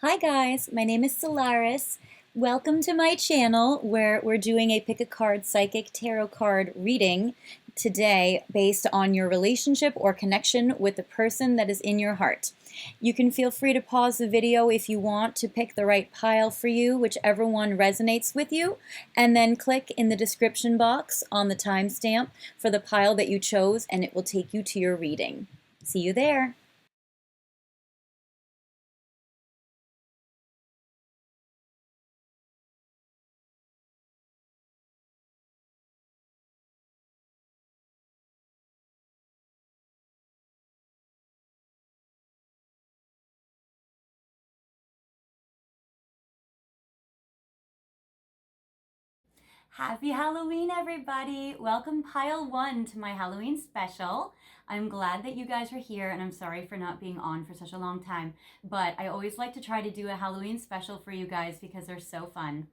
Hi guys, my name is Solaris. Welcome to my channel where we're doing a pick a card psychic tarot card reading today based on your relationship or connection with the person that is in your heart. You can feel free to pause the video if you want to pick the right pile for you, whichever one resonates with you, and then click in the description box on the timestamp for the pile that you chose and it will take you to your reading. See you there. Happy Halloween, everybody! Welcome, Pile 1, to my Halloween special. I'm glad that you guys are here, and I'm sorry for not being on for such a long time, but I always like to try to do a Halloween special for you guys because they're so fun.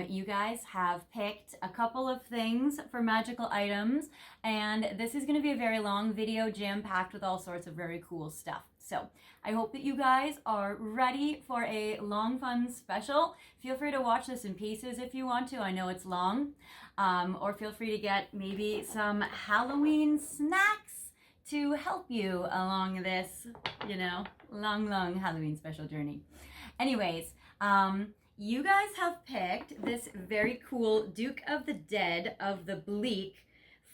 You guys have picked a couple of things for magical items, and this is going to be a very long video jam-packed with all sorts of very cool stuff. So I hope that you guys are ready for a long, fun special. Feel free to watch this in pieces if you want to. I know it's long. Or feel free to get maybe some Halloween snacks to help you along this, long Halloween special journey. Anyways, you guys have picked this very cool Duke of the Dead of the Bleak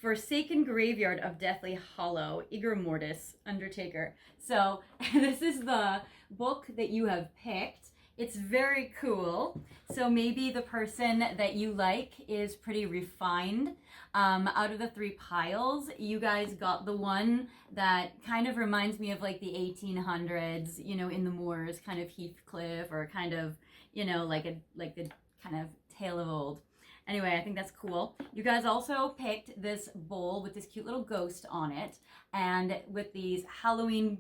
Forsaken Graveyard of Deathly Hollow, Igor Mortis, Undertaker. So this is the book that you have picked. It's very cool. So maybe the person that you like is pretty refined. Out of the three piles, you guys got the one that kind of reminds me of like the 1800s, in the moors, kind of Heathcliff, or kind of, like the kind of tale of old. Anyway, I think that's cool. You guys also picked this bowl with this cute little ghost on it and with these Halloween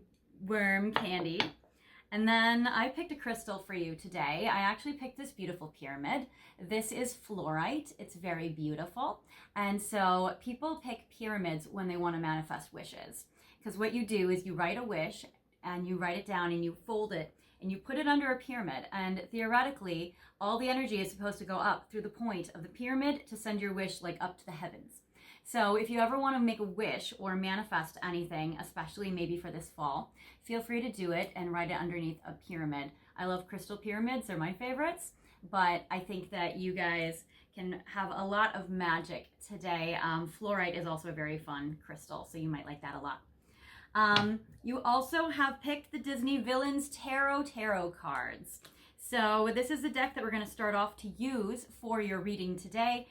worm candy. And then I picked a crystal for you today. I actually picked this beautiful pyramid. This is fluorite. It's very beautiful. And so people pick pyramids when they want to manifest wishes. Because what you do is you write a wish and you write it down and you fold it and you put it under a pyramid, and theoretically all the energy is supposed to go up through the point of the pyramid to send your wish like up to the heavens. So if you ever want to make a wish or manifest anything, especially maybe for this fall, feel free to do it and write it underneath a pyramid. I love crystal pyramids, they're my favorites, but I think that you guys can have a lot of magic today. Fluorite is also a very fun crystal, so you might like that a lot. You also have picked the Disney Villains Tarot cards. So this is the deck that we're going to start off to use for your reading today.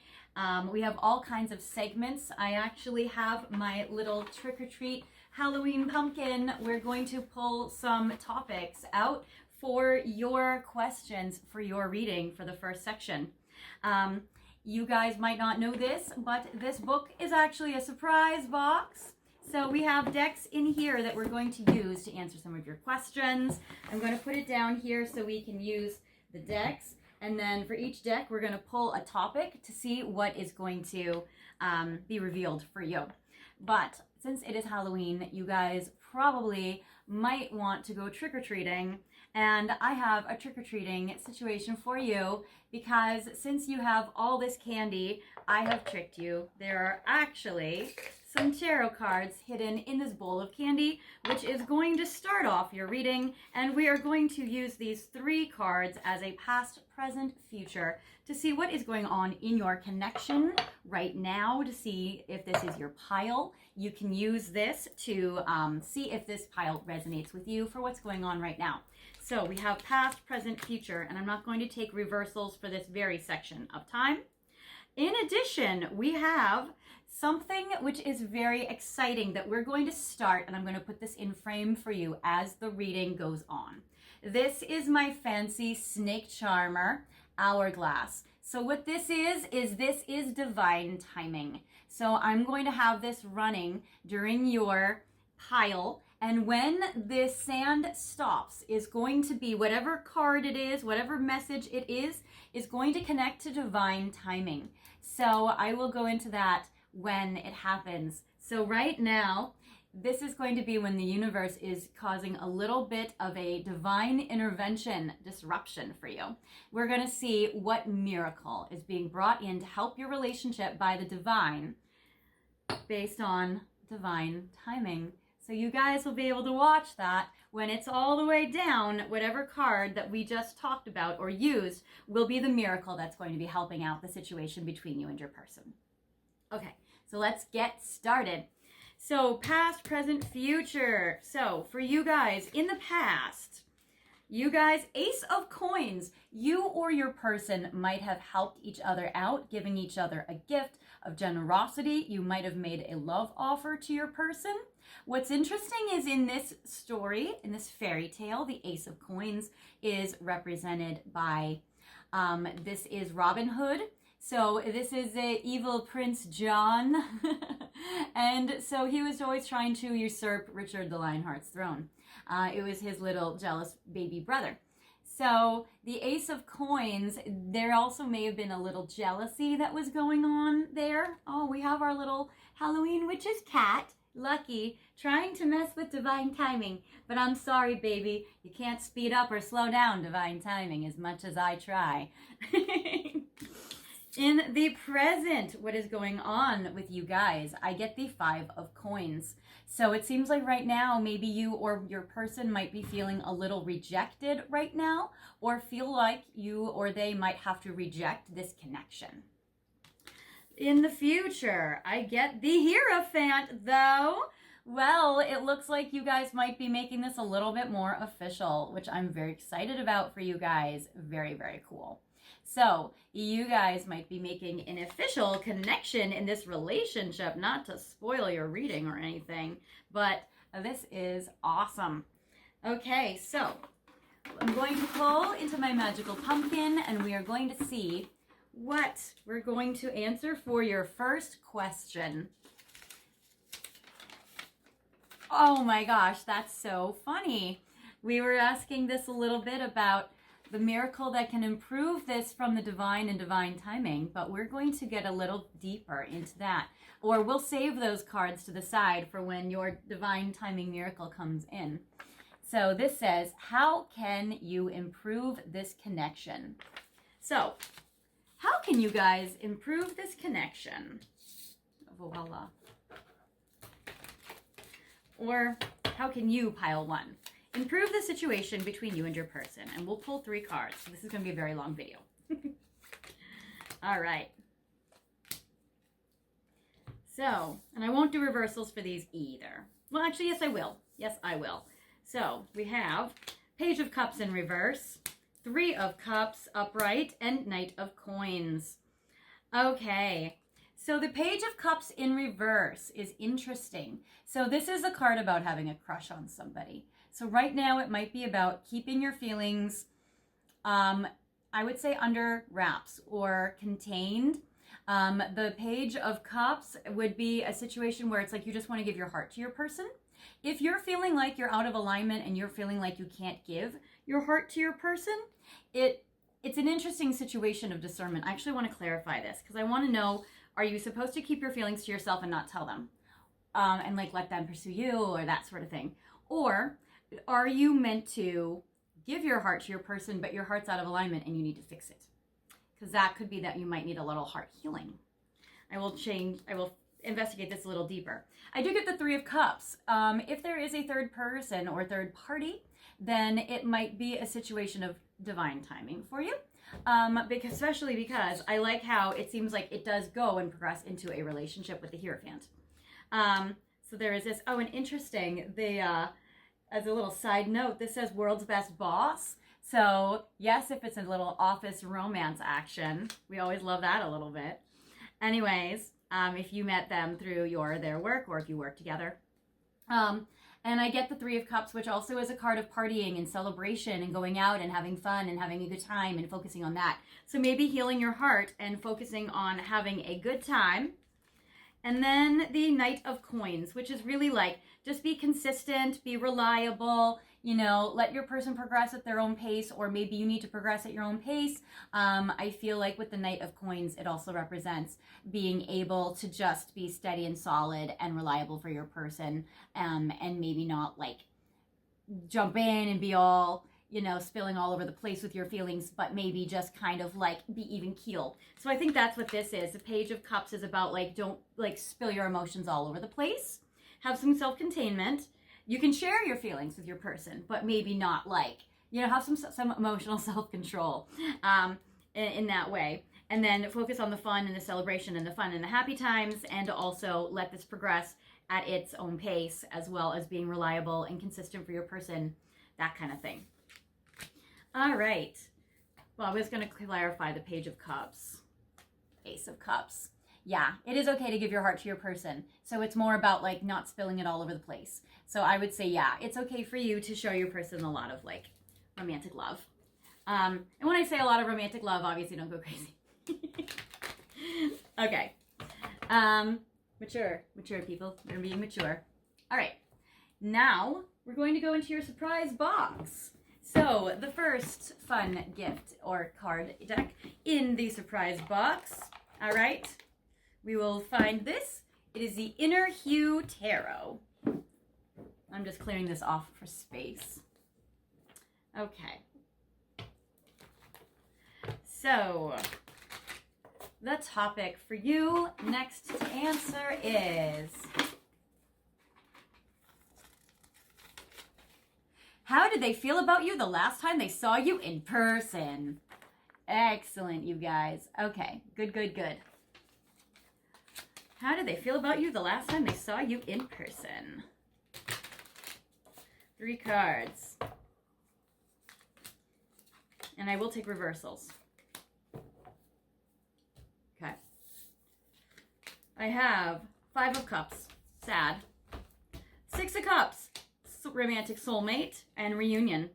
We have all kinds of segments. I actually have my little trick-or-treat Halloween pumpkin. We're going to pull some topics out for your questions for your reading for the first section. You guys might not know this, but this book is actually a surprise box. So we have decks in here that we're going to use to answer some of your questions. I'm going to put it down here so we can use the decks. And then for each deck, we're going to pull a topic to see what is going to be revealed for you. But since it is Halloween, you guys probably might want to go trick-or-treating. And I have a trick-or-treating situation for you because since you have all this candy, I have tricked you. There are actually some tarot cards hidden in this bowl of candy, which is going to start off your reading, and we are going to use these three cards as a past, present, future to see what is going on in your connection right now, to see if this is your pile. You can use this to see if this pile resonates with you for what's going on right now. So we have past, present, future, and I'm not going to take reversals for this very section of time. In addition, we have something which is very exciting that we're going to start, and I'm going to put this in frame for you as the reading goes on. This is my fancy snake charmer hourglass. So what this is divine timing. So I'm going to have this running during your pile, and when this sand stops is going to be whatever card it is, whatever message it is going to connect to divine timing. So I will go into that when it happens. So right now, this is going to be when the universe is causing a little bit of a divine intervention disruption for you. We're going to see what miracle is being brought in to help your relationship by the divine based on divine timing. So you guys will be able to watch that when it's all the way down. Whatever card that we just talked about or used will be the miracle that's going to be helping out the situation between you and your person. Okay, so let's get started. So past, present, future. So for you guys in the past, you guys, Ace of Coins, you or your person might have helped each other out, giving each other a gift of generosity. You might have made a love offer to your person. What's interesting is in this story, in this fairy tale, the Ace of Coins is represented by, this is Robin Hood. So this is the evil Prince John. And so he was always trying to usurp Richard the Lionheart's throne. It was his little jealous baby brother. So the Ace of Coins, there also may have been a little jealousy that was going on there. Oh, we have our little Halloween witch's cat, Lucky, trying to mess with divine timing. But I'm sorry, baby, you can't speed up or slow down divine timing as much as I try. In the present, what is going on with you guys? I get the Five of Coins. So it seems like right now, maybe you or your person might be feeling a little rejected right now, or feel like you or they might have to reject this connection. In the future, I get the Hierophant, though. Well, it looks like you guys might be making this a little bit more official, which I'm very excited about for you guys. Very, very cool. So you guys might be making an official connection in this relationship, not to spoil your reading or anything, but this is awesome. Okay, so I'm going to pull into my magical pumpkin and we are going to see what we're going to answer for your first question. Oh my gosh, that's so funny. We were asking this a little bit about the miracle that can improve this from the divine and divine timing, but we're going to get a little deeper into that. Or we'll save those cards to the side for when your divine timing miracle comes in. So this says, how can you improve this connection? So, how can you guys improve this connection? Voila. Or how can you, pile one, improve the situation between you and your person? And we'll pull 3 cards. So this is going to be a very long video. All right. So, and I won't do reversals for these either. Well, actually, yes, I will. Yes, I will. So we have Page of Cups in reverse, 3 of Cups upright, and Knight of Coins. Okay. So the Page of Cups in reverse is interesting. So this is a card about having a crush on somebody. So right now it might be about keeping your feelings, I would say under wraps or contained. The Page of Cups would be a situation where it's like you just want to give your heart to your person. If you're feeling like you're out of alignment and you're feeling like you can't give your heart to your person, it's an interesting situation of discernment. I actually want to clarify this because I want to know, are you supposed to keep your feelings to yourself and not tell them? And like let them pursue you or that sort of thing? Or are you meant to give your heart to your person, but your heart's out of alignment and you need to fix it? Because that could be that you might need a little heart healing. I will investigate this a little deeper. I do get the 3 of Cups. If there is a third person or third party, then it might be a situation of divine timing for you. Especially because I like how it seems like it does go and progress into a relationship with the Hierophant. So there is this, oh, and interesting, as a little side note, this says world's best boss. So yes, if it's a little office romance action, we always love that a little bit. Anyways, if you met them through their work or if you work together. And I get the 3 of Cups, which also is a card of partying and celebration and going out and having fun and having a good time and focusing on that. So maybe healing your heart and focusing on having a good time. And then the Knight of Coins, which is really like, just be consistent, be reliable. you know, let your person progress at their own pace, or maybe you need to progress at your own pace. I feel like with the Knight of Coins, it also represents being able to just be steady and solid and reliable for your person, and maybe not like jump in and be all, you know, spilling all over the place with your feelings, but maybe just kind of like be even keeled. So I think that's what this is. The Page of Cups is about like, don't like spill your emotions all over the place. Have some self-containment. You can share your feelings with your person, but maybe not like, you know, have some emotional self-control in that way. And then focus on the fun and the celebration and the fun and the happy times, and also let this progress at its own pace, as well as being reliable and consistent for your person, that kind of thing. All right. Well, I was going to clarify the Page of Cups. Ace of Cups. Yeah, it is okay to give your heart to your person. So it's more about like not spilling it all over the place. So I would say, yeah, it's okay for you to show your person a lot of like romantic love. And when I say a lot of romantic love, obviously don't go crazy. Okay. Mature people. They're being mature. All right. Now we're going to go into your surprise box. So the first fun gift or card deck in the surprise box. All right. We will find this. It is the Inner Hue Tarot. I'm just clearing this off for space. Okay. So the topic for you next to answer is, how did they feel about you the last time they saw you in person? Excellent, you guys. Okay, good, good, good. How did they feel about you the last time they saw you in person? 3 cards. And I will take reversals. Okay. I have 5 of Cups, sad. 6 of Cups, romantic soulmate and reunion.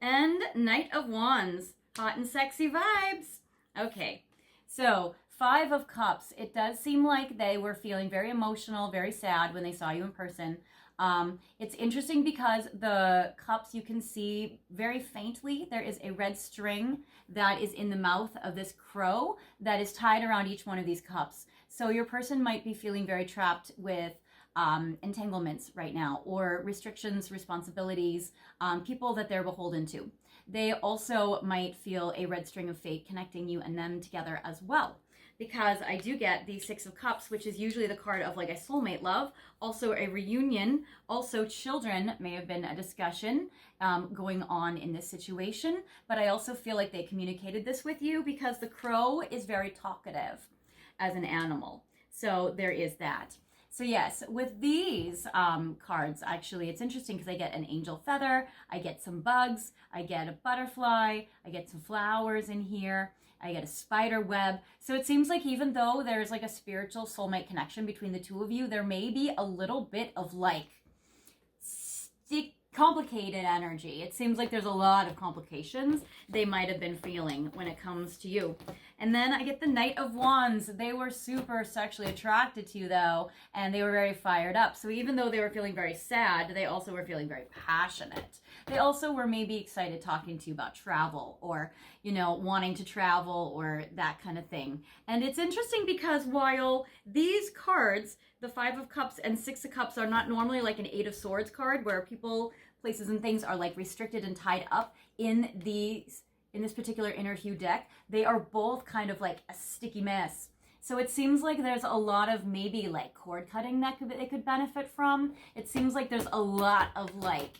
And Knight of Wands, hot and sexy vibes. Okay, so 5 of Cups, it does seem like they were feeling very emotional, very sad when they saw you in person. It's interesting because the cups, you can see very faintly, there is a red string that is in the mouth of this crow that is tied around each one of these cups. So your person might be feeling very trapped with entanglements right now, or restrictions, responsibilities, people that they're beholden to. They also might feel a red string of fate connecting you and them together as well. Because I do get the 6 of Cups, which is usually the card of like a soulmate love, also a reunion, also children may have been a discussion going on in this situation. But I also feel like they communicated this with you because the crow is very talkative as an animal. So there is that. So yes, with these cards, actually, it's interesting because I get an angel feather, I get some bugs, I get a butterfly, I get some flowers in here, I get a spider web. So it seems like even though there's like a spiritual soulmate connection between the two of you, there may be a little bit of like complicated energy. It seems like there's a lot of complications they might have been feeling when it comes to you. And then I get the Knight of Wands. They were super sexually attracted to you though, and they were very fired up. So even though they were feeling very sad, they also were feeling very passionate. They also were maybe excited talking to you about travel, or, you know, wanting to travel or that kind of thing. And it's interesting because while these cards, the 5 of Cups and 6 of Cups, are not normally like an 8 of Swords card where people, places and things are like restricted and tied up in this particular Inner Hue deck, they are both kind of like a sticky mess. So it seems like there's a lot of maybe like cord cutting that they could benefit from. It seems like there's a lot of like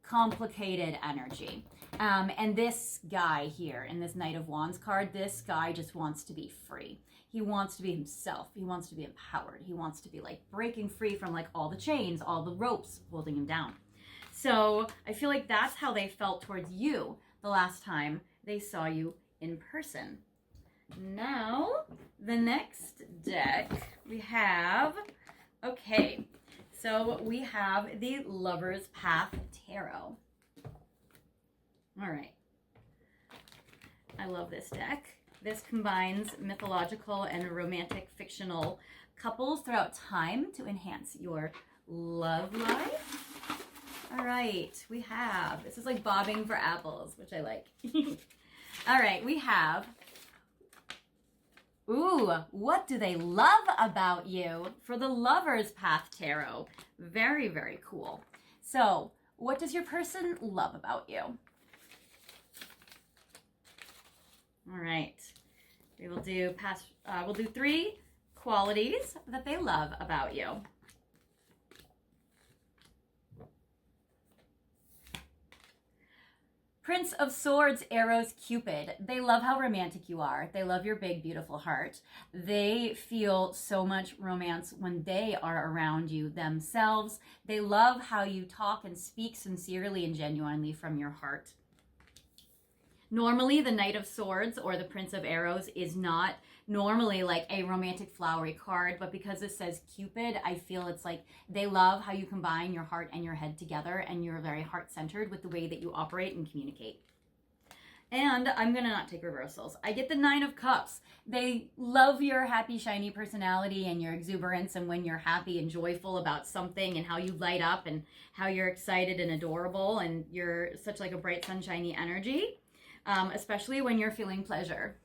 complicated energy. And this guy here in this Knight of Wands card, this guy just wants to be free. He wants to be himself. He wants to be empowered. He wants to be like breaking free from like all the chains, all the ropes holding him down. So I feel like that's how they felt towards you the last time they saw you in person. Now, the next deck we have, okay, so we have the Lover's Path Tarot. All right. I love this deck. This combines mythological and romantic fictional couples throughout time to enhance your love life. All right, we have, this is like bobbing for apples, which I like. All right, we have, ooh, what do they love about you for the Lover's Path Tarot? Very, very cool. So, what does your person love about you? All right, we will do we'll do 3 qualities that they love about you. Prince of Swords, Arrows, Cupid. They love how romantic you are. They love your big, beautiful heart. They feel so much romance when they are around you themselves. They love how you talk and speak sincerely and genuinely from your heart. Normally, the Knight of Swords or the Prince of Arrows is not normally like a romantic flowery card, but because it says Cupid, I feel it's like they love how you combine your heart and your head together, and you're very heart-centered with the way that you operate and communicate. And I'm gonna not take reversals. I get the 9 of Cups. They love your happy, shiny personality and your exuberance, and when you're happy and joyful about something and how you light up and how you're excited and adorable and you're such like a bright, sunshiny energy. Especially when you're feeling pleasure.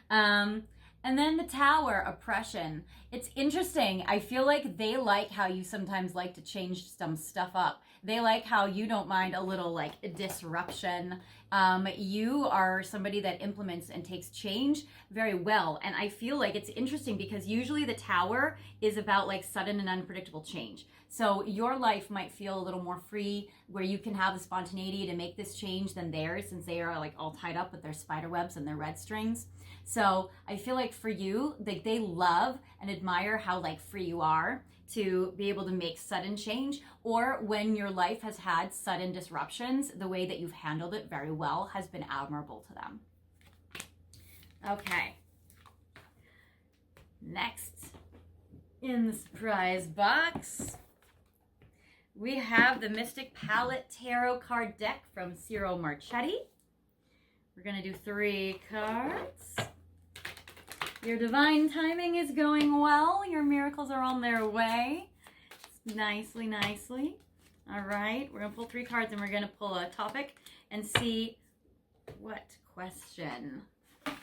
And then the Tower, oppression. It's interesting. I feel like they like how you sometimes like to change some stuff up. They like how you don't mind a little like disruption. You are somebody that implements and takes change very well. And I feel like it's interesting because usually the Tower is about like sudden and unpredictable change. So your life might feel a little more free where you can have the spontaneity to make this change than theirs, since they are like all tied up with their spider webs and their red strings. So I feel like for you, they love and admire how like free you are to be able to make sudden change, or when your life has had sudden disruptions, the way that you've handled it very well has been admirable to them. Okay. Next in the surprise box, we have the Mystic Palette Tarot card deck from Ciro Marchetti. We're going to do 3 cards. Your divine timing is going well. Your miracles are on their way. Nicely, nicely. All right, we're going to pull 3 cards and we're going to pull a topic and see what question. All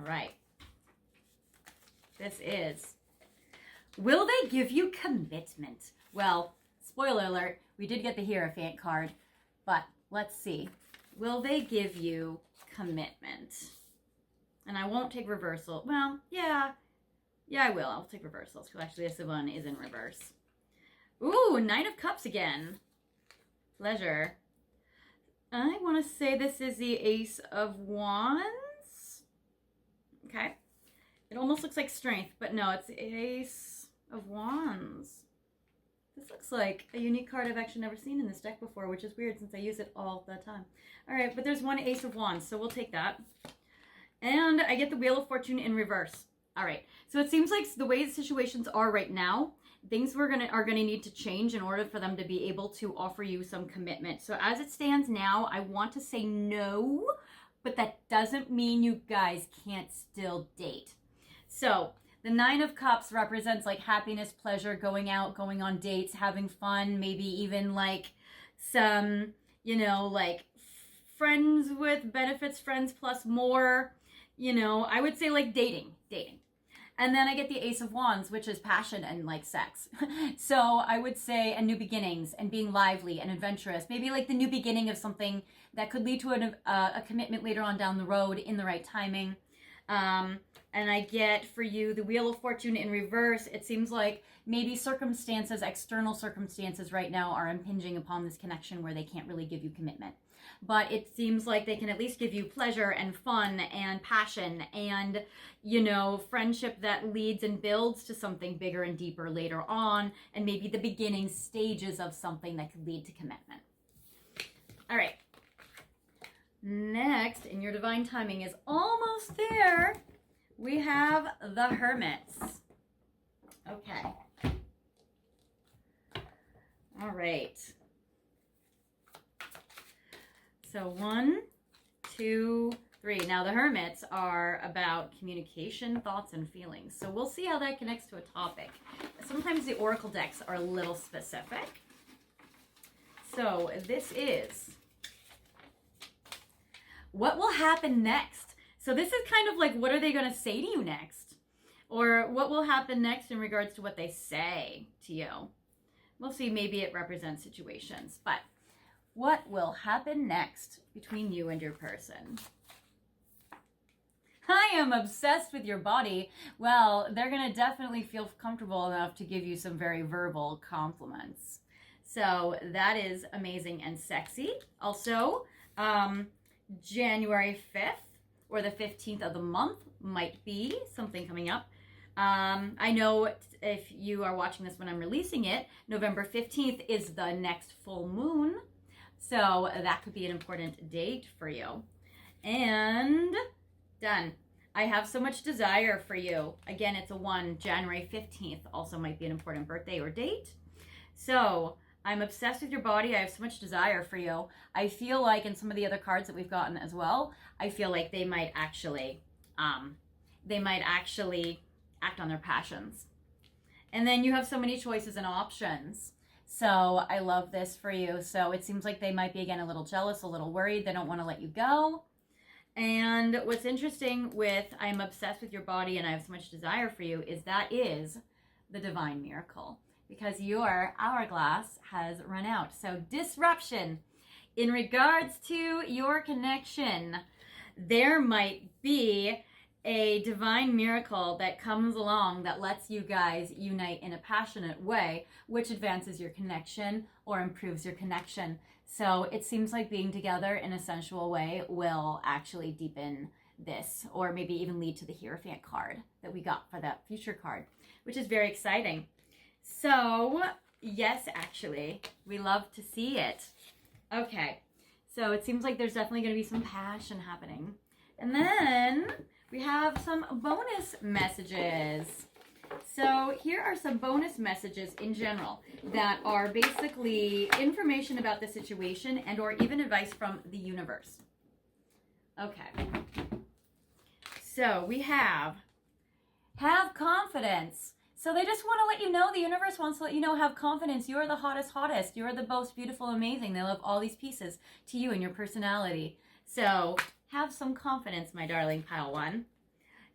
right. This is, will they give you commitment? Well, spoiler alert, we did get the Hierophant card, but let's see. Will they give you commitment? And I won't take reversal. Well, yeah, I will. I'll take reversals because actually this one is in reverse. Ooh, 9 of Cups again. Pleasure. I want to say this is the Ace of Wands. Okay. It almost looks like Strength, but no, it's the Ace of Wands. This looks like a unique card I've actually never seen in this deck before, which is weird since I use it all the time. All right, but there's one Ace of Wands, so we'll take that. And I get the Wheel of Fortune in reverse. All right, so it seems like the way the situations are right now, things are gonna need to change in order for them to be able to offer you some commitment. So as it stands now, I want to say no, but that doesn't mean you guys can't still date. So the 9 of Cups represents like happiness, pleasure, going out, going on dates, having fun, maybe even like some, you know, like friends with benefits, friends plus more, you know, I would say like dating. And then I get the Ace of Wands, which is passion and like sex. So I would say, and new beginnings and being lively and adventurous, maybe like the new beginning of something that could lead to a commitment later on down the road in the right timing. And I get for you the Wheel of Fortune in reverse. It seems like maybe circumstances, external circumstances right now are impinging upon this connection where they can't really give you commitment. But it seems like they can at least give you pleasure and fun and passion and, you know, friendship that leads and builds to something bigger and deeper later on, and maybe the beginning stages of something that could lead to commitment. All right. Next, in your divine timing is almost there, we have the Hermits. Okay. All right. So 1, 2, 3. Now the Hermits are about communication, thoughts, and feelings. So we'll see how that connects to a topic. So sometimes the oracle decks are a little specific. So this is what will happen next. So this is kind of like, what are they going to say to you next? Or what will happen next in regards to what they say to you? We'll see, maybe it represents situations, but what will happen next between you and your person? I am obsessed with your body. Well, they're going to definitely feel comfortable enough to give you some very verbal compliments. So that is amazing and sexy. Also, January 5th or the 15th of the month might be something coming up. I know if you are watching this when I'm releasing it, November 15th is the next full moon. So that could be an important date for you. And done. I have so much desire for you. Again, it's a 1. January 15th also might be an important birthday or date. So I'm obsessed with your body. I have so much desire for you. I feel like in some of the other cards that we've gotten as well, I feel like they might actually act on their passions. And then you have so many choices and options. So I love this for you. So it seems like they might be, again, a little jealous, a little worried. They don't want to let you go. And what's interesting with I'm obsessed with your body and I have so much desire for you is that is the divine miracle, because your hourglass has run out. So disruption in regards to your connection. There might be a divine miracle that comes along that lets you guys unite in a passionate way, which advances your connection or improves your connection. So it seems like being together in a sensual way will actually deepen this, or maybe even lead to the Hierophant card that we got for that future card, which is very exciting. So yes, actually, we love to see it. Okay, so it seems like there's definitely going to be some passion happening. And then we have some bonus messages. So here are some bonus messages in general that are basically information about the situation and or even advice from the universe. Okay. So we have confidence. So they just want to let you know, the universe wants to let you know, have confidence. You're the hottest. You're the most beautiful, amazing. They love all these pieces to you and your personality. So have some confidence, my darling pile one.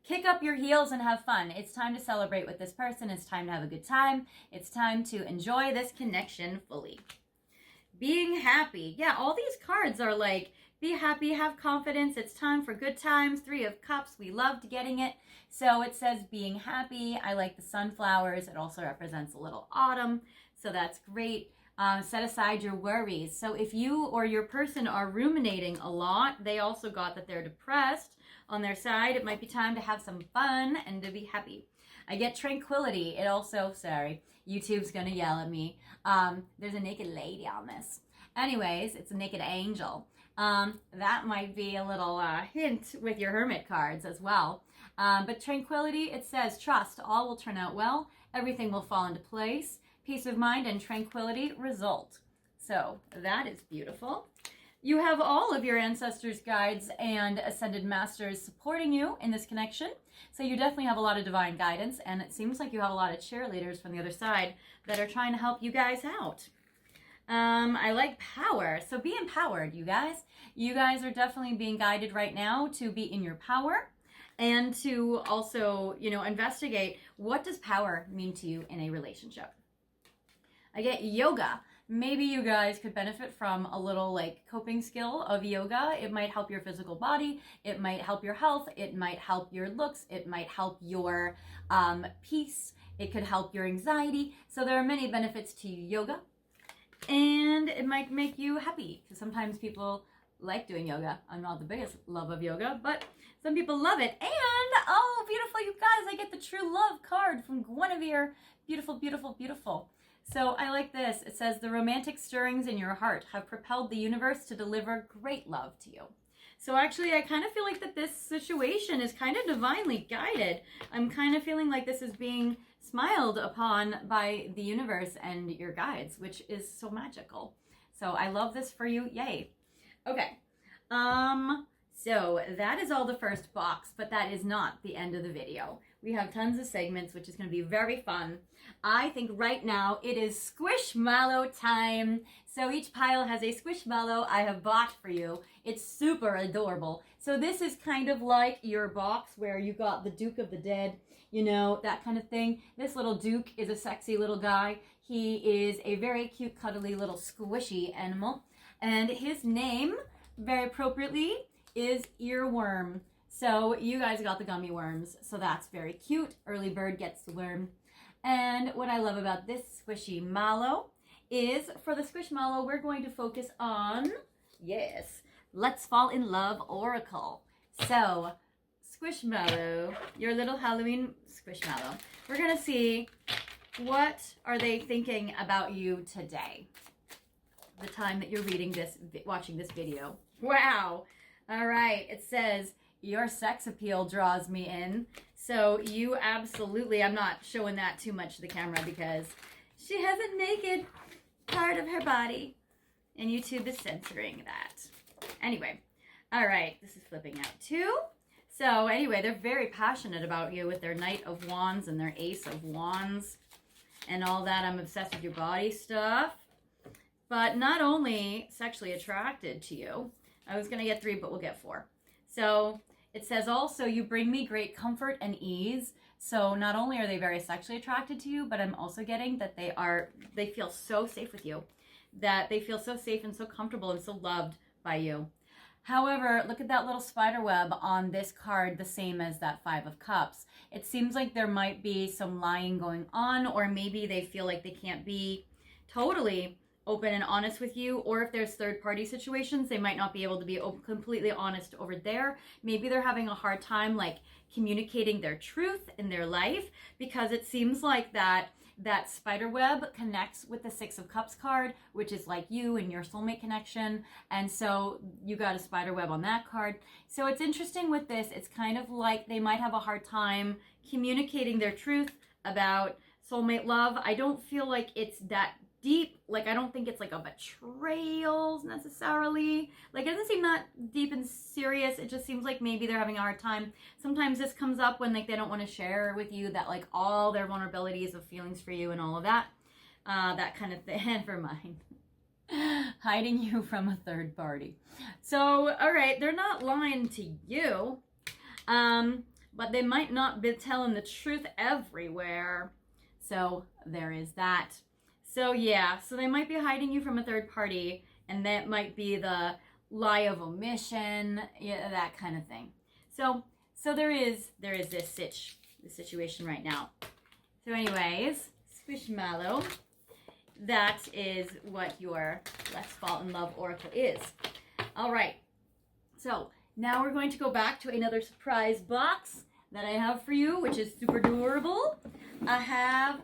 Kick up your heels and have fun. It's time to celebrate with this person. It's time to have a good time. It's time to enjoy this connection fully. Being happy. Yeah, all these cards are like, be happy, have confidence. It's time for good times. 3 of Cups. We loved getting it. So it says being happy. I like the sunflowers. It also represents a little autumn. So that's great. Set aside your worries. So if you or your person are ruminating a lot, they also got that they're depressed on their side. It might be time to have some fun and to be happy. I get tranquility. It also, sorry, YouTube's gonna yell at me. There's a naked lady on this. Anyways, it's a naked angel. That might be a little hint with your hermit cards as well. But tranquility, it says, trust, all will turn out well. Everything will fall into place. Peace of mind and tranquility result. So that is beautiful. You have all of your ancestors, guides, and ascended masters supporting you in this connection. So you definitely have a lot of divine guidance, and it seems like you have a lot of cheerleaders from the other side that are trying to help you guys out. I like power. So be empowered, you guys. You guys are definitely being guided right now to be in your power and to also, investigate, what does power mean to you in a relationship? I get yoga. Maybe you guys could benefit from a little coping skill of yoga. It might help your physical body. It might help your health. It might help your looks. It might help your peace. It could help your anxiety. So there are many benefits to yoga. And it might make you happy, because sometimes people like doing yoga. I'm not the biggest love of yoga, but some people love it. And, oh, beautiful, you guys, I get the true love card from Guinevere. Beautiful, beautiful, beautiful. So I like this. It says, the romantic stirrings in your heart have propelled the universe to deliver great love to you. So actually, I kind of feel like that this situation is kind of divinely guided. I'm kind of feeling like this is being smiled upon by the universe and your guides, which is so magical. So I love this for you. Yay. Okay. So that is all the first box, but that is not the end of the video. We have tons of segments, which is going to be very fun. I think right now it is Squishmallow time. So each pile has a Squishmallow I have bought for you. It's super adorable. So this is kind of like your box where you got the Duke of the Dead, you know, that kind of thing. This little Duke is a sexy little guy. He is a very cute, cuddly little squishy animal. And his name, very appropriately, is Earworm. So you guys got the gummy worms, so that's very cute. Early bird gets the worm. And what I love about this Squishmallow is, for the Squishmallow, we're going to focus on, yes, Let's Fall in Love Oracle. So, Squishmallow, your little Halloween Squishmallow, we're going to see what are they thinking about you today, the time that you're reading this, watching this video. Wow. All right, it says, your sex appeal draws me in. So you absolutely, I'm not showing that too much to the camera because she has a naked part of her body. And YouTube is censoring that. Anyway, all right, this is flipping out too. So anyway, they're very passionate about you with their Knight of Wands and their Ace of Wands and all that. I'm obsessed with your body stuff. But not only sexually attracted to you, I was going to get 3, but we'll get 4. So it says also, you bring me great comfort and ease. So not only are they very sexually attracted to you, but I'm also getting that they feel so safe with you, that they feel so safe and so comfortable and so loved by you. However, look at that little spider web on this card, the same as that 5 of Cups. It seems like there might be some lying going on, or maybe they feel like they can't be totally open and honest with you, or if there's third-party situations, they might not be able to be completely honest over there. Maybe they're having a hard time like communicating their truth in their life, because it seems like that spider web connects with the 6 of Cups card, which is like you and your soulmate connection. And so you got a spider web on that card. So it's interesting with this. It's kind of like they might have a hard time communicating their truth about soulmate love. I don't feel like it's that deep. Like, I don't think it's like a betrayal necessarily. Like, it doesn't seem that deep and serious. It just seems like maybe they're having a hard time. Sometimes this comes up when like they don't want to share with you that like all their vulnerabilities of feelings for you and all of that. That kind of thing. And for mine. Hiding you from a third party. So, all right, they're not lying to you. But they might not be telling the truth everywhere. So there is that. So yeah, so they might be hiding you from a third party, and that might be the lie of omission, yeah, that kind of thing. So there is this situation right now. So anyways, Squishmallow, that is what your Let's Fall in Love Oracle is. All right, so now we're going to go back to another surprise box that I have for you, which is super adorable. I have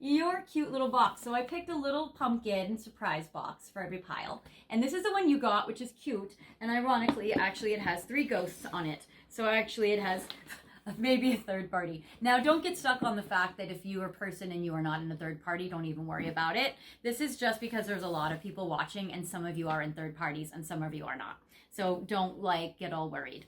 your cute little box. So I picked a little pumpkin surprise box for every pile. And this is the one you got, which is cute. And ironically, actually, it has 3 ghosts on it. So actually, it has maybe a third party. Now, don't get stuck on the fact that if you are a person and you are not in a third party, don't even worry about it. This is just because there's a lot of people watching, and some of you are in third parties and some of you are not. So don't like get all worried.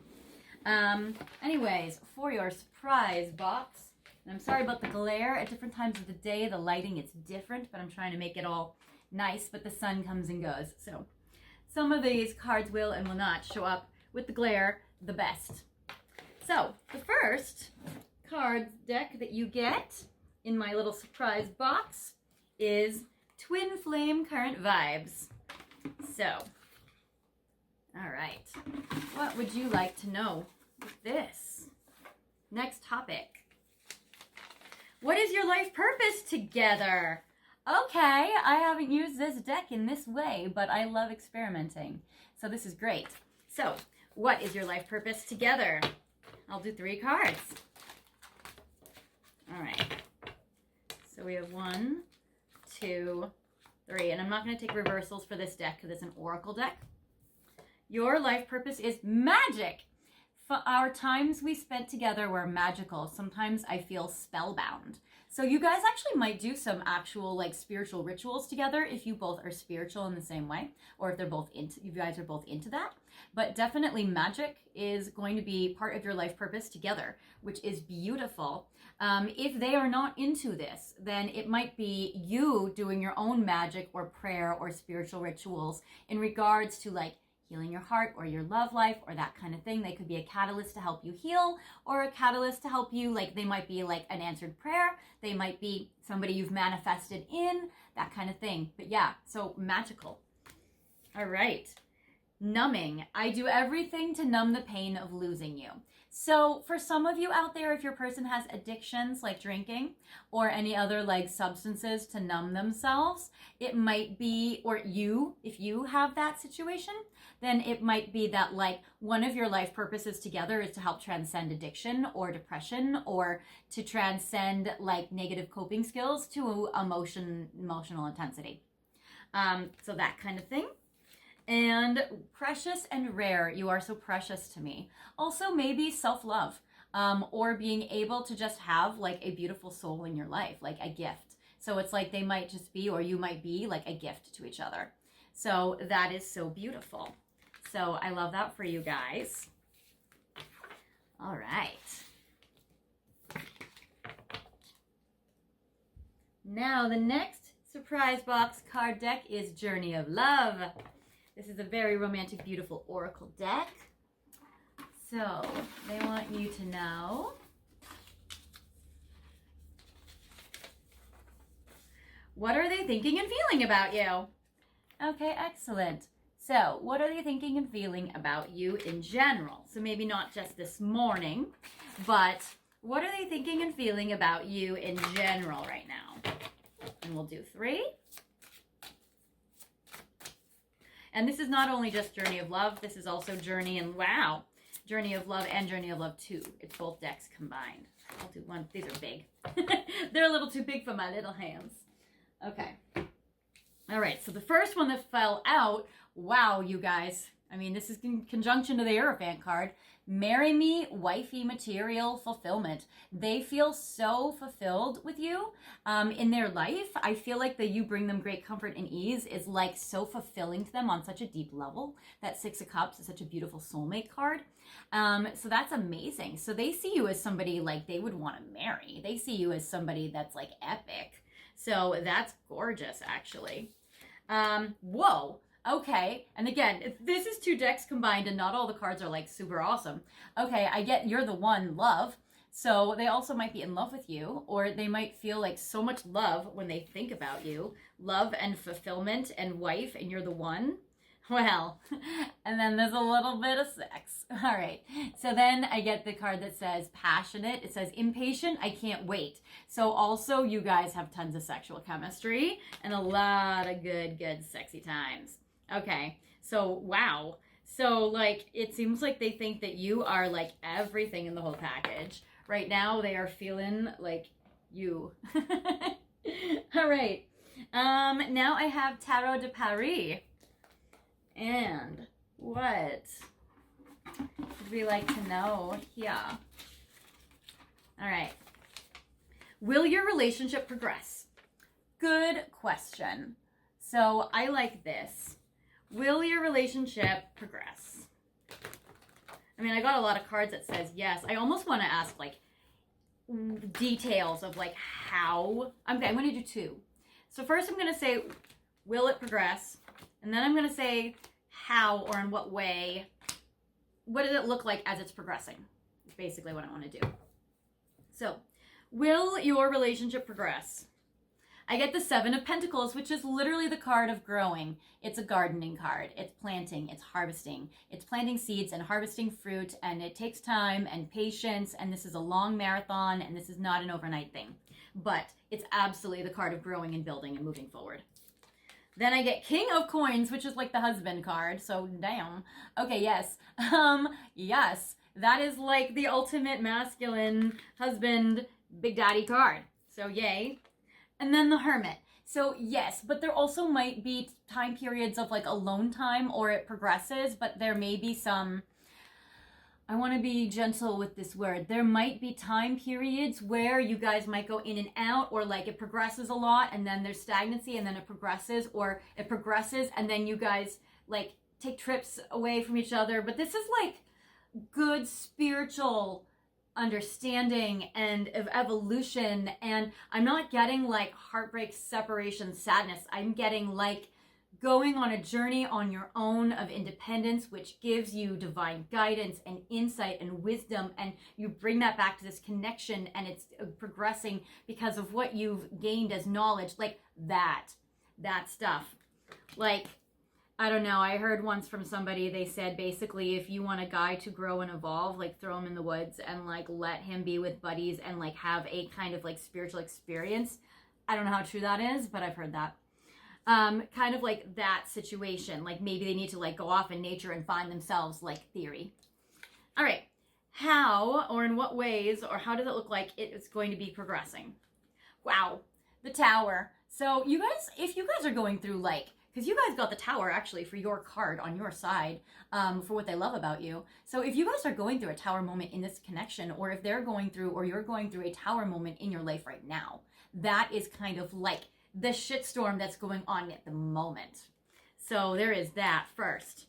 Anyways, for your surprise box, and I'm sorry about the glare. At different times of the day, the lighting, it's different, but I'm trying to make it all nice, but the sun comes and goes. So some of these cards will and will not show up with the glare the best. So the first card deck that you get in my little surprise box is Twin Flame Current Vibes. So, all right, what would you like to know with this? Next topic. What is your life purpose together? Okay, I haven't used this deck in this way, but I love experimenting. So this is great. So, what is your life purpose together? I'll do 3 cards. All right. So we have 1, 2, 3. And I'm not going to take reversals for this deck because it's an oracle deck. Your life purpose is magic. Our times we spent together were magical. Sometimes I feel spellbound. So you guys actually might do some actual like spiritual rituals together if you both are spiritual in the same way, or if you guys are both into that. But definitely magic is going to be part of your life purpose together, which is beautiful. If they are not into this, then it might be you doing your own magic or prayer or spiritual rituals in regards to like healing your heart or your love life or that kind of thing. They could be a catalyst to help you heal, or a catalyst to help you, like they might be like an answered prayer. They might be somebody you've manifested in, that kind of thing. But yeah, so magical. All right. Numbing. I do everything to numb the pain of losing you. So for some of you out there, if your person has addictions like drinking or any other like substances to numb themselves, it might be, or if you have that situation, then it might be that like one of your life purposes together is to help transcend addiction or depression, or to transcend like negative coping skills to emotional intensity. So that kind of thing. And precious and rare. You are so precious to me. Also maybe self-love, or being able to just have like a beautiful soul in your life, like a gift. So it's like they might just be, or you might be like a gift to each other. So that is so beautiful. So I love that for you guys. All right. Now the next surprise box card deck is Journey of Love. This is a very romantic, beautiful oracle deck. So they want you to know what are they thinking and feeling about you? Okay, excellent. So what are they thinking and feeling about you in general? So maybe not just this morning, but what are they thinking and feeling about you in general right now? And we'll do 3. And this is not only just Journey of Love, this is also Journey of Love and Journey of Love 2. It's both decks combined. I'll do one. These are big. They're a little too big for my little hands. Okay. All right, so the first one that fell out, wow, you guys. I mean, this is in conjunction to the Hierophant card. Marry me, wifey material fulfillment. They feel so fulfilled with you in their life. I feel like that you bring them great comfort and ease is like so fulfilling to them on such a deep level. That 6 of Cups is such a beautiful soulmate card. So that's amazing. So they see you as somebody like they would want to marry. They see you as somebody that's like epic. So that's gorgeous, actually. Whoa. Okay, and again, this is 2 decks combined and not all the cards are like super awesome. Okay, I get you're the one, love. So they also might be in love with you, or they might feel like so much love when they think about you. Love and fulfillment and wife, and you're the one. Well, and then there's a little bit of sex. All right, so then I get the card that says passionate. It says impatient, I can't wait. So also you guys have tons of sexual chemistry and a lot of good sexy times. Okay, so wow. So like it seems like they think that you are like everything in the whole package. Right now they are feeling like you. All right. Now I have Tarot de Paris. And what would we like to know here? All right. Will your relationship progress? Good question. So I like this. Will your relationship progress? I mean, I got a lot of cards that says yes. I almost want to ask like details of like how. Okay, I'm going to do 2. So first I'm going to say, will it progress? And then I'm going to say how or in what way. What does it look like as it's progressing? Is basically what I want to do. So, will your relationship progress? I get the 7 of Pentacles, which is literally the card of growing. It's a gardening card. It's planting, it's harvesting. It's planting seeds and harvesting fruit, and it takes time and patience, and this is a long marathon, and this is not an overnight thing. But it's absolutely the card of growing and building and moving forward. Then I get King of Coins, which is like the husband card, so damn. Okay, yes. Yes, that is like the ultimate masculine husband, big daddy card. So yay. And then the Hermit. So yes, but there also might be time periods of like alone time, or it progresses, but there may be some I want to be gentle with this word. There might be time periods where you guys might go in and out, or like it progresses a lot and then there's stagnancy and then it progresses, or it progresses and then you guys like take trips away from each other. But this is like good spiritual understanding and of evolution. And I'm not getting like heartbreak, separation, sadness. I'm getting like going on a journey on your own of independence, which gives you divine guidance and insight and wisdom, and you bring that back to this connection, and it's progressing because of what you've gained as knowledge, like that stuff. Like, I don't know, I heard once from somebody, they said basically if you want a guy to grow and evolve, like throw him in the woods and like let him be with buddies and like have a kind of like spiritual experience. I don't know how true that is, but I've heard that. Kind of like that situation, like maybe they need to like go off in nature and find themselves, like theory. All right, how or in what ways or how does it look like it is going to be progressing? Wow, the Tower. So you guys, if you guys are going through like, because you guys got the Tower actually for your card on your side, for what they love about you. So if you guys are going through a Tower moment in this connection, or if they're going through, or you're going through a Tower moment in your life right now, that is kind of like the shitstorm that's going on at the moment. So there is that first.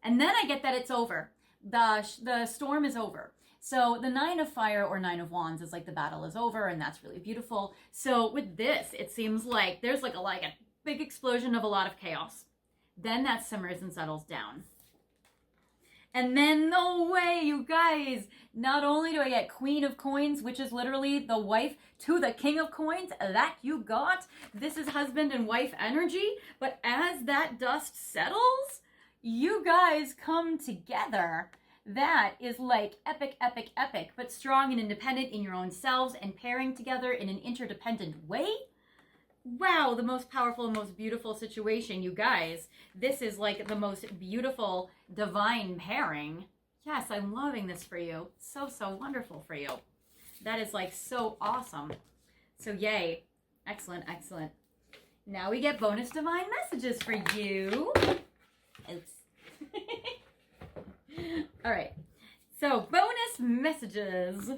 And then I get that it's over. The storm is over. So the Nine of Fire or Nine of Wands is like the battle is over, and that's really beautiful. So with this, it seems like there's like a big explosion of a lot of chaos. Then that simmers and settles down. And then, no way, you guys, not only do I get Queen of Coins, which is literally the wife to the King of Coins, that you got. This is husband and wife energy. But as that dust settles, you guys come together. That is like epic, epic, epic, but strong and independent in your own selves and pairing together in an interdependent way. Wow, the most powerful and most beautiful situation, you guys. This is like the most beautiful divine pairing. Yes, I'm loving this for you. So, so wonderful for you. That is like so awesome. So yay. Excellent, excellent. Now we get bonus divine messages for you. Oops. All right. So bonus messages.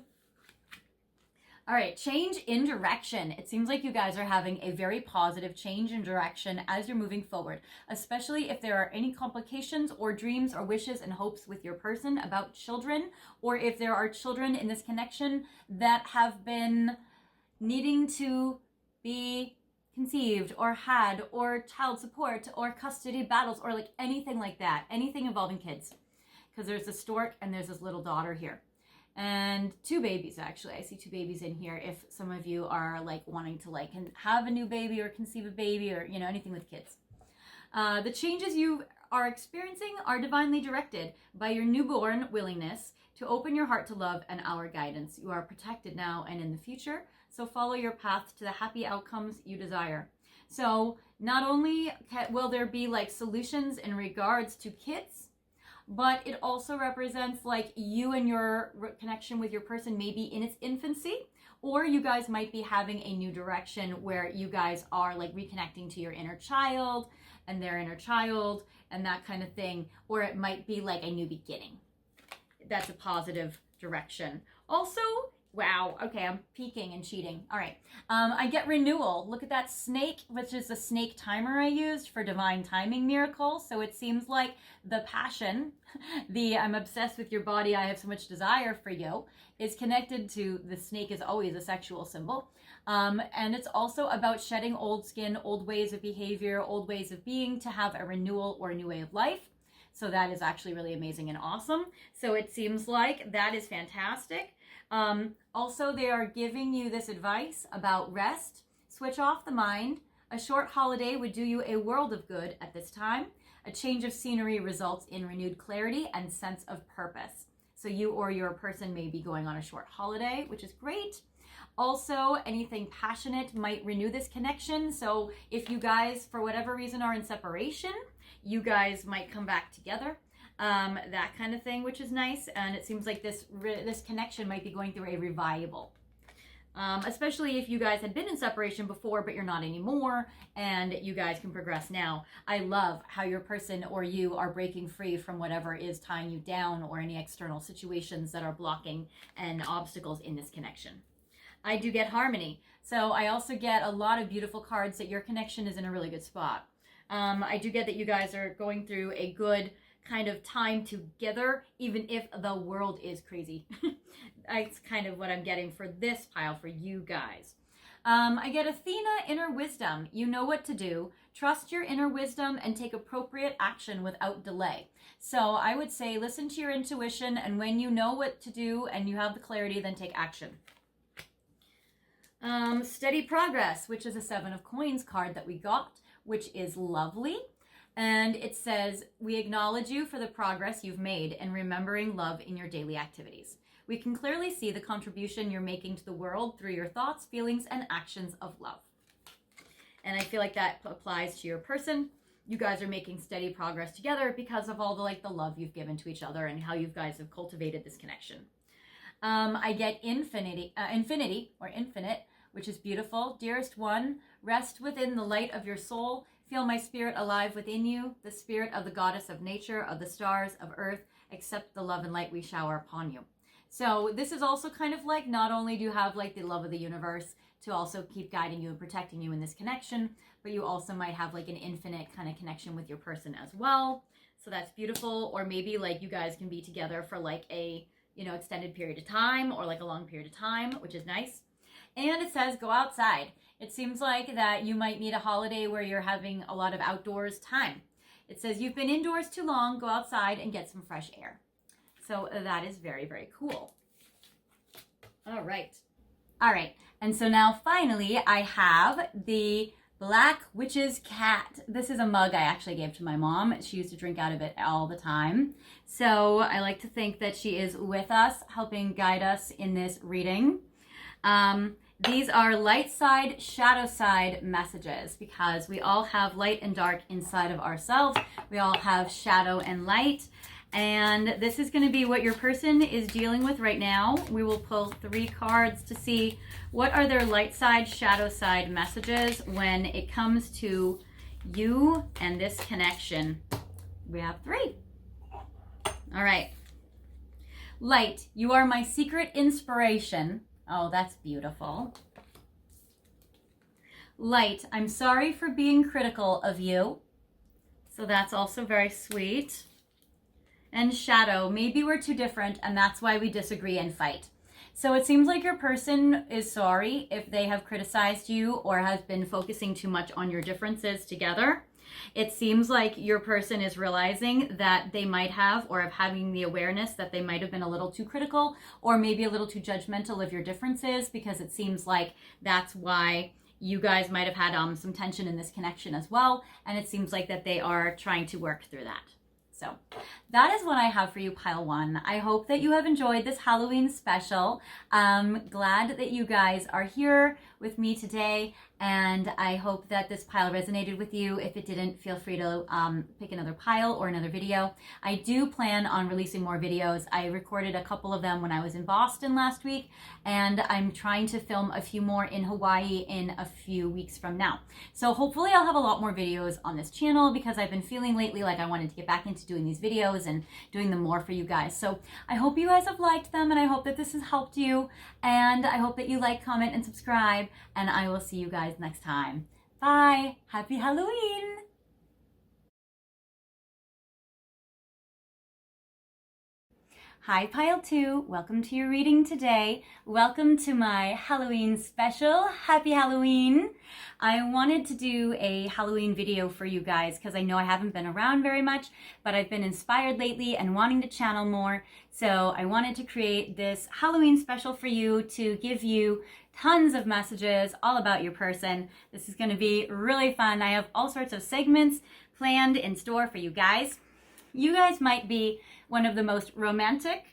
All right, change in direction. It seems like you guys are having a very positive change in direction as you're moving forward, especially if there are any complications or dreams or wishes and hopes with your person about children, or if there are children in this connection that have been needing to be conceived or had, or child support or custody battles, or like anything like that, anything involving kids. Because there's a stork and there's this little daughter here. And two babies, actually. I see two babies in here if some of you are like wanting to like have a new baby or conceive a baby, or, you know, anything with kids. The changes you are experiencing are divinely directed by your newborn willingness to open your heart to love and our guidance. You are protected now and in the future, so follow your path to the happy outcomes you desire. So not only will there be like solutions in regards to kids, but it also represents like you and your connection with your person may be in its infancy, or you guys might be having a new direction where you guys are like reconnecting to your inner child and their inner child and that kind of thing, or it might be like a new beginning. That's a positive direction. Also, wow, okay, I'm peeking and cheating. All right, I get renewal. Look at that snake, which is the snake timer I used for divine timing miracle. So it seems like the passion, the I'm obsessed with your body, I have so much desire for you, is connected to the snake is always a sexual symbol. And it's also about shedding old skin, old ways of behavior, old ways of being to have a renewal or a new way of life. So that is actually really amazing and awesome. So it seems like that is fantastic. Also, they are giving you this advice about rest, switch off the mind. A short holiday would do you a world of good at this time. A change of scenery results in renewed clarity and sense of purpose. So you or your person may be going on a short holiday, which is great. Also, anything passionate might renew this connection. So if you guys, for whatever reason, are in separation, you guys might come back together. That kind of thing, which is nice. And it seems like this connection might be going through a revival. especially if you guys had been in separation before, but you're not anymore, and you guys can progress now. I love how your person or you are breaking free from whatever is tying you down or any external situations that are blocking and obstacles in this connection. I do get harmony. So I also get a lot of beautiful cards that your connection is in a really good spot. I do get that you guys are going through a good kind of time together, even if the world is crazy. That's kind of what I'm getting for this pile for you guys. I get Athena, inner wisdom. You know what to do. Trust your inner wisdom and take appropriate action without delay. So I would say listen to your intuition, and when you know what to do and you have the clarity, then take action. Steady progress, which is a 7 of coins card that we got, which is lovely. And it says, we acknowledge you for the progress you've made in remembering love in your daily activities. We can clearly see the contribution you're making to the world through your thoughts, feelings, and actions of love. And I feel like that applies to your person. You guys are making steady progress together because of all the love you've given to each other and how you guys have cultivated this connection. I get infinity, which is beautiful. Dearest one, rest within the light of your soul. Feel my spirit alive within you, the spirit of the goddess of nature, of the stars, of earth. Accept the love and light we shower upon you. So this is also kind of like, not only do you have like the love of the universe to also keep guiding you and protecting you in this connection, but you also might have like an infinite kind of connection with your person as well. So that's beautiful. Or maybe like you guys can be together for like a, extended period of time, or like a long period of time, which is nice. And it says go outside. It seems like that you might need a holiday where you're having a lot of outdoors time. It says you've been indoors too long, go outside and get some fresh air. So that is very, very cool. All right. And so now finally I have the Black Witch's Cat. This is a mug I actually gave to my mom. She used to drink out of it all the time. So I like to think that she is with us, helping guide us in this reading. These are light side, shadow side messages, because we all have light and dark inside of ourselves. We all have shadow and light. And this is going to be what your person is dealing with right now. We will pull 3 cards to see what are their light side, shadow side messages when it comes to you and this connection. We have 3. All right. Light, you are my secret inspiration. Oh, that's beautiful. Light, I'm sorry for being critical of you. So that's also very sweet. And shadow, maybe we're too different and that's why we disagree and fight. So it seems like your person is sorry if they have criticized you or has been focusing too much on your differences together. It seems like your person is realizing that they might have, or of having the awareness that they might have been a little too critical or maybe a little too judgmental of your differences, because it seems like that's why you guys might have had some tension in this connection as well. And it seems like that they are trying to work through that. So that is what I have for you, pile 1. I hope that you have enjoyed this Halloween special. Glad that you guys are here with me today, and I hope that this pile resonated with you. If it didn't, feel free to pick another pile or another video. I do plan on releasing more videos. I recorded a couple of them when I was in Boston last week, and I'm trying to film a few more in Hawaii in a few weeks from now. So hopefully I'll have a lot more videos on this channel, because I've been feeling lately like I wanted to get back into doing these videos and doing them more for you guys. So I hope you guys have liked them, and I hope that this has helped you, and I hope that you like, comment, and subscribe, and I will see you guys next time. Bye. Happy Halloween. Hi, pile 2. Welcome to your reading today. Welcome to my Halloween special. Happy Halloween. I wanted to do a Halloween video for you guys because I know I haven't been around very much, but I've been inspired lately and wanting to channel more. So I wanted to create this Halloween special for you to give you tons of messages all about your person. This is going to be really fun. I have all sorts of segments planned in store for you guys. You guys might be one of the most romantic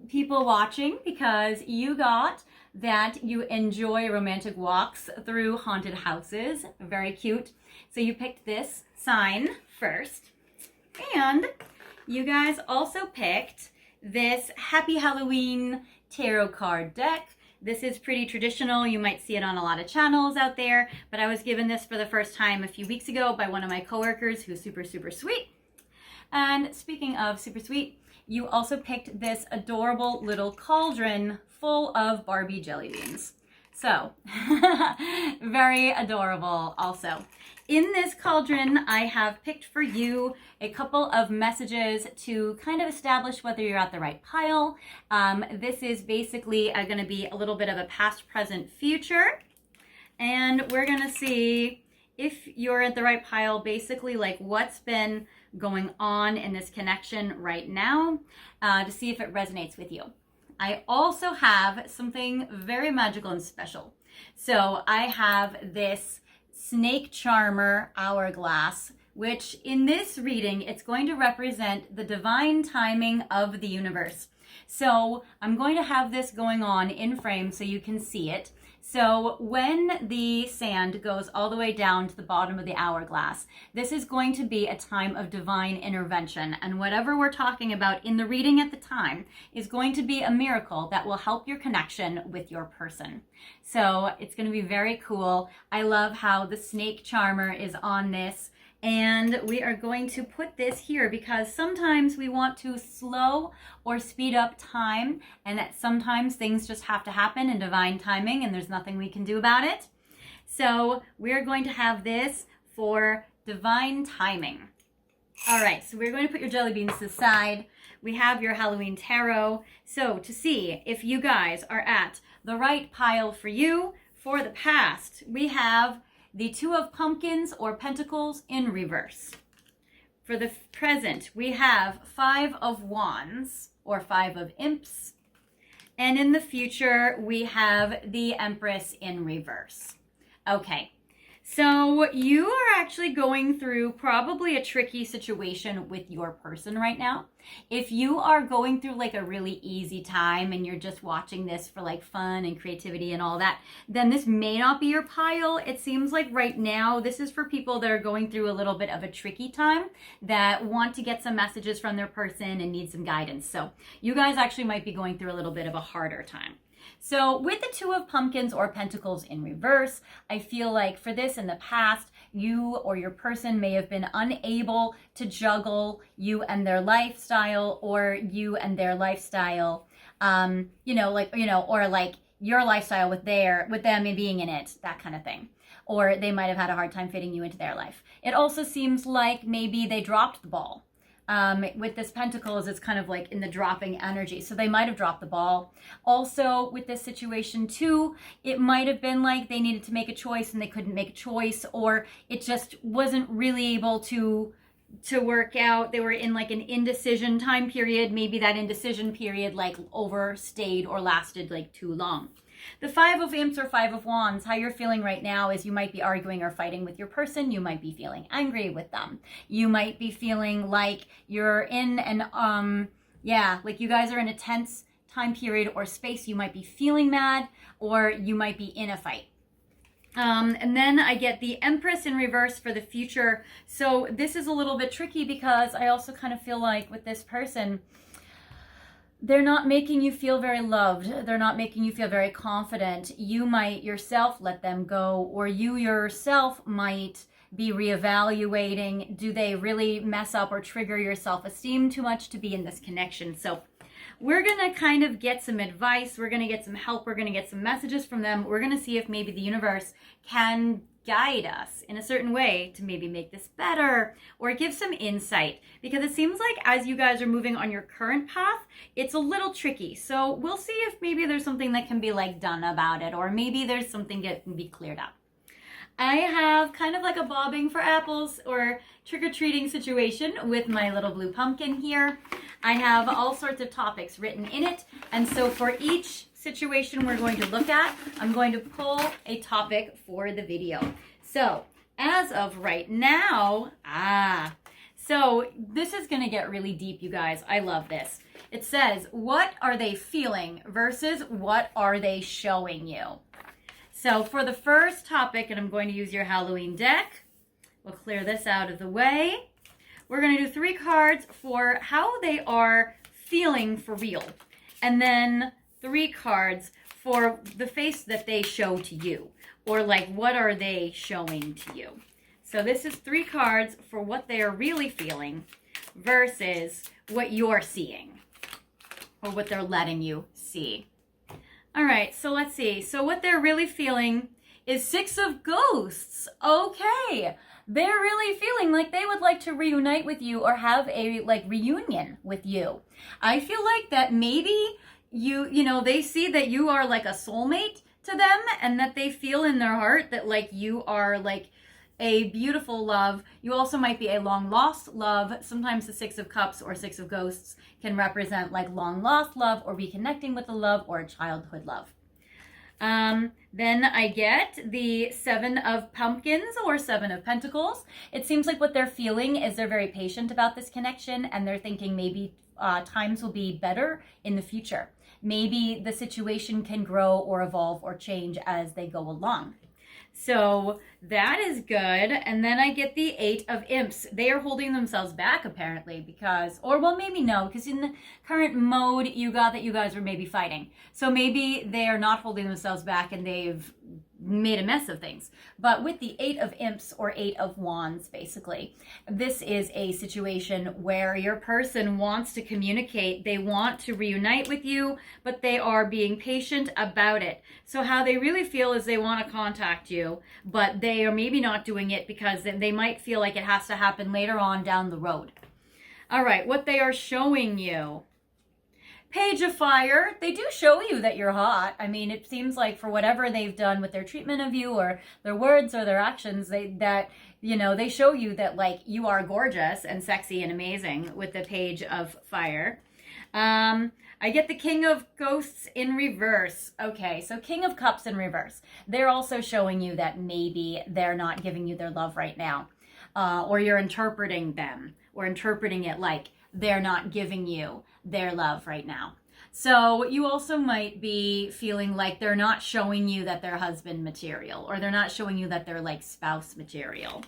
people watching, because you got that you enjoy romantic walks through haunted houses. Very cute. So you picked this sign first, and you guys also picked this Happy Halloween tarot card deck. This is pretty traditional. You might see it on a lot of channels out there, but I was given this for the first time a few weeks ago by one of my coworkers who's super, super sweet. And speaking of super sweet, you also picked this adorable little cauldron full of Barbie jelly beans. So, very adorable also. In this cauldron, I have picked for you a couple of messages to kind of establish whether you're at the right pile. This is basically going to be a little bit of a past, present, future. And we're going to see if you're at the right pile, basically like what's been going on in this connection right now, to see if it resonates with you. I also have something very magical and special. So I have this snake charmer hourglass, which in this reading, it's going to represent the divine timing of the universe. So I'm going to have this going on in frame so you can see it. So when the sand goes all the way down to the bottom of the hourglass, this is going to be a time of divine intervention. And whatever we're talking about in the reading at the time is going to be a miracle that will help your connection with your person. So it's going to be very cool. I love how the snake charmer is on this. And we are going to put this here because sometimes we want to slow or speed up time, and that sometimes things just have to happen in divine timing and there's nothing we can do about it. So we're going to have this for divine timing. All right, so we're going to put your jelly beans to the side. We have your Halloween tarot. So to see if you guys are at the right pile for you, for the past, we have the Two of Pumpkins or Pentacles in reverse. For the present, we have Five of Wands or Five of Imps. And in the future, we have the Empress in reverse. Okay, so you are actually going through probably a tricky situation with your person right now. If you are going through like a really easy time and you're just watching this for like fun and creativity and all that, then this may not be your pile. It seems like right now this is for people that are going through a little bit of a tricky time, that want to get some messages from their person and need some guidance. So you guys actually might be going through a little bit of a harder time. So with the Two of Pumpkins or Pentacles in reverse, I feel like for this in the past, you or your person may have been unable to juggle you and their lifestyle, or you and their lifestyle, or like your lifestyle with them being in it, that kind of thing. Or they might have had a hard time fitting you into their life. It also seems like maybe they dropped the ball. With this Pentacles, it's kind of like in the dropping energy. So they might have dropped the ball. Also, with this situation too, it might have been like they needed to make a choice and they couldn't make a choice, or it just wasn't really able to work out. They were in like an indecision time period. Maybe that indecision period like overstayed or lasted like too long. The Five of Imps or Five of Wands, how you're feeling right now is you might be arguing or fighting with your person. You might be feeling angry with them. You might be feeling like you're in an, like you guys are in a tense time period or space. You might be feeling mad, or you might be in a fight. And then I get the Empress in reverse for the future. So this is a little bit tricky because I also kind of feel like with this person, they're not making you feel very loved. They're not making you feel very confident. You might yourself let them go, or you yourself might be reevaluating. Do they really mess up or trigger your self-esteem too much to be in this connection? So we're going to kind of get some advice. We're going to get some help. We're going to get some messages from them. We're going to see if maybe the universe can guide us in a certain way to maybe make this better or give some insight, because it seems like as you guys are moving on your current path, it's a little tricky. So we'll see if maybe there's something that can be like done about it, or maybe there's something that can be cleared up. I have kind of like a bobbing for apples or trick-or-treating situation with my little blue pumpkin here. I have all sorts of topics written in it, and so for each situation we're going to look at, I'm going to pull a topic for the video. So as of right now, so this is going to get really deep, you guys. I love this. It says, what are they feeling versus what are they showing you? So for the first topic, and I'm going to use your Halloween deck, we'll clear this out of the way. We're going to do 3 cards for how they are feeling for real, and then 3 cards for the face that they show to you, or like what are they showing to you. So this is 3 cards for what they are really feeling versus what you're seeing or what they're letting you see. All right, so let's see. So what they're really feeling is 6 of Ghosts. Okay. They're really feeling like they would like to reunite with you or have a like reunion with you. I feel like that maybe you know, they see that you are like a soulmate to them, and that they feel in their heart that like you are like a beautiful love. You also might be a long lost love. Sometimes the 6 of Cups or 6 of Ghosts can represent like long lost love or reconnecting with a love or a childhood love. Then I get the 7 of Pumpkins or 7 of Pentacles. It seems like what they're feeling is they're very patient about this connection, and they're thinking maybe times will be better in the future. Maybe the situation can grow or evolve or change as they go along. So that is good. And then I get the 8 of Imps. They are holding themselves back apparently because, or well, maybe no, because in the current mode you got that you guys were maybe fighting. So maybe they are not holding themselves back and they've made a mess of things. But with the 8 of Imps or 8 of Wands, basically, this is a situation where your person wants to communicate. They want to reunite with you, but they are being patient about it. So how they really feel is they want to contact you, but they are maybe not doing it because they might feel like it has to happen later on down the road. All right, what they are showing you. Page of Fire, they do show you that you're hot. I mean, it seems like for whatever they've done with their treatment of you or their words or their actions, they show you that like you are gorgeous and sexy and amazing with the Page of Fire. I get the King of Ghosts in reverse. Okay, so King of Cups in reverse. They're also showing you that maybe they're not giving you their love right now. Or you're interpreting them or interpreting it like they're not giving you their love right now. So you also might be feeling like they're not showing you that they're husband material, or they're not showing you that they're like spouse material.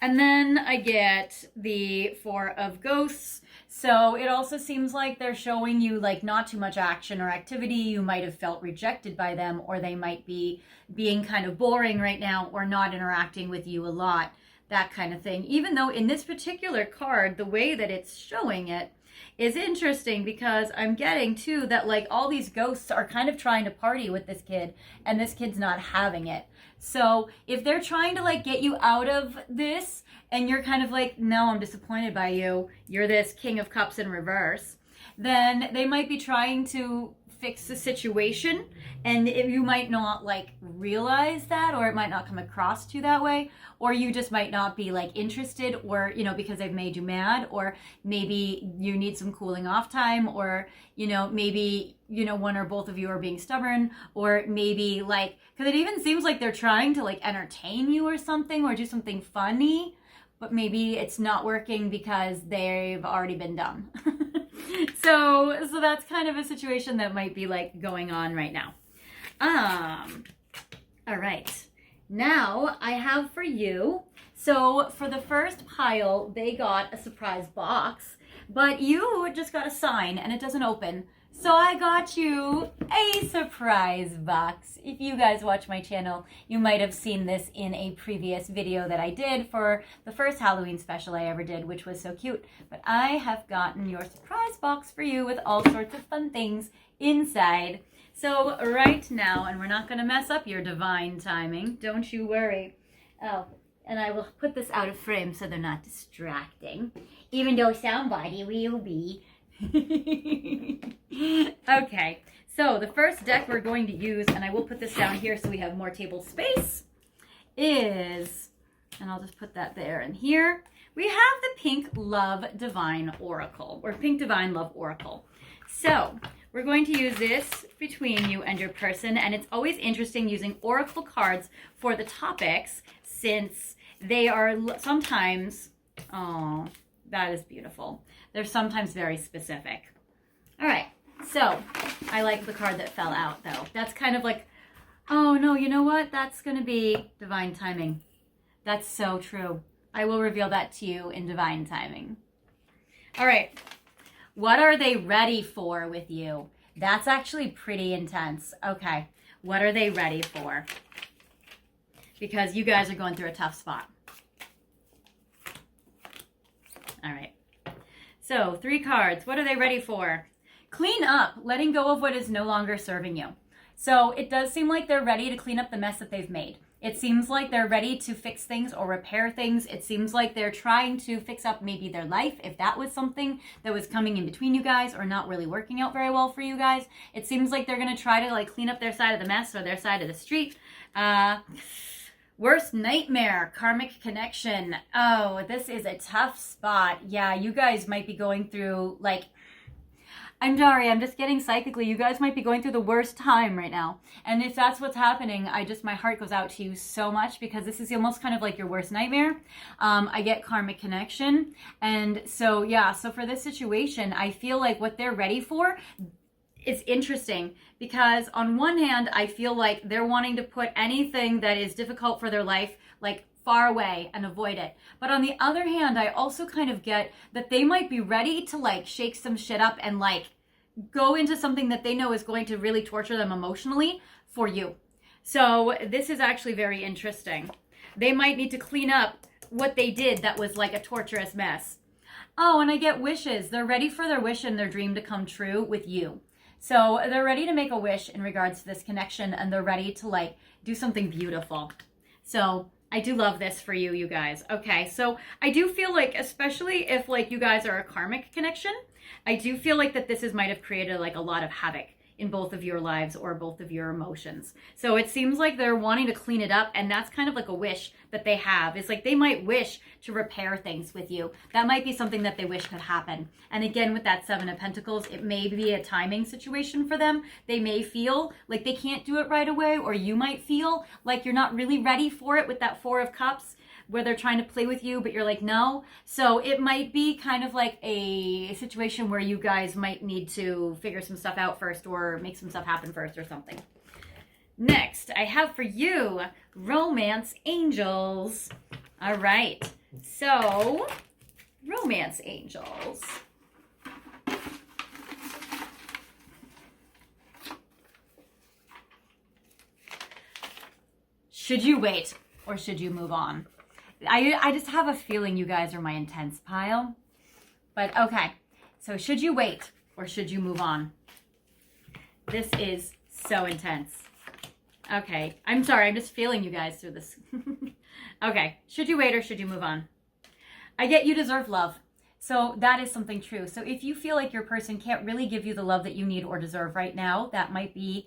And then I get the 4 of Ghosts. So it also seems like they're showing you like not too much action or activity. You might have felt rejected by them, or they might be being kind of boring right now or not interacting with you a lot, that kind of thing. Even though in this particular card, the way that it's showing it is interesting, because I'm getting too that like all these ghosts are kind of trying to party with this kid and this kid's not having it. So if they're trying to like get you out of this and you're kind of like, no, I'm disappointed by you, you're this King of Cups in reverse, then they might be trying to fix the situation, and you might not like realize that, or it might not come across to you that way, or you just might not be like interested, or because they've made you mad, or maybe you need some cooling off time, or maybe one or both of you are being stubborn, or maybe like, because it even seems like they're trying to like entertain you or something, or do something funny, but maybe it's not working because they've already been done. So that's kind of a situation that might be like going on right now. All right. Now I have for you, so for the first pile, they got a surprise box, but you just got a sign and it doesn't open. So I got you a surprise box. If you guys watch my channel, you might have seen this in a previous video that I did for the first Halloween special I ever did, which was so cute. But I have gotten your surprise box for you with all sorts of fun things inside. So right now, and we're not going to mess up your divine timing, don't you worry. Oh, and I will put this out of frame so they're not distracting, even though somebody will be. Okay, so the first deck we're going to use, and I will put this down here so we have more table space, is, and I'll just put that there and here, we have the Pink Love Divine Oracle, or Pink Divine Love Oracle. So we're going to use this between you and your person, and it's always interesting using oracle cards for the topics, since they are sometimes, oh, that is beautiful. They're sometimes very specific. All right, so I like the card that fell out, though. That's kind of like, oh, no, you know what? That's going to be divine timing. That's so true. I will reveal that to you in divine timing. All right, what are they ready for with you? That's actually pretty intense. Okay, what are they ready for? Because you guys are going through a tough spot. All right. So 3 cards. What are they ready for? Clean up, letting go of what is no longer serving you. So it does seem like they're ready to clean up the mess that they've made. It seems like they're ready to fix things or repair things. It seems like they're trying to fix up maybe their life, if that was something that was coming in between you guys or not really working out very well for you guys. It seems like they're going to try to like clean up their side of the mess or their side of the street. Worst nightmare, karmic connection. Oh, this is a tough spot. Yeah, you guys might be going through like, I'm sorry, I'm just getting psychically. You guys might be going through the worst time right now. And if that's what's happening, my heart goes out to you so much because this is almost kind of like your worst nightmare. I get karmic connection. And so, yeah, so for this situation, I feel like what they're ready for is interesting because on one hand, I feel like they're wanting to put anything that is difficult for their life, like far away and avoid it. But on the other hand, I also kind of get that they might be ready to like shake some shit up and like go into something that they know is going to really torture them emotionally for you. So this is actually very interesting. They might need to clean up what they did that was like a torturous mess. Oh, and I get wishes. They're ready for their wish and their dream to come true with you. So they're ready to make a wish in regards to this connection and they're ready to like do something beautiful. So I do love this for you, you guys. Okay, so I do feel like, especially if like you guys are a karmic connection, I do feel like that this might have created like a lot of havoc in both of your lives or both of your emotions. So it seems like they're wanting to clean it up, and that's kind of like a wish that they have. It's like they might wish to repair things with you. That might be something that they wish could happen. And again, with that 7 of Pentacles, it may be a timing situation for them. They may feel like they can't do it right away, or you might feel like you're not really ready for it with that 4 of Cups, where they're trying to play with you, but you're like, no. So it might be kind of like a situation where you guys might need to figure some stuff out first or make some stuff happen first or something. Next, I have for you, Romance Angels. All right, so Romance Angels. Should you wait or should you move on? I just have a feeling you guys are my intense pile. But okay, so should you wait or should you move on? This is so intense. Okay, I'm sorry, I'm just feeling you guys through this. Okay, should you wait or should you move on? I get you deserve love. So that is something true. So if you feel like your person can't really give you the love that you need or deserve right now, that might be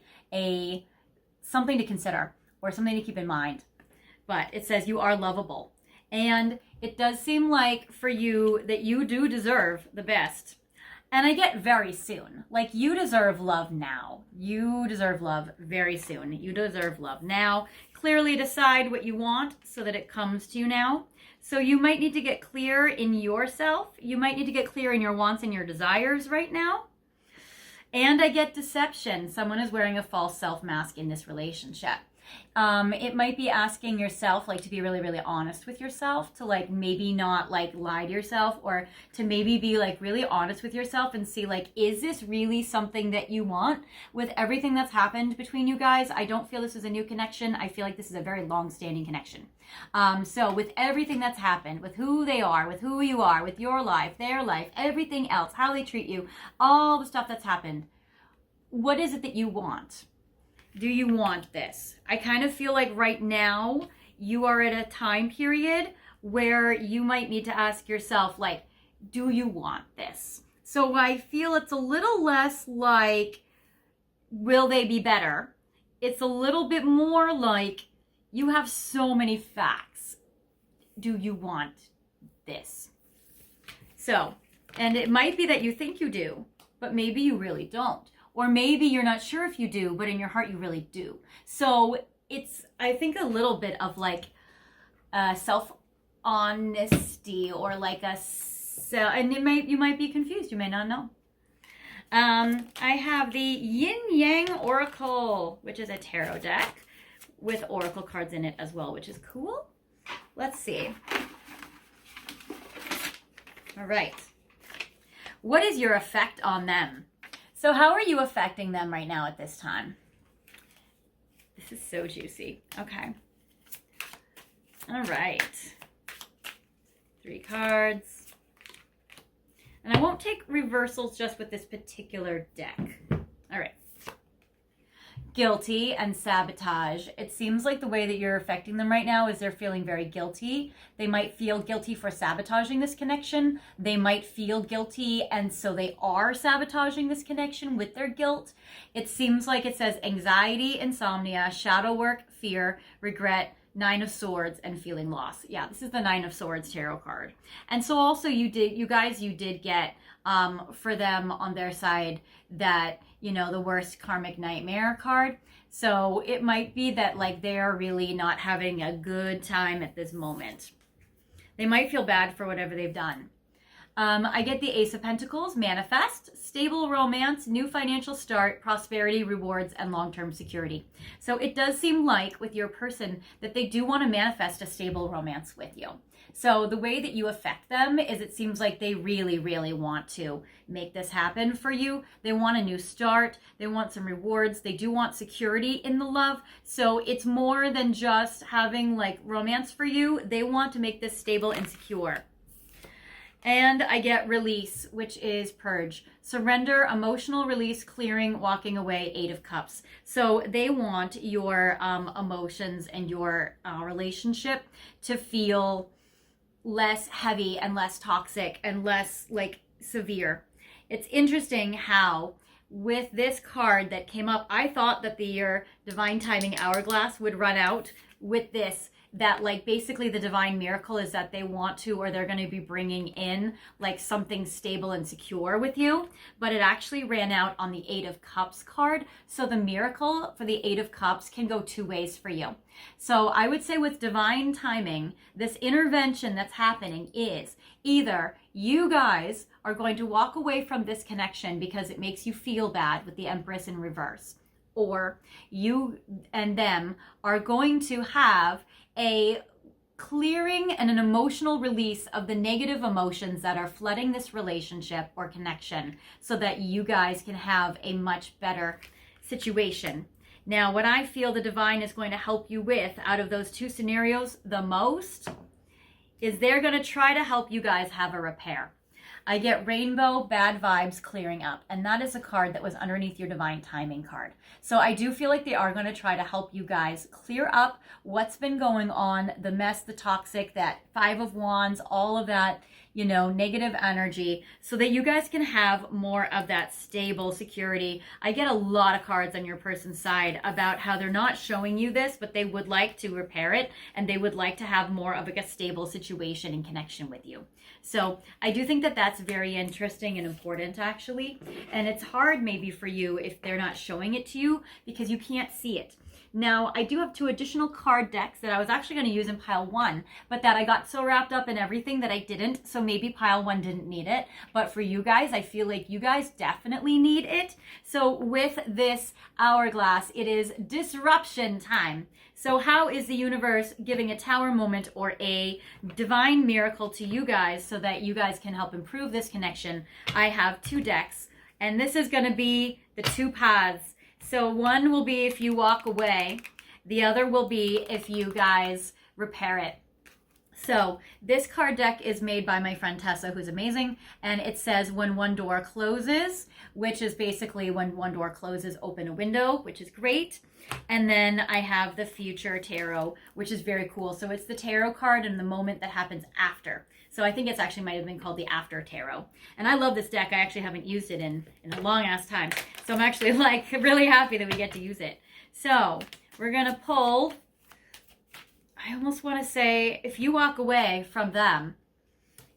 something to consider or something to keep in mind. But it says you are lovable. And it does seem like for you that you do deserve the best. And I get very soon. Like you deserve love now. You deserve love very soon. You deserve love now. Clearly decide what you want so that it comes to you now. So you might need to get clear in yourself. You might need to get clear in your wants and your desires right now. And I get deception. Someone is wearing a false self mask in this relationship. It might be asking yourself like to be really, really honest with yourself, to like maybe not like lie to yourself, or to maybe be like really honest with yourself and see like, is this really something that you want? With everything that's happened between you guys, I don't feel this is a new connection. I feel like this is a very long-standing connection. So with everything that's happened, with who they are, with who you are, with your life, their life, everything else, how they treat you, all the stuff that's happened, what is it that you want? Do you want this? I kind of feel like right now you are at a time period where you might need to ask yourself, like, do you want this? So I feel it's a little less like, will they be better? It's a little bit more like, you have so many facts. Do you want this? So, and it might be that you think you do, but maybe you really don't. Or maybe you're not sure if you do, but in your heart you really do. So it's, I think, a little bit of like self-honesty, or like and you might be confused. You may not know. I have the Yin Yang Oracle, which is a tarot deck with oracle cards in it as well, which is cool. Let's see. All right. What is your effect on them? So how are you affecting them right now at this time? This is so juicy. Okay. All right. 3 cards. And I won't take reversals just with this particular deck. All right. Guilty and sabotage. It seems like the way that you're affecting them right now is they're feeling very guilty. They might feel guilty for sabotaging this connection. They might feel guilty, and so they are sabotaging this connection with their guilt. It seems like it says anxiety, insomnia, shadow work, fear, regret, 9 of Swords, and feeling loss. Yeah, this is the 9 of Swords tarot card. And so also you did get for them on their side that, you know, the worst karmic nightmare card. So it might be that like they're really not having a good time at this moment. They might feel bad for whatever they've done. I get the Ace of Pentacles, manifest, stable romance, new financial start, prosperity, rewards, and long-term security. So it does seem like with your person that they do want to manifest a stable romance with you. So the way that you affect them is it seems like they really, really want to make this happen for you. They want a new start. They want some rewards. They do want security in the love. So it's more than just having like romance for you. They want to make this stable and secure. And I get release, which is purge. Surrender, emotional release, clearing, walking away, 8 of Cups. So they want your emotions and your relationship to feel less heavy and less toxic and less like severe. It's interesting how with this card that came up, I thought that your divine timing hourglass would run out with this. That like basically the divine miracle is that they want to, or they're going to be bringing in like something stable and secure with you, but it actually ran out on the 8 of Cups card. So the miracle for the 8 of Cups can go 2 ways for you. So I would say with divine timing, this intervention that's happening is either you guys are going to walk away from this connection because it makes you feel bad with the Empress in reverse, or you and them are going to have a clearing and an emotional release of the negative emotions that are flooding this relationship or connection so that you guys can have a much better situation. Now, what I feel the divine is going to help you with out of those 2 scenarios the most is they're going to try to help you guys have a repair. I get rainbow, bad vibes, clearing up. And that is a card that was underneath your divine timing card. So I do feel like they are going to try to help you guys clear up what's been going on, the mess, the toxic, that 5 of Wands, all of that, you know, negative energy, so that you guys can have more of that stable security. I get a lot of cards on your person's side about how they're not showing you this, but they would like to repair it, and they would like to have more of like a stable situation and connection with you. So I do think that that's very interesting and important, actually. And it's hard maybe for you if they're not showing it to you because you can't see it. Now, I do have 2 additional card decks that I was actually going to use in pile 1, but that I got so wrapped up in everything that I didn't. So maybe pile 1 didn't need it. But for you guys, I feel like you guys definitely need it. So with this hourglass, it is disruption time. So how is the universe giving a tower moment or a divine miracle to you guys so that you guys can help improve this connection? I have 2 decks, and this is going to be the 2 paths. So one will be if you walk away. The other will be if you guys repair it. So this card deck is made by my friend Tessa, who's amazing. And it says when one door closes, which is basically when one door closes, open a window, which is great. And then I have the Future Tarot, which is very cool. So it's the tarot card and the moment that happens after. So I think it's actually might have been called the After Tarot. And I love this deck. I actually haven't used it in a long ass time. So I'm actually like really happy that we get to use it. So we're going to pull, I almost want to say, if you walk away from them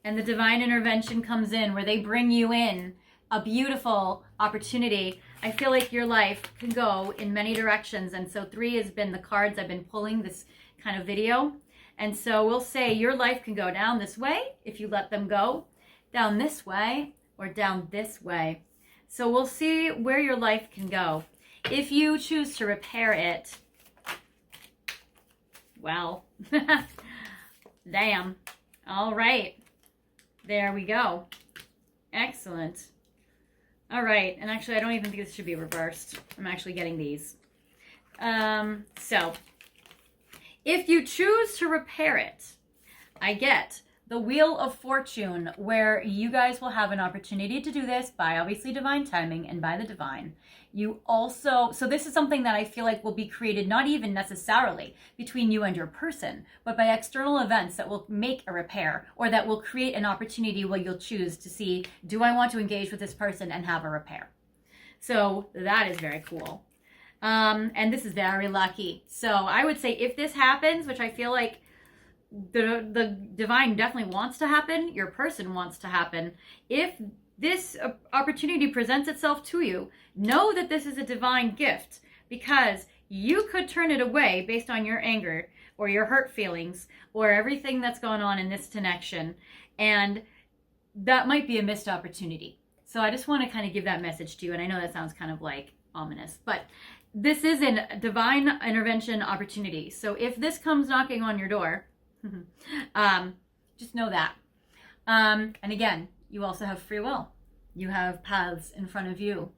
and the divine intervention comes in where they bring you in a beautiful opportunity, I feel like your life can go in many directions. And so 3 has been the cards I've been pulling this kind of video. And so we'll say your life can go down this way if you let them go, down this way, or down this way. So we'll see where your life can go. If you choose to repair it, well, damn. All right. There we go. Excellent. All right. And actually, I don't even think this should be reversed. I'm actually getting these. So if you choose to repair it, I get the Wheel of Fortune, where you guys will have an opportunity to do this by obviously divine timing and by the divine. You also, so this is something that I feel like will be created not even necessarily between you and your person, but by external events that will make a repair, or that will create an opportunity where you'll choose to see, do I want to engage with this person and have a repair? So that is very cool. And this is very lucky. So I would say if this happens, which I feel like the divine definitely wants to happen, your person wants to happen, if this opportunity presents itself to you, know that this is a divine gift, because you could turn it away based on your anger or your hurt feelings or everything that's going on in this connection, and that might be a missed opportunity. So I just want to kind of give that message to you, and I know that sounds kind of like ominous, but this is a divine intervention opportunity. So if this comes knocking on your door, just know that. And again, you also have free will. You have paths in front of you.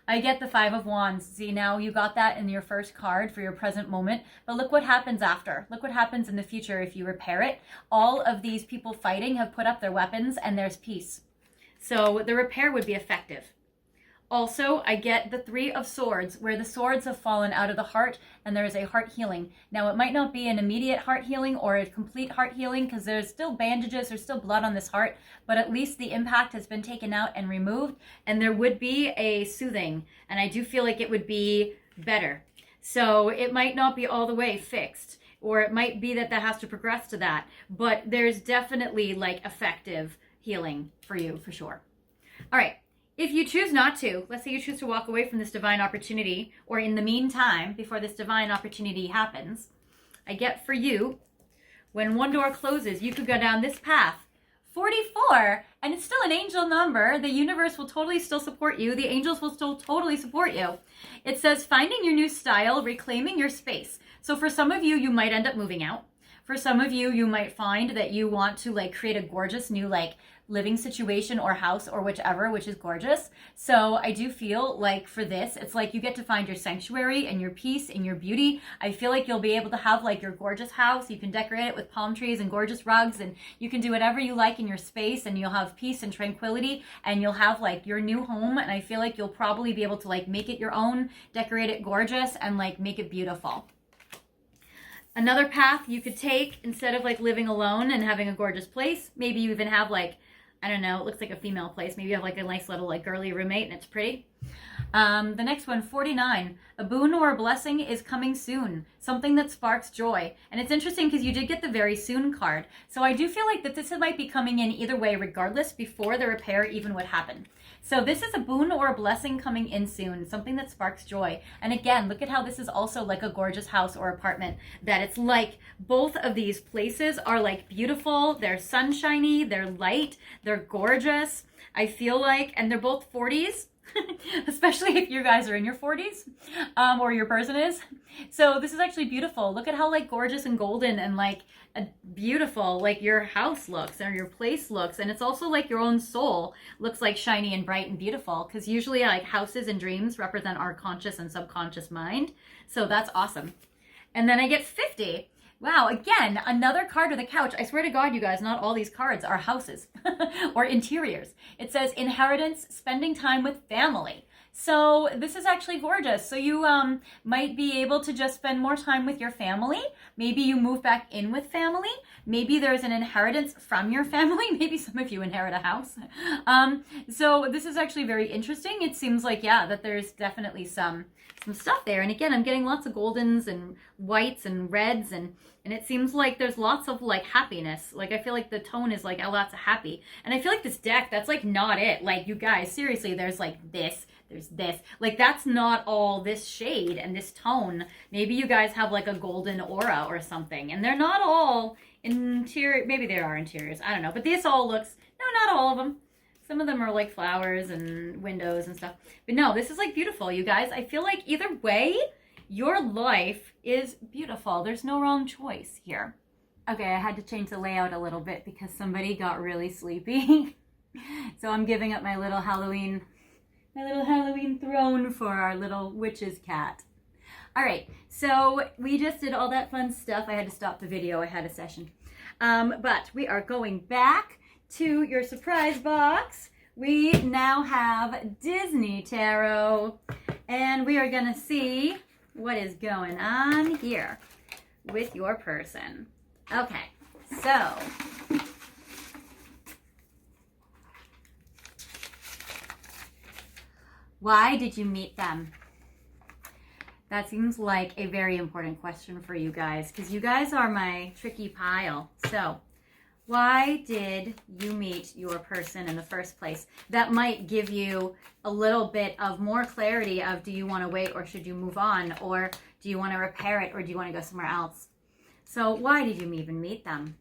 I get the Five of Wands. See, now you got that in your first card for your present moment, but look what happens after. Look what happens in the future if you repair it. All of these people fighting have put up their weapons and there's peace. So the repair would be effective. Also, I get the Three of Swords, where the swords have fallen out of the heart and there is a heart healing. Now, it might not be an immediate heart healing or a complete heart healing because there's still bandages, there's still blood on this heart, but at least the impact has been taken out and removed, and there would be a soothing, and I do feel like it would be better. So it might not be all the way fixed, or it might be that has to progress to that, but there's definitely like effective healing for you, for sure. All right. If you choose not to, let's say you choose to walk away from this divine opportunity, or in the meantime, before this divine opportunity happens, I get for you, when one door closes, you could go down this path. 44, and it's still an angel number. The universe will totally still support you. The angels will still totally support you. It says finding your new style, reclaiming your space. So for some of you, you might end up moving out. For some of you, you might find that you want to like create a gorgeous new like living situation or house or whichever, which is gorgeous. So I do feel like for this, it's like you get to find your sanctuary and your peace and your beauty. I feel like you'll be able to have like your gorgeous house. You can decorate it with palm trees and gorgeous rugs, and you can do whatever you like in your space, and you'll have peace and tranquility, and you'll have like your new home. And I feel like you'll probably be able to like make it your own, decorate it gorgeous, and like make it beautiful. Another path you could take, instead of like living alone and having a gorgeous place, maybe you even have like, I don't know, it looks like a female place. Maybe you have like a nice little like girly roommate and it's pretty. The next one, 49. A boon or a blessing is coming soon. Something that sparks joy. And it's interesting because you did get the very soon card. So I do feel like that this might be coming in either way, regardless, before the repair even would happen. So this is a boon or a blessing coming in soon, something that sparks joy. And again, look at how this is also like a gorgeous house or apartment, that it's like both of these places are like beautiful, they're sunshiny, they're light, they're gorgeous. I feel like, and they're both 40s. Especially if you guys are in your 40s, or your person is. So this is actually beautiful. Look at how like gorgeous and golden and like beautiful like your house looks or your place looks. And it's also like your own soul looks like shiny and bright and beautiful, because usually like houses and dreams represent our conscious and subconscious mind. So that's awesome. And then I get 50. Wow, again, another card of the couch. I swear to God, you guys, not all these cards are houses or interiors. It says inheritance, spending time with family. So this is actually gorgeous. So you might be able to just spend more time with your family. Maybe you move back in with family. Maybe there's an inheritance from your family. Maybe some of you inherit a house. So this is actually very interesting. It seems like, yeah, that there's definitely some stuff there. And again, I'm getting lots of goldens and whites and reds, and it seems like there's lots of like happiness. Like I feel like the tone is like lots of happy. And I feel like this deck, that's like not it. Like you guys, seriously, there's like this, there's this. Like that's not all this shade and this tone. Maybe you guys have like a golden aura or something, and they're not all interior. Maybe there are interiors, I don't know. But this all looks, no, not all of them. Some of them are like flowers and windows and stuff. But no, this is like beautiful, you guys. I feel like either way, your life is beautiful. There's no wrong choice here. Okay, I had to change the layout a little bit because somebody got really sleepy. So I'm giving up my little Halloween My little Halloween throne for our little witch's cat. All right, so we just did all that fun stuff. I had to stop the video. I had a session. But we are going back to your surprise box. We now have Disney Tarot, and we are going to see what is going on here with your person. Okay, so why did you meet them? That seems like a very important question for you guys, because you guys are my tricky pile. So why did you meet your person in the first place? That might give you a little bit of more clarity of, do you want to wait or should you move on? Or do you want to repair it or do you want to go somewhere else? So why did you even meet them?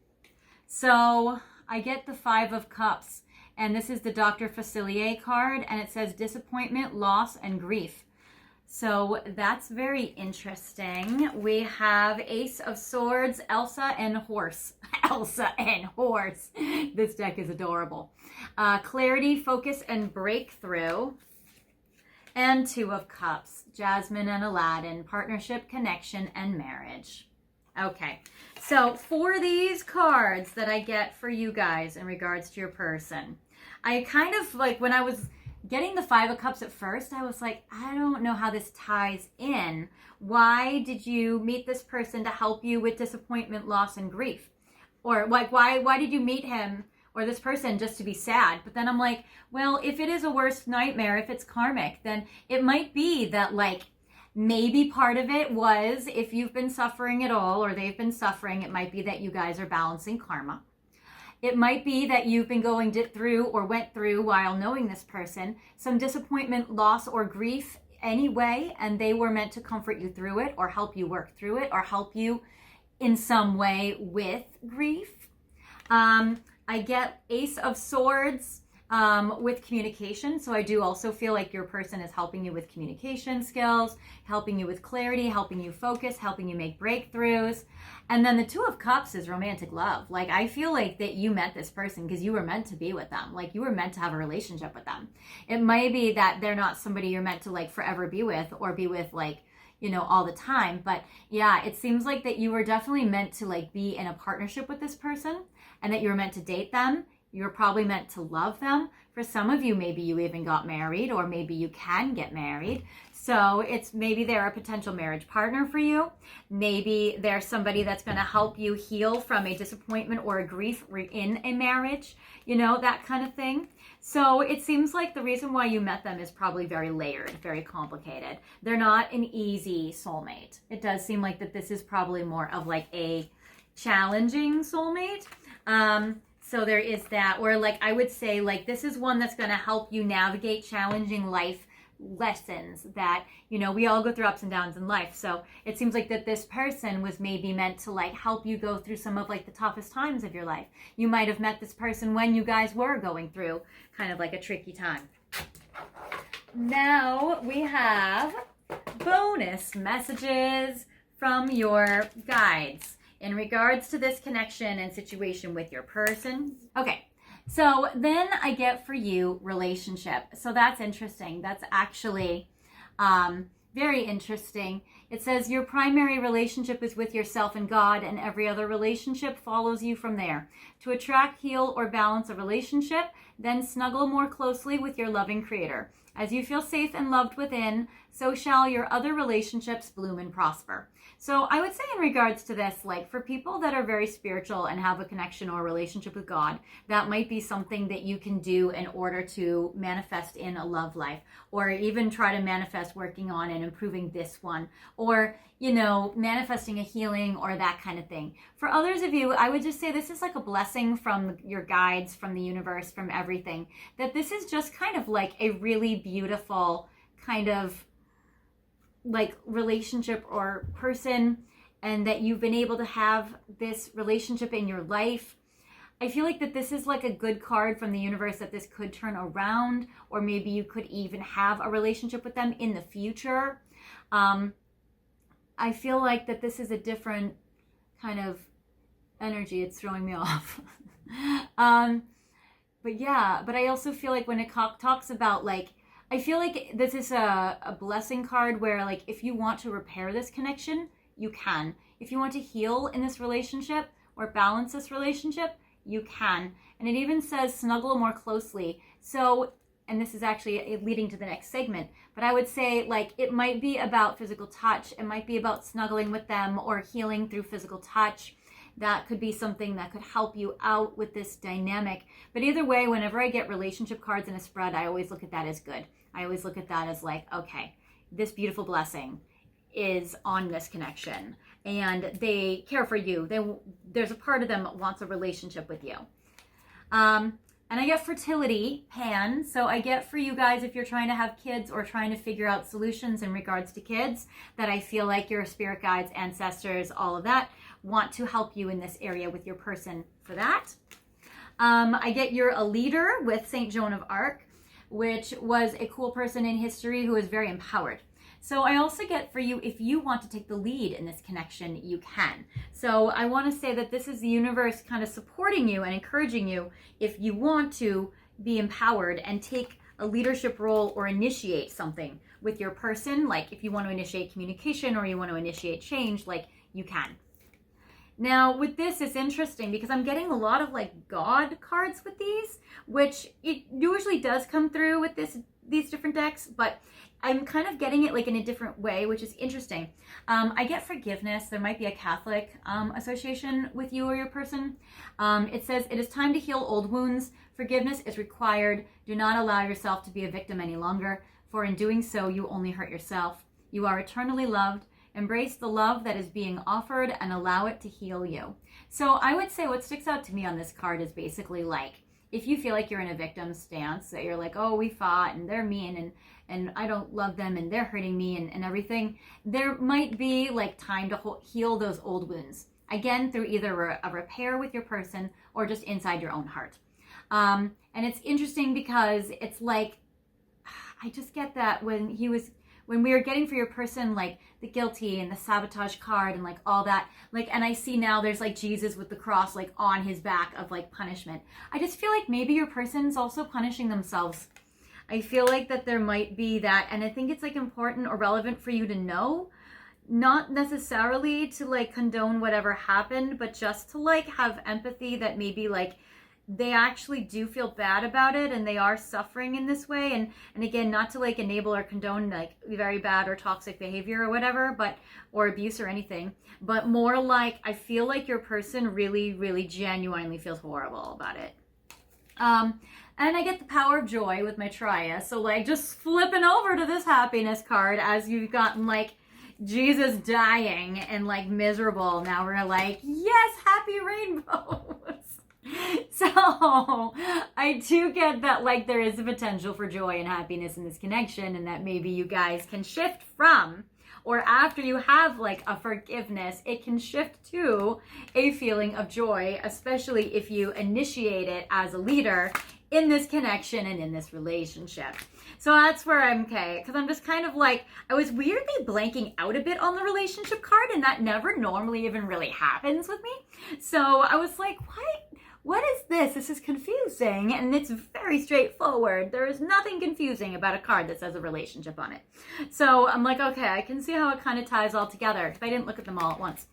So I get the 5 of Cups, and this is the Dr. Facilier card, and it says disappointment, loss, and grief. So that's very interesting. We have Ace of Swords, Elsa, and Horse. Elsa and Horse. This deck is adorable. Clarity, focus, and breakthrough. And 2 of Cups, Jasmine and Aladdin, partnership, connection, and marriage. Okay, so for these cards that I get for you guys in regards to your person, I kind of like, when I was getting the 5 of Cups at first, I was like, I don't know how this ties in. Why did you meet this person to help you with disappointment, loss, and grief? Or like, why did you meet him or this person just to be sad? But then I'm like, well, if it is a worst nightmare, if it's karmic, then it might be that, like, maybe part of it was, if you've been suffering at all or they've been suffering, it might be that you guys are balancing karma. It might be that you've been going through or went through, while knowing this person, some disappointment, loss, or grief anyway, and they were meant to comfort you through it or help you work through it or help you in some way with grief. I get Ace of Swords with communication. So I do also feel like your person is helping you with communication skills, helping you with clarity, helping you focus, helping you make breakthroughs. And then the 2 of Cups is romantic love. Like, I feel like that you met this person because you were meant to be with them. Like, you were meant to have a relationship with them. It might be that they're not somebody you're meant to, like, forever be with or be with, like, you know, all the time. But yeah, it seems like that you were definitely meant to, like, be in a partnership with this person, and that you were meant to date them. You're probably meant to love them. For some of you, maybe you even got married, or maybe you can get married. So it's maybe they're a potential marriage partner for you. Maybe they're somebody that's going to help you heal from a disappointment or a grief in a marriage, you know, that kind of thing. So it seems like the reason why you met them is probably very layered, very complicated. They're not an easy soulmate. It does seem like that this is probably more of like a challenging soulmate. So there is that, or like I would say, like, this is one that's going to help you navigate challenging life lessons that, you know, we all go through ups and downs in life. So it seems like that this person was maybe meant to, like, help you go through some of, like, the toughest times of your life. You might have met this person when you guys were going through kind of like a tricky time. Now we have bonus messages from your guides in regards to this connection and situation with your person. Okay, so then I get for you relationship. So that's interesting. That's actually very interesting. It says your primary relationship is with yourself and God, and every other relationship follows you from there. To attract, heal, or balance a relationship, then snuggle more closely with your loving Creator. As you feel safe and loved within, so shall your other relationships bloom and prosper. So I would say in regards to this, like, for people that are very spiritual and have a connection or a relationship with God, that might be something that you can do in order to manifest in a love life, or even try to manifest working on and improving this one, or, you know, manifesting a healing or that kind of thing. For others of you, I would just say this is like a blessing from your guides, from the universe, from everything, that this is just kind of like a really beautiful kind of like relationship or person, and that you've been able to have this relationship in your life. I feel like that this is like a good card from the universe, that this could turn around, or maybe you could even have a relationship with them in the future. I feel like that this is a different kind of energy. It's throwing me off. But yeah, but I also feel like when it talks about like I feel like this is a blessing card where, like, if you want to repair this connection, you can. If you want to heal in this relationship or balance this relationship, you can. And it even says snuggle more closely. So, and this is actually leading to the next segment, but I would say, like, it might be about physical touch. It might be about snuggling with them or healing through physical touch. That could be something that could help you out with this dynamic. But either way, whenever I get relationship cards in a spread, I always look at that as good. I always look at that as like, okay, this beautiful blessing is on this connection and they care for you. There's a part of them that wants a relationship with you. And I get fertility, Pan. So I get for you guys, if you're trying to have kids or trying to figure out solutions in regards to kids, that I feel like your spirit guides, ancestors, all of that want to help you in this area with your person for that. I get you're a leader with Saint Joan of Arc, which was a cool person in history who was very empowered. So I also get for you, if you want to take the lead in this connection, you can. So I want to say that this is the universe kind of supporting you and encouraging you if you want to be empowered and take a leadership role or initiate something with your person. Like if you want to initiate communication or you want to initiate change, like you can. Now with this, it's interesting because I'm getting a lot of like God cards with these, which it usually does come through with these different decks, but I'm kind of getting it like in a different way, which is interesting. I get forgiveness. There might be a Catholic association with you or your person. It says, it is time to heal old wounds. Forgiveness is required. Do not allow yourself to be a victim any longer, for in doing so, you only hurt yourself. You are eternally loved. Embrace the love that is being offered and allow it to heal you. So I would say what sticks out to me on this card is basically like, if you feel like you're in a victim stance, that you're like, oh, we fought and they're mean and I don't love them and they're hurting me and everything, there might be like time to heal those old wounds. Again, through either a repair with your person or just inside your own heart. And it's interesting because it's like, I just get that when we were getting for your person, like the guilty and the sabotage card and like all that, like, and I see now there's like Jesus with the cross, like on his back of like punishment. I just feel like maybe your person's also punishing themselves. I feel like that there might be that. And I think it's like important or relevant for you to know, not necessarily to like condone whatever happened, but just to like have empathy that maybe like they actually do feel bad about it and they are suffering in this way. And again, not to like enable or condone like very bad or toxic behavior or whatever, but, or abuse or anything, but more like, I feel like your person really, really genuinely feels horrible about it. And I get the power of joy with my Trias. So like just flipping over to this happiness card as you've gotten like Jesus dying and like miserable. Now we're like, yes, happy rainbows. So I do get that like there is a potential for joy and happiness in this connection, and that maybe you guys can shift from, or after you have like a forgiveness, it can shift to a feeling of joy, especially if you initiate it as a leader in this connection and in this relationship. So that's where I'm okay, because I'm just kind of like, I was weirdly blanking out a bit on the relationship card, and that never normally even really happens with me. So I was like, what is this? This is confusing, and it's very straightforward. There is nothing confusing about a card that says a relationship on it. So I'm like, okay, I can see how it kind of ties all together if I didn't look at them all at once.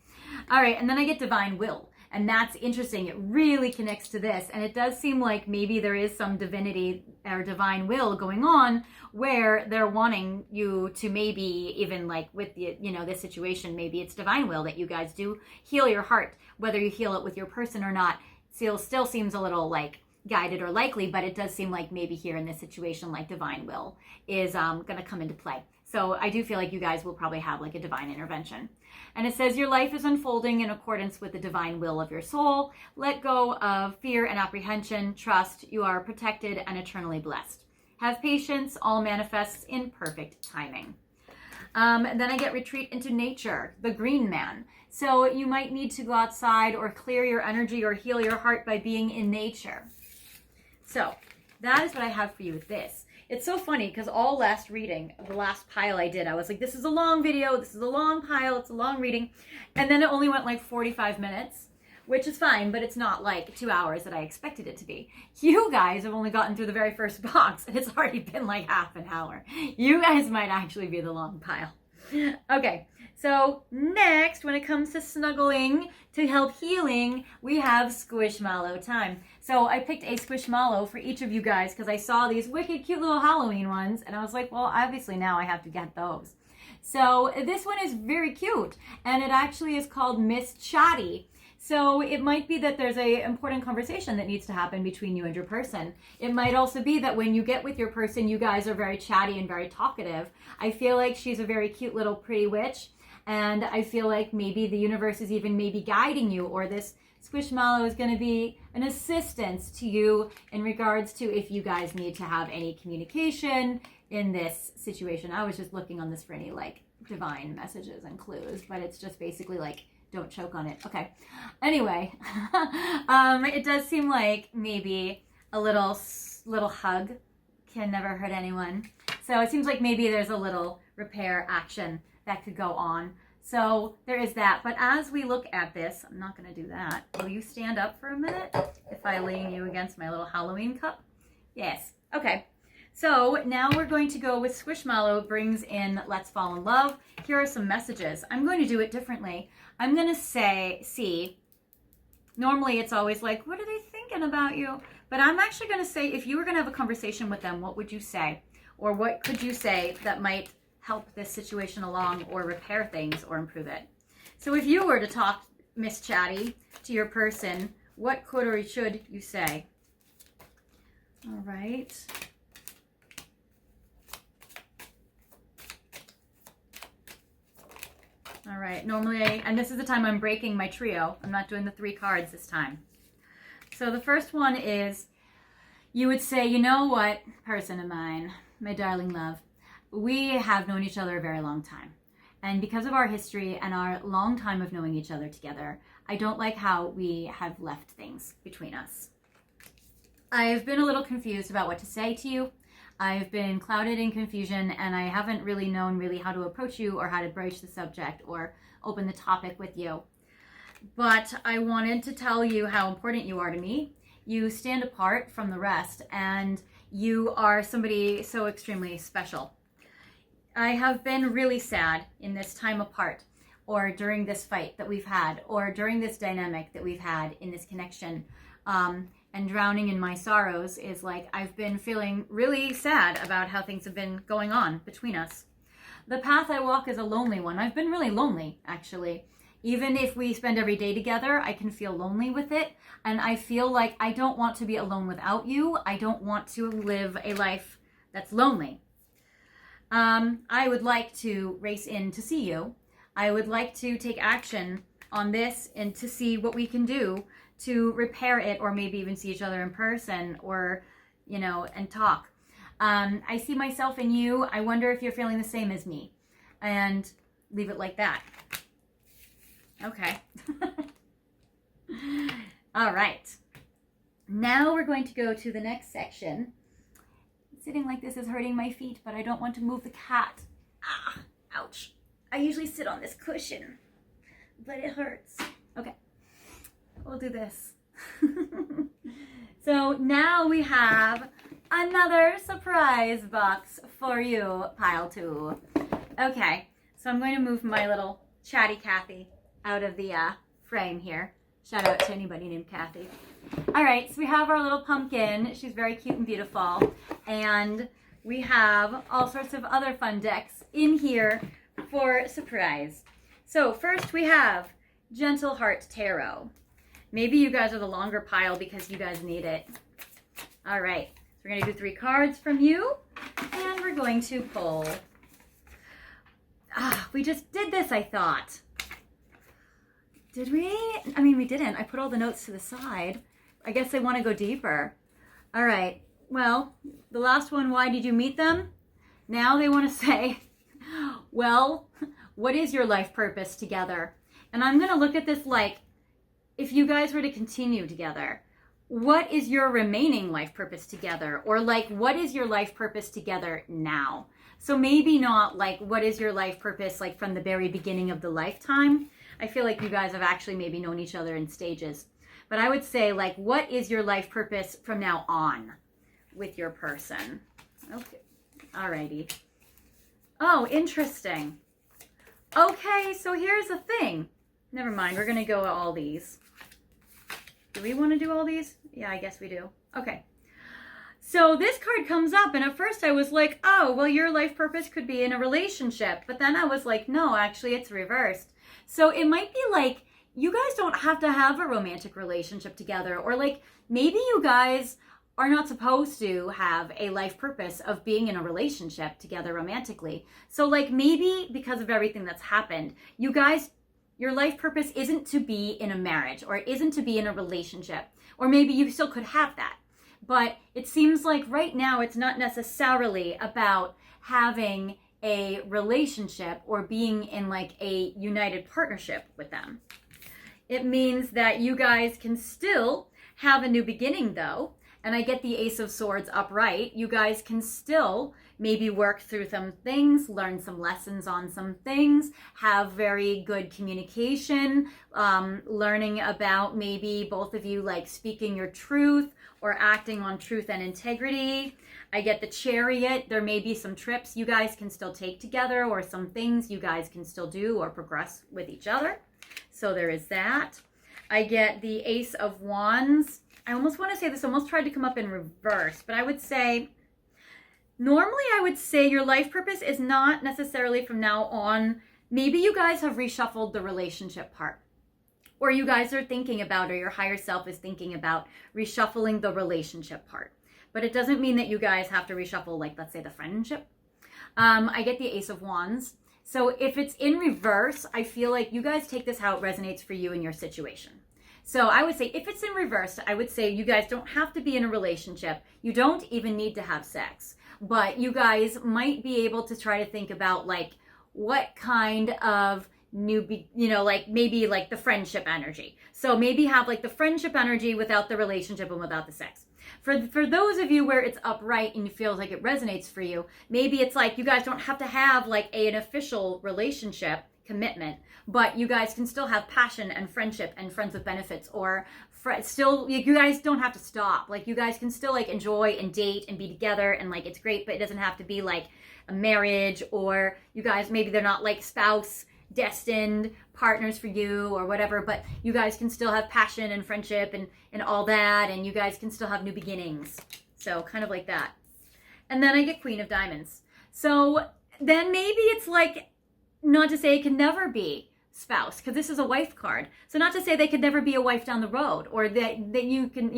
All right, and then I get divine will, and that's interesting. It really connects to this, and it does seem like maybe there is some divinity or divine will going on where they're wanting you to maybe even like with the, this situation, maybe it's divine will that you guys do heal your heart, whether you heal it with your person or not. Still seems a little like guided or likely, but it does seem like maybe here in this situation, like divine will is going to come into play. So I do feel like you guys will probably have like a divine intervention. And it says your life is unfolding in accordance with the divine will of your soul. Let go of fear and apprehension. Trust you are protected and eternally blessed. Have patience. All manifests in perfect timing. And then I get retreat into nature, the green man. So you might need to go outside or clear your energy or heal your heart by being in nature. So that is what I have for you with this. It's so funny because all last reading, the last pile I did, I was like, this is a long video, this is a long pile, it's a long reading. And then it only went like 45 minutes. which is fine, but it's not like 2 hours that I expected it to be. You guys have only gotten through the very first box, and it's already been like half an hour. You guys might actually be the long pile. Okay, so next, when it comes to snuggling to help healing, we have Squishmallow time. So I picked a Squishmallow for each of you guys because I saw these wicked cute little Halloween ones, and I was like, well, obviously now I have to get those. So this one is very cute, and it actually is called Miss Chatty. So it might be that there's a important conversation that needs to happen between you and your person. It might also be that when you get with your person, you guys are very chatty and very talkative. I feel like she's a very cute little pretty witch, and I feel like maybe the universe is even maybe guiding you, or this Squishmallow is going to be an assistance to you in regards to if you guys need to have any communication in this situation. I was just looking on this for any like divine messages and clues, but it's just basically like, don't choke on it. Okay. Anyway, it does seem like maybe a little hug can never hurt anyone. So it seems like maybe there's a little repair action that could go on. So there is that. But as we look at this, I'm not going to do that. Will you stand up for a minute if I lean you against my little Halloween cup? Yes. Okay. So now we're going to go with Squishmallow brings in Let's Fall in Love. Here are some messages. I'm going to do it differently. I'm going to see, normally it's always like, what are they thinking about you? But I'm actually going to say, if you were going to have a conversation with them, what would you say? Or what could you say that might help this situation along or repair things or improve it? So if you were to talk, Miss Chatty, to your person, what could or should you say? All right. All right, normally, and this is the time I'm breaking my trio. I'm not doing the 3 cards this time. So the first one is, you would say, you know what, person of mine, my darling love, we have known each other a very long time. And because of our history and our long time of knowing each other together, I don't like how we have left things between us. I've been a little confused about what to say to you. I've been clouded in confusion, and I haven't really known how to approach you or how to broach the subject or open the topic with you. But I wanted to tell you how important you are to me. You stand apart from the rest, and you are somebody so extremely special. I have been really sad in this time apart, or during this fight that we've had, or during this dynamic that we've had in this connection. And drowning in my sorrows is like, I've been feeling really sad about how things have been going on between us. The path I walk is a lonely one. I've been really lonely, actually. Even if we spend every day together, I can feel lonely with it. And I feel like I don't want to be alone without you. I don't want to live a life that's lonely. I would like to race in to see you. I would like to take action on this and to see what we can do to repair it, or maybe even see each other in person, or, and talk. I see myself in you. I wonder if you're feeling the same as me. And leave it like that. Okay. All right. Now we're going to go to the next section. Sitting like this is hurting my feet, but I don't want to move the cat. Ah, ouch. I usually sit on this cushion, but it hurts. Okay. We'll do this. So now we have another surprise box for you, pile 2. Okay, so I'm going to move my little chatty Kathy out of the frame here. Shout out to anybody named Kathy. All right, so we have our little pumpkin. She's very cute and beautiful. And we have all sorts of other fun decks in here for surprise. So first we have Gentle Heart Tarot. Maybe you guys are the longer pile because you guys need it. All right, so we're going to do 3 cards from you, and we're going to pull. We just did this, I thought. Did we? I mean, we didn't. I put all the notes to the side. I guess they want to go deeper. All right, well, the last one, why did you meet them? Now they want to say, well, what is your life purpose together? And I'm going to look at this like, if you guys were to continue together, what is your remaining life purpose together? Or like, what is your life purpose together now? So maybe not like, what is your life purpose like from the very beginning of the lifetime, I feel like you guys have actually maybe known each other in stages. But I would say, like, what is your life purpose from now on with your person? Okay. Alrighty. Oh, interesting. Okay, so here's the thing. Never mind, we're going to go with all these. Do we want to do all these? Yeah, I guess we do. Okay. So this card comes up, and at first I was like, oh, well, your life purpose could be in a relationship. But then I was like, no, actually, it's reversed. So it might be like, you guys don't have to have a romantic relationship together, or like maybe you guys are not supposed to have a life purpose of being in a relationship together romantically. So like maybe because of everything that's happened, you guys, your life purpose isn't to be in a marriage or isn't to be in a relationship, or maybe you still could have that. But it seems like right now it's not necessarily about having a relationship or being in like a united partnership with them. It means that you guys can still have a new beginning though. And I get the Ace of Swords upright. You guys can still maybe work through some things, learn some lessons on some things, have very good communication, learning about maybe both of you like speaking your truth or acting on truth and integrity. I get the Chariot. There may be some trips you guys can still take together, or some things you guys can still do or progress with each other. So there is that. I get the Ace of Wands. I almost want to say this almost tried to come up in reverse, but I would say, normally I would say your life purpose is not necessarily from now on. Maybe you guys have reshuffled the relationship part, or you guys are thinking about, or your higher self is thinking about reshuffling the relationship part. But it doesn't mean that you guys have to reshuffle, like, let's say the friendship. I get the Ace of Wands. So if it's in reverse, I feel like you guys take this how it resonates for you and your situation. So I would say if it's in reverse, I would say you guys don't have to be in a relationship. You don't even need to have sex. But you guys might be able to try to think about like what kind of like maybe like the friendship energy. So maybe have like the friendship energy without the relationship and without the sex. For those of you where it's upright and you feel like it resonates for you, maybe it's like you guys don't have to have like an official relationship commitment, but you guys can still have passion and friendship and friends with benefits, or still you guys don't have to stop. Like you guys can still like enjoy and date and be together, and like it's great, but it doesn't have to be like a marriage, or you guys maybe they're not like spouse destined partners for you or whatever, but you guys can still have passion and friendship and all that, and you guys can still have new beginnings. So kind of like that. And then I get Queen of Diamonds. So then maybe it's like, not to say it can never be spouse, because this is a wife card. So not to say they could never be a wife down the road, or that you can,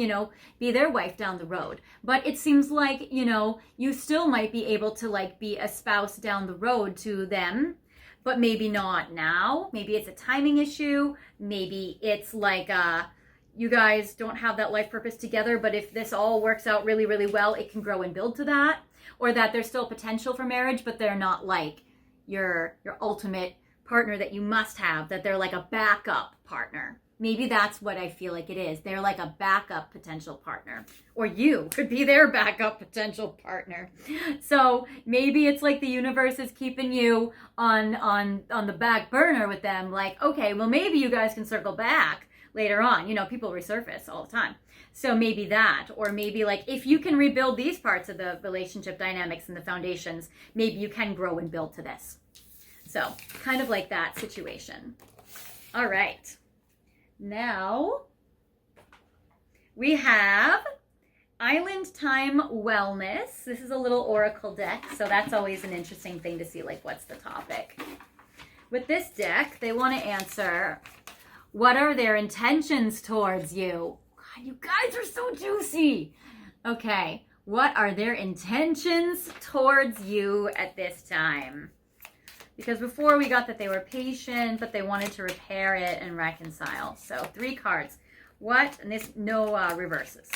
be their wife down the road. But it seems like, you still might be able to like be a spouse down the road to them, but maybe not now. Maybe it's a timing issue. Maybe it's like you guys don't have that life purpose together, but if this all works out really, really well, it can grow and build to that. Or that there's still potential for marriage, but they're not like your ultimate partner that you must have, that they're like a backup partner. Maybe that's what I feel like it is. They're like a backup potential partner, or you could be their backup potential partner. So maybe it's like the universe is keeping you on the back burner with them. Like, okay, well, maybe you guys can circle back later on. People resurface all the time. So maybe that, or maybe like if you can rebuild these parts of the relationship dynamics and the foundations, maybe you can grow and build to this. So kind of like that situation. All right. Now we have Island Time Wellness. This is a little oracle deck, so that's always an interesting thing to see, like what's the topic. With this deck, they want to answer, what are their intentions towards you? God, you guys are so juicy. Okay, what are their intentions towards you at this time? Because before we got that they were patient, but they wanted to repair it and reconcile. So 3 cards. What? And this, no reverses.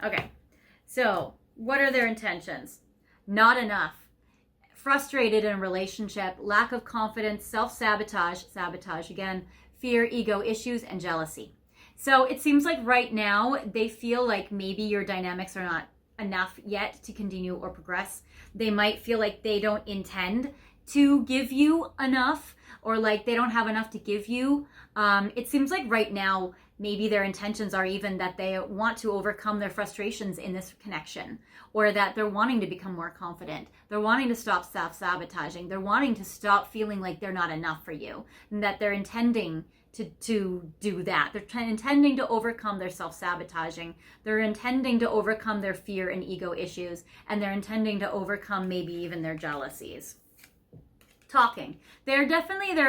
Okay. So what are their intentions? Not enough. Frustrated in a relationship, lack of confidence, self-sabotage, sabotage again, fear, ego issues, and jealousy. So it seems like right now they feel like maybe your dynamics are not enough yet to continue or progress. They might feel like they don't intend to give you enough, or like they don't have enough to give you. It seems like right now, maybe their intentions are even that they want to overcome their frustrations in this connection, or that they're wanting to become more confident. They're wanting to stop self-sabotaging. They're wanting to stop feeling like they're not enough for you, and that they're intending to do that. They're intending to overcome their self-sabotaging. They're intending to overcome their fear and ego issues, and they're intending to overcome maybe even their jealousies. Talking. Their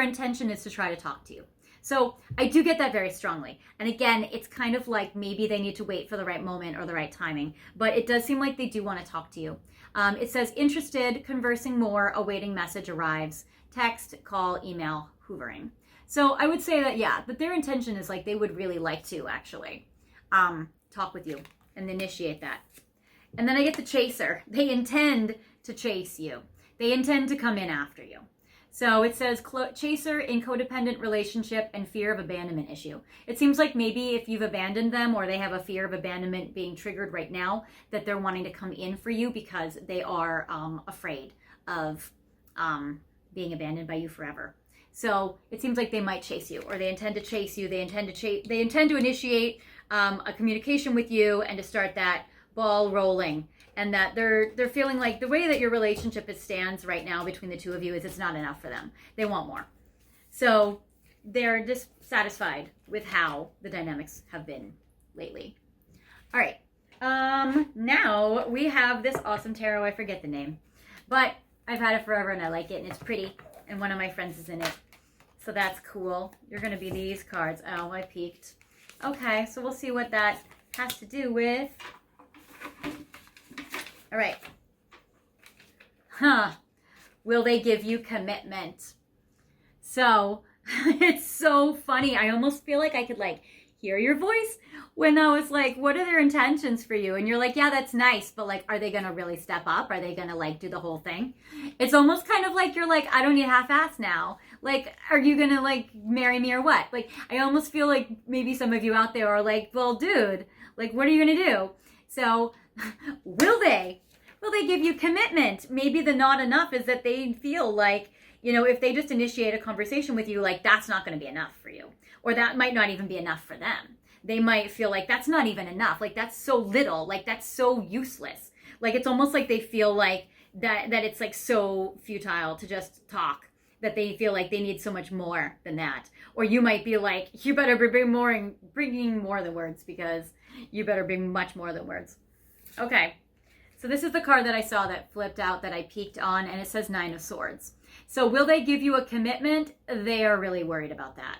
intention is to try to talk to you. So I do get that very strongly. And again, it's kind of like maybe they need to wait for the right moment or the right timing, but it does seem like they do want to talk to you. It says interested, conversing more, awaiting message arrives, text, call, email, hoovering. So I would say that, yeah, that their intention is like they would really like to actually talk with you and initiate that. And then I get the chaser. They intend to chase you. They intend to come in after you. So it says chaser in codependent relationship and fear of abandonment issue. It seems like maybe if you've abandoned them or they have a fear of abandonment being triggered right now, that they're wanting to come in for you because they are afraid of being abandoned by you forever. So it seems like they might chase you, or they intend to chase you. They intend to initiate a communication with you and to start that ball rolling. And that they're feeling like the way that your relationship stands right now between the two of you is it's not enough for them. They want more. So they're dissatisfied with how the dynamics have been lately. All right. Now we have this awesome tarot. I forget the name, but I've had it forever and I like it and it's pretty. And one of my friends is in it. So that's cool. You're going to be these cards. Oh, I peeked. Okay. So we'll see what that has to do with. All right. Will they give you commitment? So it's so funny. I almost feel like I could like hear your voice when I was like, what are their intentions for you? And you're like, yeah, that's nice. But like, are they going to really step up? Are they going to like do the whole thing? It's almost kind of like, you're like, I don't need half-ass now. Like, are you going to like marry me or what? Like, I almost feel like maybe some of you out there are like, well, dude, like, what are you going to do? So will they give you commitment? Maybe the not enough is that they feel like, you know, if they just initiate a conversation with you, like that's not going to be enough for you. Or that might not even be enough for them. They might feel like that's not even enough. Like that's so little, like that's so useless. Like it's almost like they feel like that it's like so futile to just talk, that they feel like they need so much more than that. Or you might be like, you better be bringing more than words, because you better bring much more than words. Okay. So this is the card that I saw that flipped out that I peeked on, and it says 9 of Swords. So will they give you a commitment? They are really worried about that.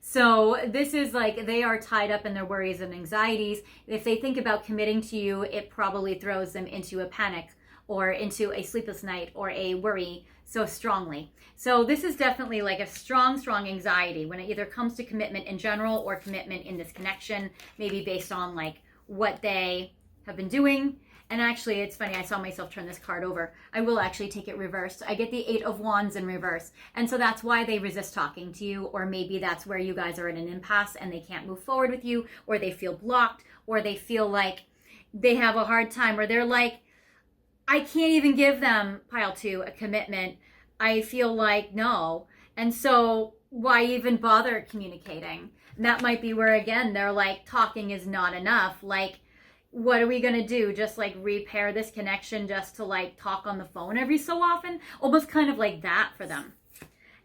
So this is like they are tied up in their worries and anxieties. If they think about committing to you, it probably throws them into a panic or into a sleepless night or a worry so strongly. So this is definitely like a strong anxiety when it either comes to commitment in general or commitment in this connection, maybe based on like what they have been doing. And actually, it's funny, I saw myself turn this card over. I will actually take it reversed. I get the 8 of Wands in reverse. And so that's why they resist talking to you, or maybe that's where you guys are in an impasse and they can't move forward with you, or they feel blocked, or they feel like they have a hard time, or they're like, I can't even give them, pile 2, a commitment. I feel like no. And so why even bother communicating? And that might be where, again, they're like, talking is not enough. Like, what are we going to do? Just like repair this connection just to like talk on the phone every so often? Almost kind of like that for them.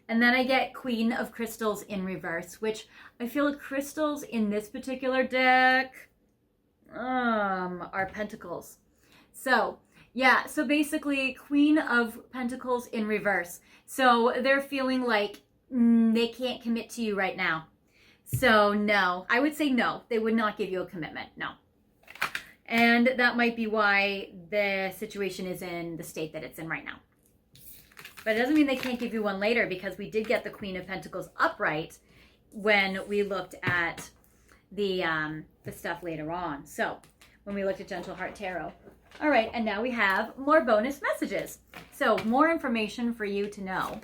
And then I get Queen of Crystals in reverse, which I feel like crystals in this particular deck are pentacles. So yeah, so basically Queen of Pentacles in reverse. So they're feeling like they can't commit to you right now. So no, I would say no. They would not give you a commitment. No. And that might be why the situation is in the state that it's in right now. But it doesn't mean they can't give you one later, because we did get the Queen of Pentacles upright when we looked at the stuff later on. So when we looked at Gentle Heart Tarot. All right, and now we have more bonus messages. So more information for you to know.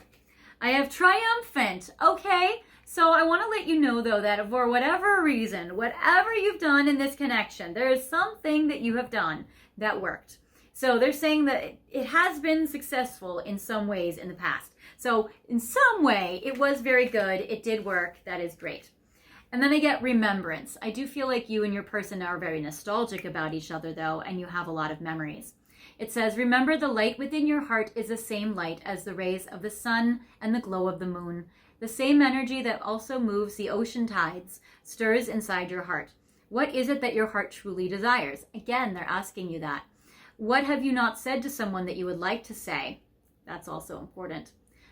I have Triumphant. Okay. So I want to let you know, though, that for whatever reason, whatever you've done in this connection, there is something that you have done that worked. So they're saying that it has been successful in some ways in the past. So in some way, it was very good. It did work. That is great. And then I get remembrance. I do feel like you and your person are very nostalgic about each other, though, and you have a lot of memories. It says, remember the light within your heart is the same light as the rays of the sun and the glow of the moon. The same energy that also moves the ocean tides stirs inside your heart. What is it that your heart truly desires? Again, they're asking you that. What have you not said to someone that you would like to say? That's also important.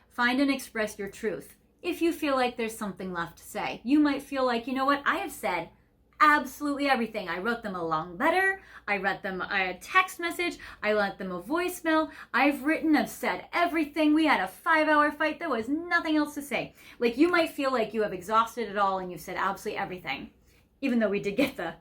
Find and express your truth. If you feel like there's something left to say, you might feel like, you know what, I have said absolutely everything. I wrote them a long letter. I read them a text message. I lent them a voicemail. I've said everything. We had a 5-hour fight. There was nothing else to say. Like, you might feel like you have exhausted it all and you've said absolutely everything. Even though we did get the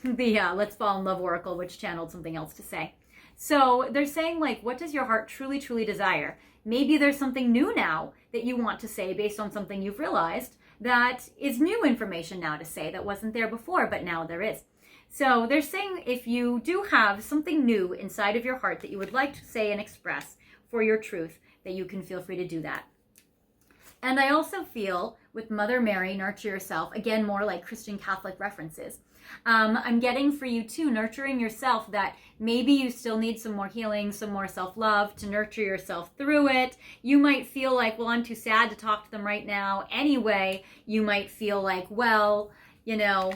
Let's Fall in Love Oracle, which channeled something else to say. So they're saying, like, what does your heart truly, truly desire? Maybe there's something new now that you want to say based on something you've realized that is new information now to say that wasn't there before, but now there is. So they're saying if you do have something new inside of your heart that you would like to say and express for your truth, that you can feel free to do that. And I also feel with Mother Mary, nurture yourself, again, more like Christian Catholic references. I'm getting for you too, nurturing yourself, that maybe you still need some more healing, some more self-love to nurture yourself through it. You might feel like, well, I'm too sad to talk to them right now. Anyway, you might feel like, well, you know,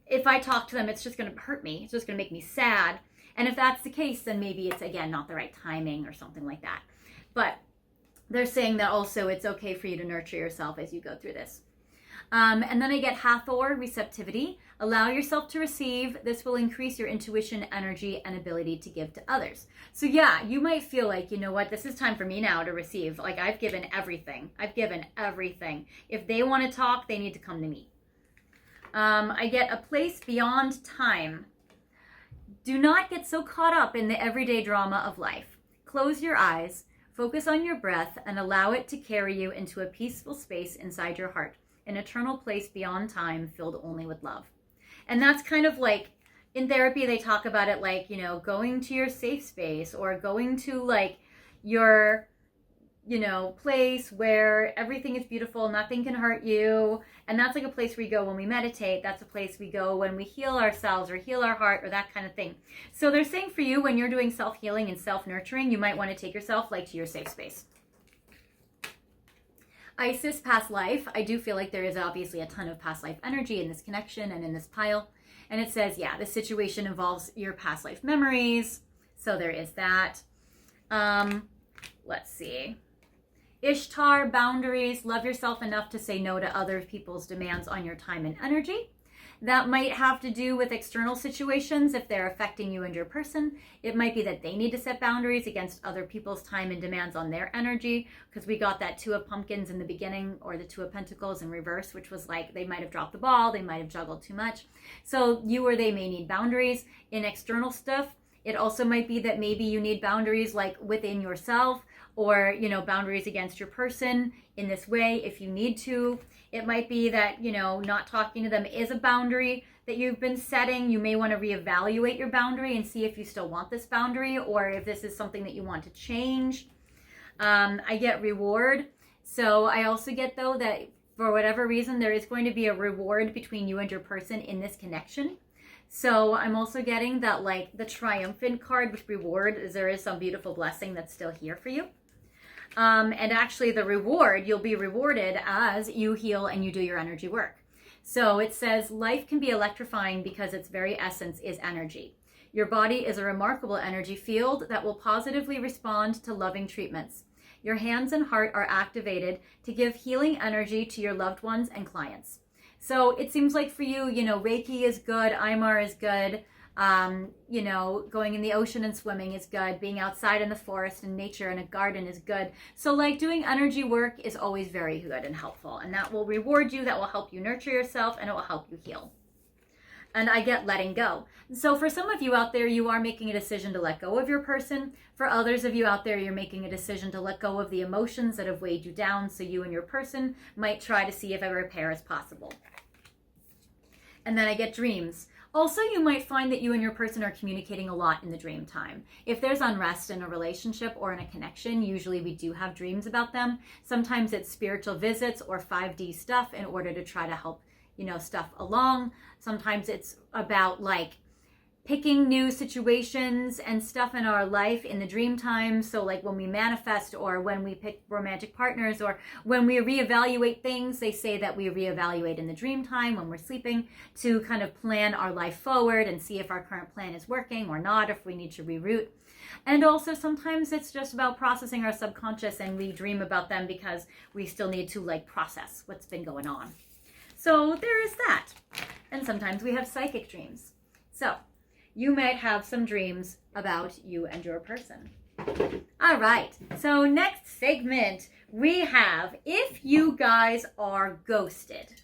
if I talk to them, it's just going to hurt me. It's just going to make me sad. And if that's the case, then maybe it's, again, not the right timing or something like that. But they're saying that also it's okay for you to nurture yourself as you go through this. And then I get Hathor, receptivity. Allow yourself to receive. This will increase your intuition, energy, and ability to give to others. So yeah, you might feel like, you know what, this is time for me now to receive. Like, I've given everything. I've given everything. If they want to talk, they need to come to me. I get a place beyond time. Do not get so caught up in the everyday drama of life. Close your eyes, focus on your breath, and allow it to carry you into a peaceful space inside your heart, an eternal place beyond time filled only with love. And that's kind of like, in therapy, they talk about it like, you know, going to your safe space or going to like your, you know, place where everything is beautiful, nothing can hurt you. And that's like a place we go when we meditate. That's a place we go when we heal ourselves or heal our heart or that kind of thing. So they're saying for you, when you're doing self-healing and self-nurturing, you might want to take yourself like to your safe space. Isis, past life. I do feel like there is obviously a ton of past life energy in this connection and in this pile. And it says, yeah, the situation involves your past life memories. So there is that. Let's see. Ishtar, boundaries. Love yourself enough to say no to other people's demands on your time and energy. That might have to do with external situations if they're affecting you and your person. It might be that they need to set boundaries against other people's time and demands on their energy, because we got that 2 of pumpkins in the beginning, or the 2 of pentacles in reverse, which was like they might have dropped the ball, they might have juggled too much. So you or they may need boundaries in external stuff. It also might be that maybe you need boundaries like within yourself, or, you know, boundaries against your person in this way if you need to. It might be that, you know, not talking to them is a boundary that you've been setting. You may want to reevaluate your boundary and see if you still want this boundary or if this is something that you want to change. I get reward. So I also get, though, that for whatever reason, there is going to be a reward between you and your person in this connection. So I'm also getting that, like, the triumphant card with reward is there is some beautiful blessing that's still here for you. And actually the reward, you'll be rewarded as you heal and you do your energy work. So it says life can be electrifying because its very essence is energy. Your body is a remarkable energy field that will positively respond to loving treatments. Your hands and heart are activated to give healing energy to your loved ones and clients. So it seems like for you, you know, Reiki is good, Aymar is good. You know, going in the ocean and swimming is good. Being outside in the forest and nature and a garden is good. So like doing energy work is always very good and helpful. And that will reward you. That will help you nurture yourself and it will help you heal. And I get letting go. So for some of you out there, you are making a decision to let go of your person. For others of you out there, you're making a decision to let go of the emotions that have weighed you down. So you and your person might try to see if a repair is possible. And then I get dreams. Also, you might find that you and your person are communicating a lot in the dream time. If there's unrest in a relationship or in a connection, usually we do have dreams about them. Sometimes it's spiritual visits or 5D stuff in order to try to help, stuff along. Sometimes it's about like picking new situations and stuff in our life in the dream time. So like when we manifest or when we pick romantic partners or when we reevaluate things, they say that we reevaluate in the dream time when we're sleeping to kind of plan our life forward and see if our current plan is working or not, if we need to reroute. And also sometimes it's just about processing our subconscious and we dream about them because we still need to like process what's been going on. So there is that. And sometimes we have psychic dreams. So you might have some dreams about you and your person. All right, so next segment we have if you guys are ghosted.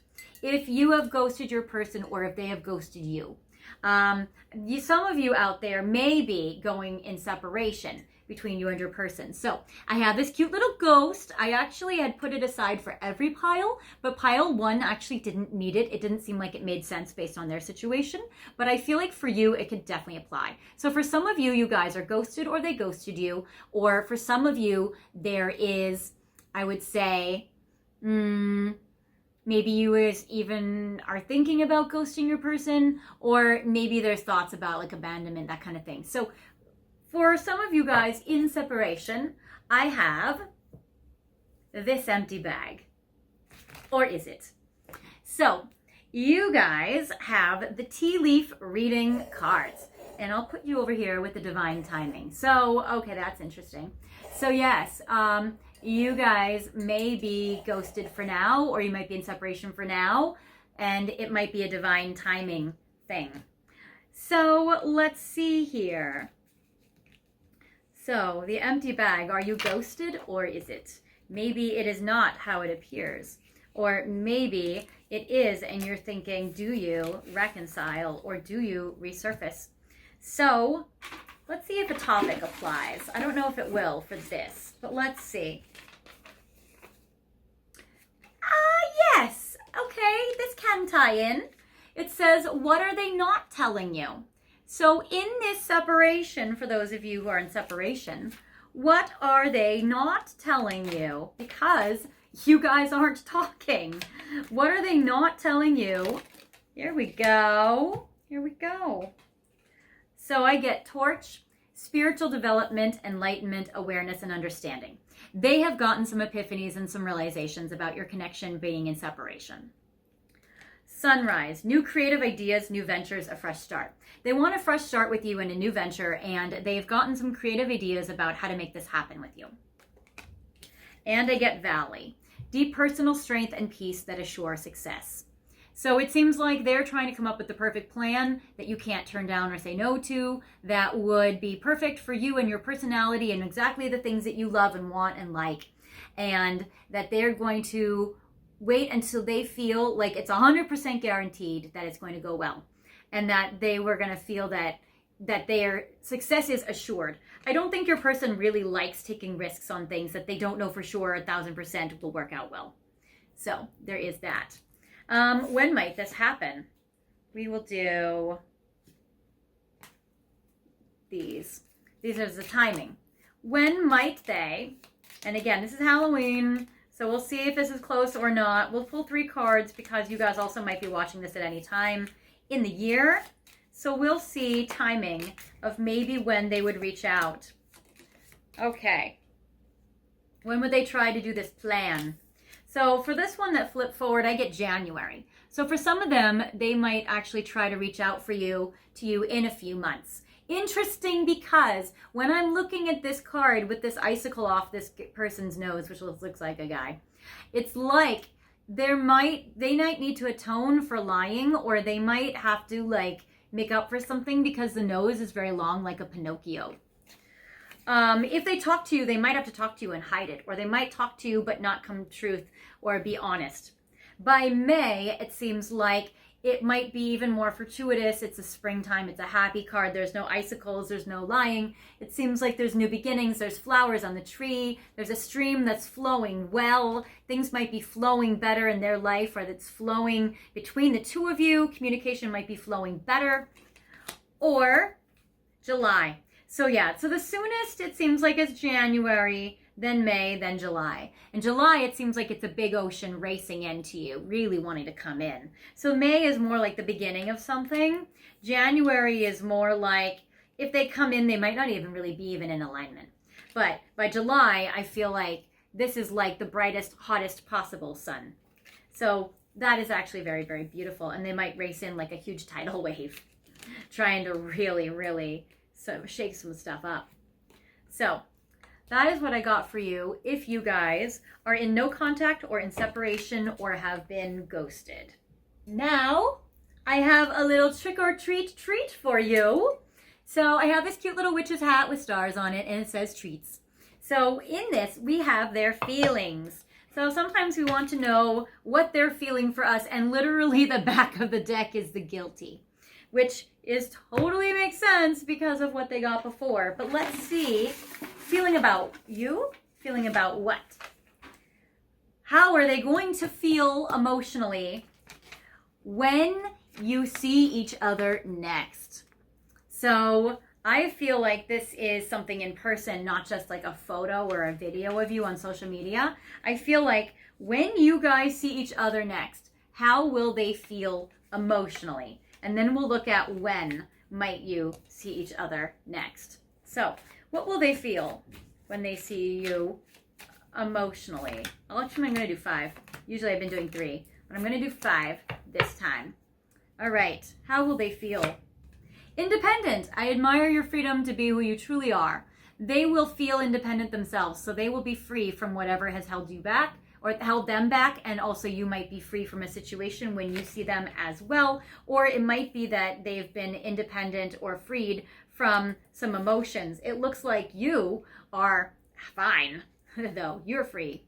If you have ghosted your person or if they have ghosted you. Some of you out there may be going in separation between you and your person. So I have this cute little ghost. I actually had put it aside for every pile, but pile 1 actually didn't need it. It didn't seem like it made sense based on their situation, but I feel like for you, it could definitely apply. So for some of you, you guys are ghosted or they ghosted you, or for some of you, there is, I would say, maybe you even are thinking about ghosting your person, or maybe there's thoughts about like abandonment, that kind of thing. So for some of you guys in separation, I have this empty bag. Or is it? So you guys have the tea leaf reading cards. And I'll put you over here with the divine timing. So, okay, that's interesting. So yes, you guys may be ghosted for now, or you might be in separation for now, and it might be a divine timing thing. So let's see here. So the empty bag, are you ghosted or is it? Maybe it is not how it appears. Or maybe it is and you're thinking, do you reconcile or do you resurface? So let's see if a topic applies. I don't know if it will for this, but let's see. Yes. Okay, this can tie in. It says, what are they not telling you? So in this separation, for those of you who are in separation, what are they not telling you? Because you guys aren't talking. What are they not telling you? Here we go. Here we go. So I get torch, spiritual development, enlightenment, awareness, and understanding. They have gotten some epiphanies and some realizations about your connection being in separation. Sunrise, new creative ideas, new ventures, a fresh start. They want a fresh start with you in a new venture, and they've gotten some creative ideas about how to make this happen with you. And I get Valley, deep personal strength and peace that assure success. So it seems like they're trying to come up with the perfect plan that you can't turn down or say no to, that would be perfect for you and your personality and exactly the things that you love and want and like, and that they're going to wait until they feel like it's 100% guaranteed that it's going to go well, and that they were going to feel that their success is assured. I don't think your person really likes taking risks on things that they don't know for sure 1,000% will work out well. So there is that. When might this happen? We will do these. These are the timing. When might they, and again, this is Halloween, so we'll see if this is close or not. We'll pull 3 cards because you guys also might be watching this at any time in the year. So we'll see timing of maybe when they would reach out. Okay. When would they try to do this plan? So for this one that flipped forward, I get January. So for some of them, they might actually try to reach out to you in a few months. Interesting, because when I'm looking at this card with this icicle off this person's nose, which looks like a guy, it's like they might need to atone for lying, or they might have to like make up for something because the nose is very long, like a Pinocchio. If they talk to you, they might have to talk to you and hide it, or they might talk to you but not come truth or be honest. By May, it seems like It might be even more fortuitous. It's a springtime. It's a happy card. There's no icicles. There's no lying. It seems like there's new beginnings. There's flowers on the tree. There's a stream that's flowing well. Things might be flowing better in their life, or it's flowing between the two of you. Communication might be flowing better. Or July. So yeah, so the soonest it seems like it's January, then May, then July. In July, it seems like it's a big ocean racing into you, really wanting to come in. So May is more like the beginning of something. January is more like, if they come in, they might not even really be even in alignment. But by July, I feel like this is like the brightest, hottest possible sun. So that is actually very, very beautiful. And they might race in like a huge tidal wave, trying to really, really shake some stuff up. So that is what I got for you if you guys are in no contact or in separation or have been ghosted. Now, I have a little trick or treat for you. So I have this cute little witch's hat with stars on it, and it says treats. So in this, we have their feelings. So sometimes we want to know what they're feeling for us, and literally the back of the deck is the guilty, which is totally makes sense because of what they got before. But let's see, feeling about you, feeling about what? How are they going to feel emotionally when you see each other next? So I feel like this is something in person, not just like a photo or a video of you on social media. I feel like when you guys see each other next, how will they feel emotionally? And then we'll look at when might you see each other next. So what will they feel when they see you emotionally? Actually, I'm going to do 5. Usually I've been doing 3, but I'm going to do 5 this time. All right. How will they feel? Independent. I admire your freedom to be who you truly are. They will feel independent themselves, so they will be free from whatever has held you back or held them back, and also you might be free from a situation when you see them as well, or it might be that they've been independent or freed from some emotions. It looks like you are fine, though. You're free.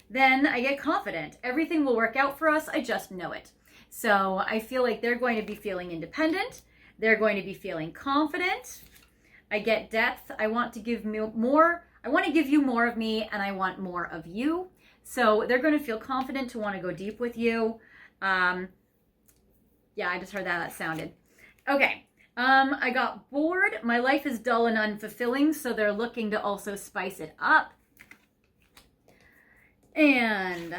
Then I get confident. Everything will work out for us. I just know it. So I feel like they're going to be feeling independent. They're going to be feeling confident. I get depth. I want to give more. I want to give you more of me, and I want more of you. So they're going to feel confident to want to go deep with you. Yeah, I just heard that sounded. Okay. I got bored. My life is dull and unfulfilling, so they're looking to also spice it up. And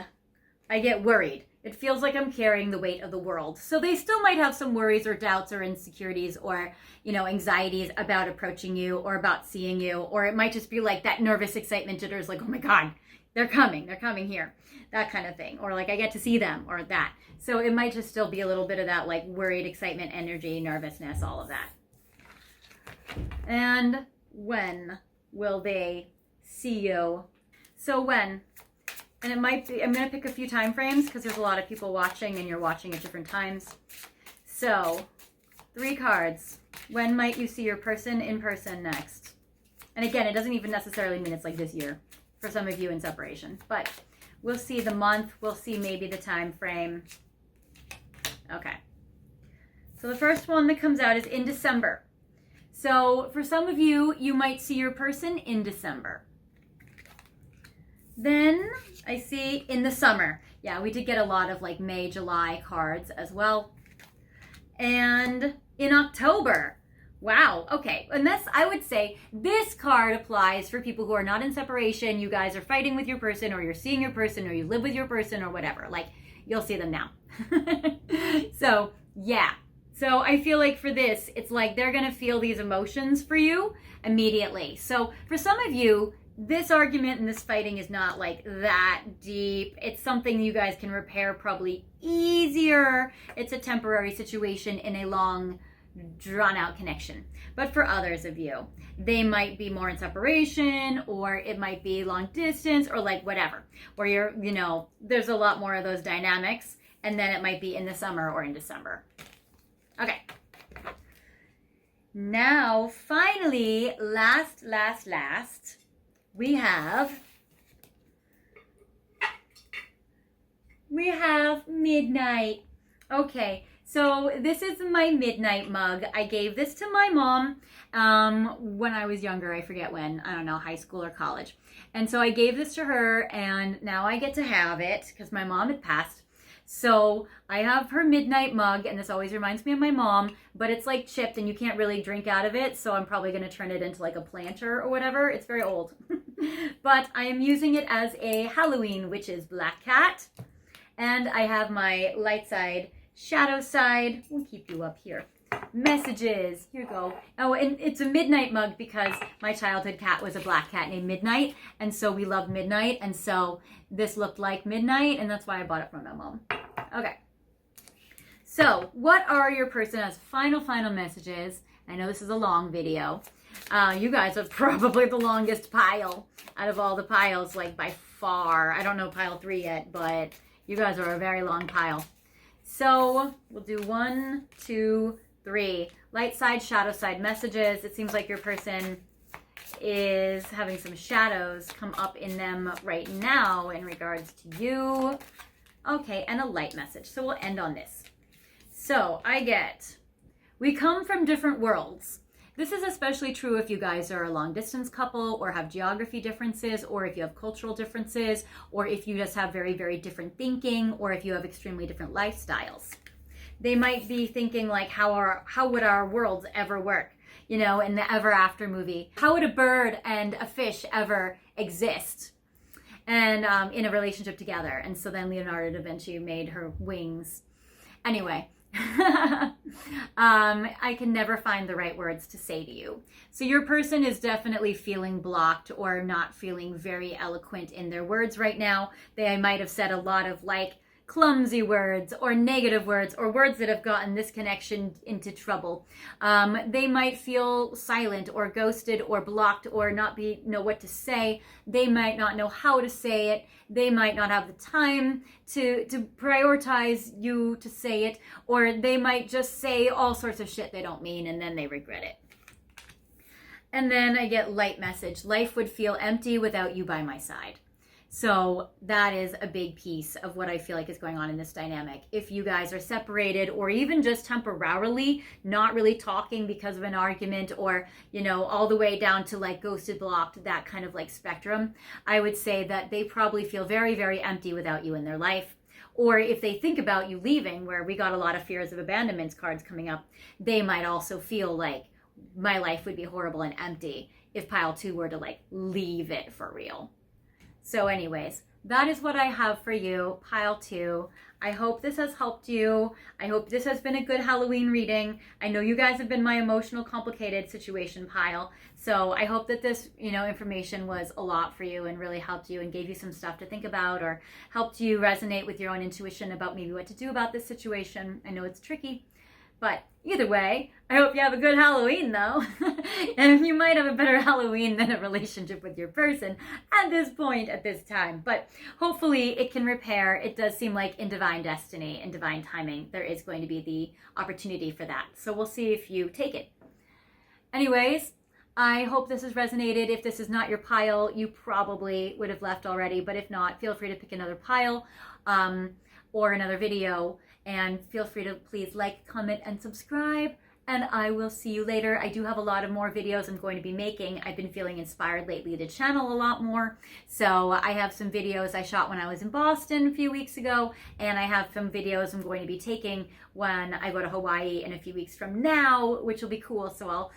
I get worried. It feels like I'm carrying the weight of the world. So they still might have some worries or doubts or insecurities or, anxieties about approaching you or about seeing you. Or it might just be like that nervous excitement jitters, like, oh my God, they're coming here, that kind of thing. Or like I get to see them or that. So it might just still be a little bit of that like worried excitement, energy, nervousness, all of that. And when will they see you? So when? And it might be, I'm going to pick a few time frames because there's a lot of people watching and you're watching at different times. So 3 cards. When might you see your person in person next? And again, it doesn't even necessarily mean it's like this year for some of you in separation, but we'll see the month. We'll see maybe the time frame. Okay. So the first one that comes out is in December. So for some of you, you might see your person in December. Then I see in the summer. Yeah, we did get a lot of like May, July cards as well. And in October. Wow. Okay. And this, I would say this card applies for people who are not in separation. You guys are fighting with your person, or you're seeing your person, or you live with your person, or whatever. Like, you'll see them now. So, yeah. So I feel like for this, it's like they're going to feel these emotions for you immediately. So for some of you, this argument and this fighting is not like that deep. It's something you guys can repair probably easier. It's a temporary situation in a long, drawn out connection. But for others of you, they might be more in separation, or it might be long distance, or like whatever, where you're, there's a lot more of those dynamics. And then it might be in the summer or in December. Okay. Now, finally, last, we have midnight. Okay, So this is my midnight mug. I gave this to my mom when I was younger. I forget when. I don't know, high school or college. And so I gave this to her, and now I get to have it because my mom had passed. So I have her midnight mug, and this always reminds me of my mom, but it's like chipped and you can't really drink out of it. So I'm probably going to turn it into like a planter or whatever. It's very old. But I am using it as a Halloween witch's black cat. And I have my light side, shadow side. We'll keep you up here. Messages. Here you go. Oh, and it's a midnight mug because my childhood cat was a black cat named Midnight. And so we loved Midnight. And so this looked like Midnight. And that's why I bought it from my mom. Okay. So what are your person's final messages? I know this is a long video. You guys are probably the longest pile out of all the piles, like by far. I don't know pile 3 yet, but you guys are a very long pile. So we'll do 1, 2, 3. Light side, shadow side messages. It seems like your person is having some shadows come up in them right now in regards to you. Okay, and a light message. So we'll end on this. So I get, we come from different worlds. This is especially true if you guys are a long distance couple or have geography differences, or if you have cultural differences, or if you just have very, very different thinking, or if you have extremely different lifestyles. They might be thinking like, how would our worlds ever work? You know, in the Ever After movie, how would a bird and a fish ever exist? And in a relationship together. And so then Leonardo da Vinci made her wings. Anyway. I can never find the right words to say to you. So your person is definitely feeling blocked or not feeling very eloquent in their words right now. They might have said a lot of like clumsy words or negative words or words that have gotten this connection into trouble. They might feel silent or ghosted or blocked or not know what to say. They might not know how to say it. They might not have the time to prioritize you to say it, or they might just say all sorts of shit they don't mean and then they regret it. And then I get light message. Life would feel empty without you by my side. So that is a big piece of what I feel like is going on in this dynamic. If you guys are separated or even just temporarily not really talking because of an argument, or, you know, all the way down to like ghosted, blocked, that kind of like spectrum, I would say that they probably feel very, very empty without you in their life. Or if they think about you leaving, where we got a lot of fears of abandonment cards coming up, they might also feel like my life would be horrible and empty if pile 2 were to like leave it for real. So anyways, that is what I have for you, pile 2. I hope this has helped you. I hope this has been a good Halloween reading. I know you guys have been my emotional, complicated situation pile. So I hope that this, you know, information was a lot for you and really helped you and gave you some stuff to think about, or helped you resonate with your own intuition about maybe what to do about this situation. I know it's tricky. But either way, I hope you have a good Halloween though. And you might have a better Halloween than a relationship with your person at this point, at this time. But hopefully it can repair. It does seem like in divine destiny and divine timing, there is going to be the opportunity for that. So we'll see if you take it. Anyways, I hope this has resonated. If this is not your pile, you probably would have left already. But if not, feel free to pick another pile or another video. And feel free to please like, comment, and subscribe. And I will see you later. I do have a lot of more videos I'm going to be making. I've been feeling inspired lately to channel a lot more. So I have some videos I shot when I was in Boston a few weeks ago. And I have some videos I'm going to be taking when I go to Hawaii in a few weeks from now, which will be cool. So I'll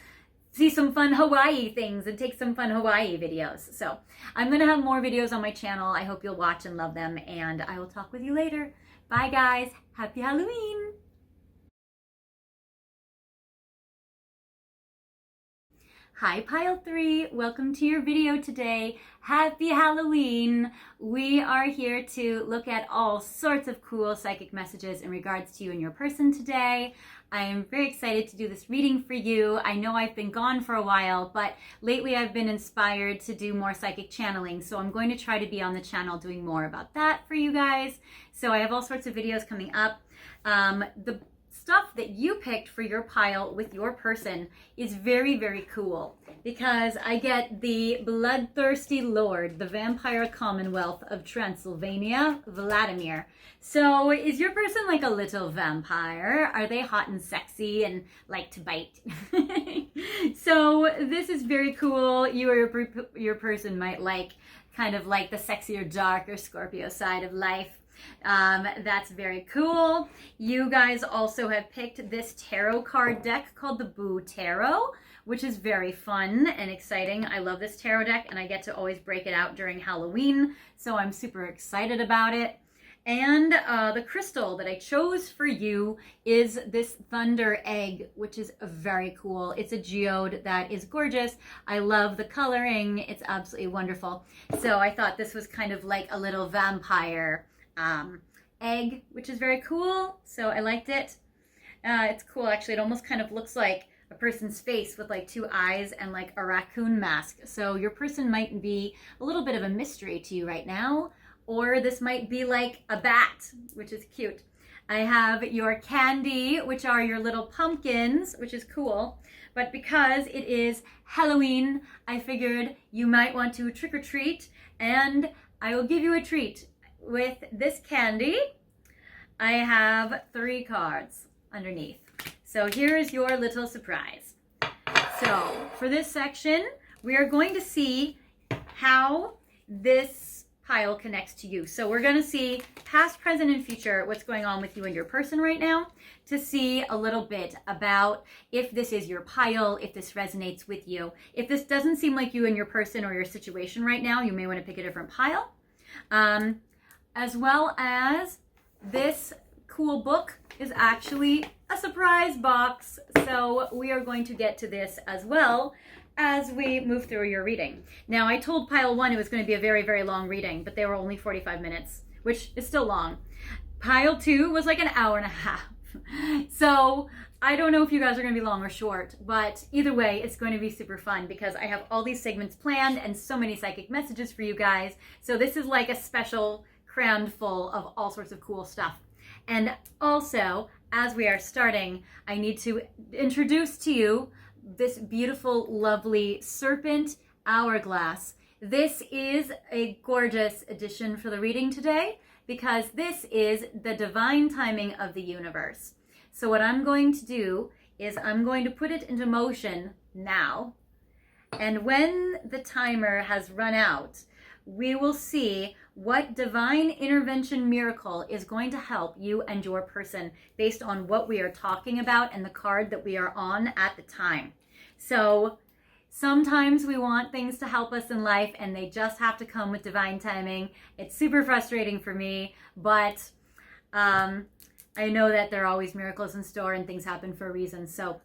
see some fun Hawaii things and take some fun Hawaii videos. So I'm going to have more videos on my channel. I hope you'll watch and love them. And I will talk with you later. Bye guys. Happy Halloween. Hi pile 3, welcome to your video today. Happy Halloween. We are here to look at all sorts of cool psychic messages in regards to you and your person today. I am very excited to do this reading for you. I know I've been gone for a while, but lately I've been inspired to do more psychic channeling. So I'm going to try to be on the channel doing more about that for you guys. So I have all sorts of videos coming up. The stuff that you picked for your pile with your person is very, very cool, because I get the bloodthirsty lord, the vampire commonwealth of Transylvania, Vladimir. So is your person like a little vampire? Are they hot and sexy and like to bite? So this is very cool. You or your person might like kind of like the sexier, darker Scorpio side of life. That's very cool. You guys also have picked this tarot card deck called the Boo Tarot, which is very fun and exciting. I love this tarot deck, and I get to always break it out during Halloween, so I'm super excited about it. And the crystal that I chose for you is this thunder egg, which is very cool. It's a geode that is gorgeous. I love the coloring. It's absolutely wonderful. So I thought this was kind of like a little vampire egg, which is very cool. So I liked it. It's cool, actually. It almost kind of looks like a person's face with like two eyes and like a raccoon mask. So your person might be a little bit of a mystery to you right now. Or this might be like a bat, which is cute. I have your candy, which are your little pumpkins, which is cool. But because it is Halloween, I figured you might want to trick or treat, and I will give you a treat. With this candy, I have 3 cards underneath. So here is your little surprise. So for this section, we are going to see how this pile connects to you. So we're going to see past, present, and future, what's going on with you and your person right now, to see a little bit about if this is your pile, if this resonates with you. If this doesn't seem like you and your person or your situation right now, you may want to pick a different pile. As well as this cool book is actually a surprise box. So we are going to get to this as well as we move through your reading. Now, I told pile 1 it was going to be a very, very long reading, but they were only 45 minutes, which is still long. Pile 2 was like an hour and a half. So I don't know if you guys are going to be long or short, but either way, it's going to be super fun because I have all these segments planned and so many psychic messages for you guys. So this is like a special crammed full of all sorts of cool stuff. And also, as we are starting, I need to introduce to you this beautiful, lovely serpent hourglass. This is a gorgeous addition for the reading today because this is the divine timing of the universe. So what I'm going to do is I'm going to put it into motion now. And when the timer has run out, we will see what divine intervention miracle is going to help you and your person based on what we are talking about and the card that we are on at the time. So sometimes we want things to help us in life and they just have to come with divine timing. It's super frustrating for me, but I know that there are always miracles in store and things happen for a reason. So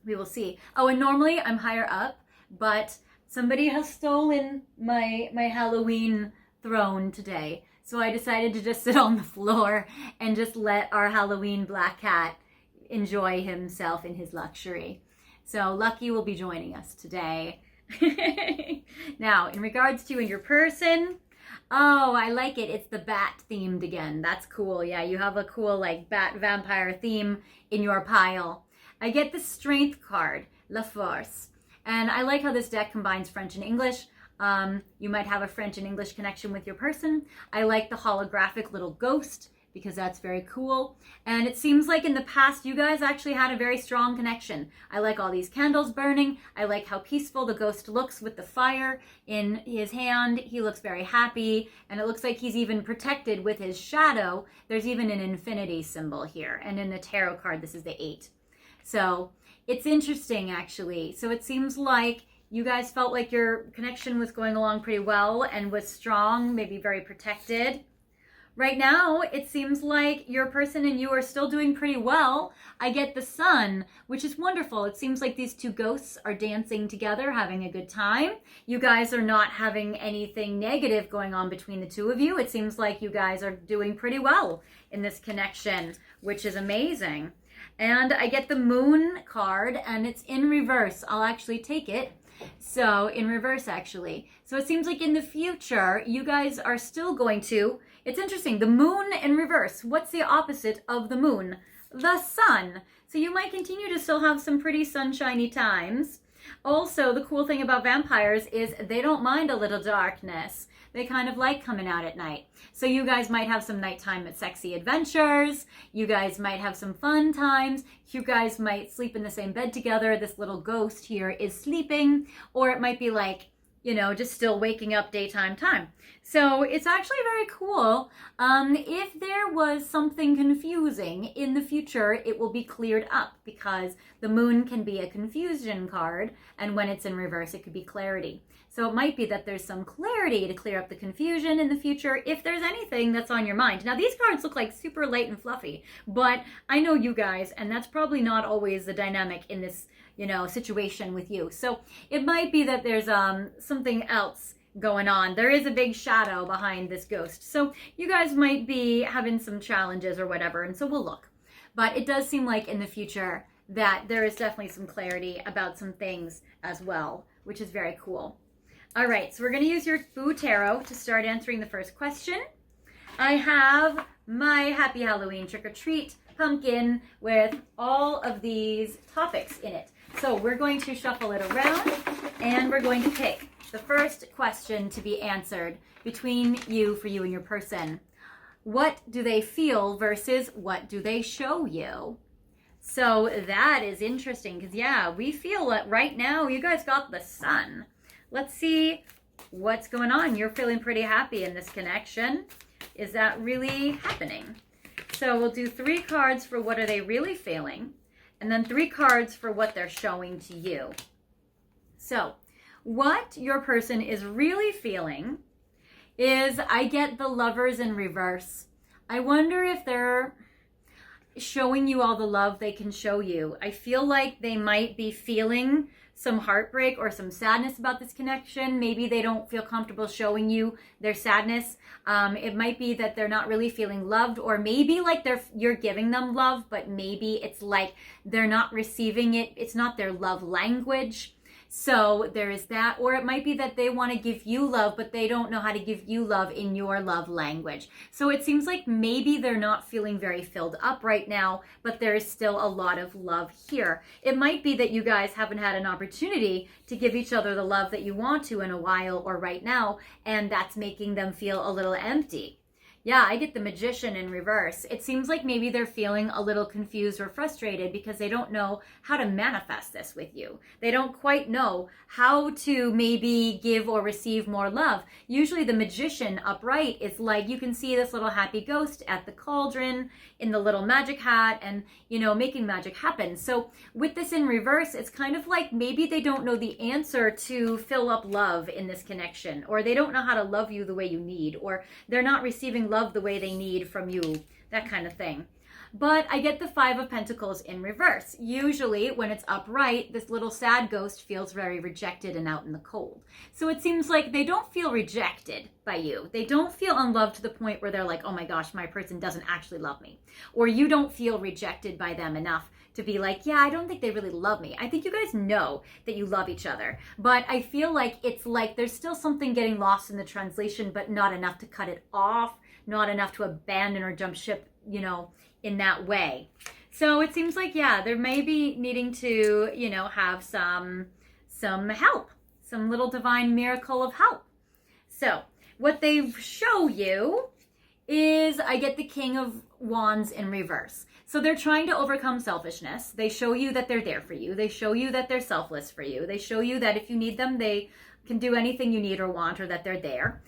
we will see. Oh, and normally I'm higher up, but somebody has stolen my Halloween throne today. So I decided to just sit on the floor and just let our Halloween black cat enjoy himself in his luxury. So Lucky will be joining us today. Now, in regards to you and your person, oh, I like it. It's the bat themed again. That's cool. Yeah, you have a cool like bat vampire theme in your pile. I get the strength card, La Force. And I like how this deck combines French and English. You might have a French and English connection with your person. I like the holographic little ghost because that's very cool. And it seems like in the past, you guys actually had a very strong connection. I like all these candles burning. I like how peaceful the ghost looks with the fire in his hand. He looks very happy. And it looks like he's even protected with his shadow. There's even an infinity symbol here. And in the tarot card, this is the 8. So it's interesting, actually. So it seems like you guys felt like your connection was going along pretty well and was strong, maybe very protected. Right now, it seems like your person and you are still doing pretty well. I get the sun, which is wonderful. It seems like these two ghosts are dancing together, having a good time. You guys are not having anything negative going on between the two of you. It seems like you guys are doing pretty well in this connection, which is amazing. And I get the moon card, and it's in reverse. I'll actually take it. So in reverse, actually. So it seems like in the future, you guys are still going to, it's interesting, the moon in reverse. What's the opposite of the moon? the sun. So you might continue to still have some pretty sunshiny times. Also, the cool thing about vampires is they don't mind a little darkness. They kind of like coming out at night. So you guys might have some nighttime sexy adventures. You guys might have some fun times. You guys might sleep in the same bed together. This little ghost here is sleeping. Or it might be like, you know, just still waking up daytime time. So it's actually very cool. If there was something confusing in the future, it will be cleared up because the moon can be a confusion card, and when it's in reverse, it could be clarity. So it might be that there's some clarity to clear up the confusion in the future if there's anything that's on your mind. Now, these cards look like super light and fluffy, but I know you guys, and that's probably not always the dynamic in this, you know, situation with you. So it might be that there's something else going on. There is a big shadow behind this ghost. So you guys might be having some challenges or whatever, and so we'll look. But it does seem like in the future that there is definitely some clarity about some things as well, which is very cool. All right, so we're going to use your Boo Tarot to start answering the first question. I have my Happy Halloween trick-or-treat pumpkin with all of these topics in it. So we're going to shuffle it around, and we're going to pick the first question to be answered between you, for you and your person. What do they feel versus what do they show you? So that is interesting because, yeah, we feel it right now. You guys got the sun. Let's see what's going on. You're feeling pretty happy in this connection. Is that really happening? So we'll do 3 cards for what are they really feeling, and then 3 cards for what they're showing to you. So what your person is really feeling is, I get the Lovers in reverse. I wonder if they're showing you all the love they can show you. I feel like they might be feeling some heartbreak or some sadness about this connection. Maybe they don't feel comfortable showing you their sadness. It might be that they're not really feeling loved, or maybe like you're giving them love, but maybe it's like they're not receiving it. It's not their love language. So there is that. Or it might be that they want to give you love, but they don't know how to give you love in your love language. So it seems like maybe they're not feeling very filled up right now, but there is still a lot of love here. It might be that you guys haven't had an opportunity to give each other the love that you want to in a while or right now, and that's making them feel a little empty. Yeah, I get the Magician in reverse. It seems like maybe they're feeling a little confused or frustrated because they don't know how to manifest this with you. They don't quite know how to maybe give or receive more love. Usually the Magician upright is like, you can see this little happy ghost at the cauldron in the little magic hat and, you know, making magic happen. So with this in reverse, it's kind of like maybe they don't know the answer to fill up love in this connection, or they don't know how to love you the way you need, or they're not receiving love the way they need from you, that kind of thing. But I get the 5 of Pentacles in reverse. Usually when it's upright, this little sad ghost feels very rejected and out in the cold. So it seems like they don't feel rejected by you. They don't feel unloved to the point where they're like, oh my gosh, my person doesn't actually love me. Or you don't feel rejected by them enough to be like, yeah, I don't think they really love me. I think you guys know that you love each other. But I feel like it's like there's still something getting lost in the translation, but not enough to cut it off, not enough to abandon or jump ship, you know, in that way. So it seems like, yeah, there may be needing to, you know, have some help, some little divine miracle of help. So what they show you is, I get the King of Wands in reverse. So they're trying to overcome selfishness. They show you that they're there for you. They show you that they're selfless for you. They show you that if you need them, they can do anything you need or want, or that they're there.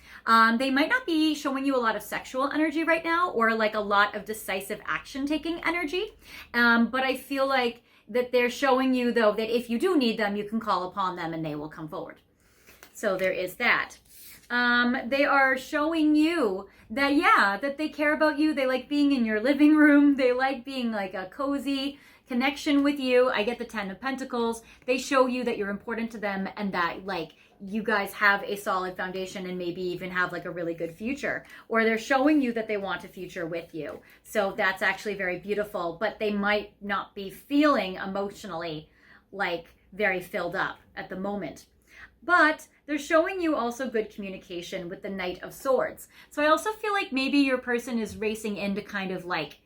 They might not be showing you a lot of sexual energy right now, or like a lot of decisive action taking energy. But I feel like that they're showing you, though, that if you do need them, you can call upon them and they will come forward. So there is that. They are showing you that, yeah, that they care about you. They like being in your living room. They like being like a cozy connection with you. I get the 10 of Pentacles. They show you that you're important to them and that like you guys have a solid foundation and maybe even have like a really good future. Or they're showing you that they want a future with you. So that's actually very beautiful, but they might not be feeling emotionally like very filled up at the moment. But they're showing you also good communication with the Knight of Swords. So I also feel like maybe your person is racing in to kind of like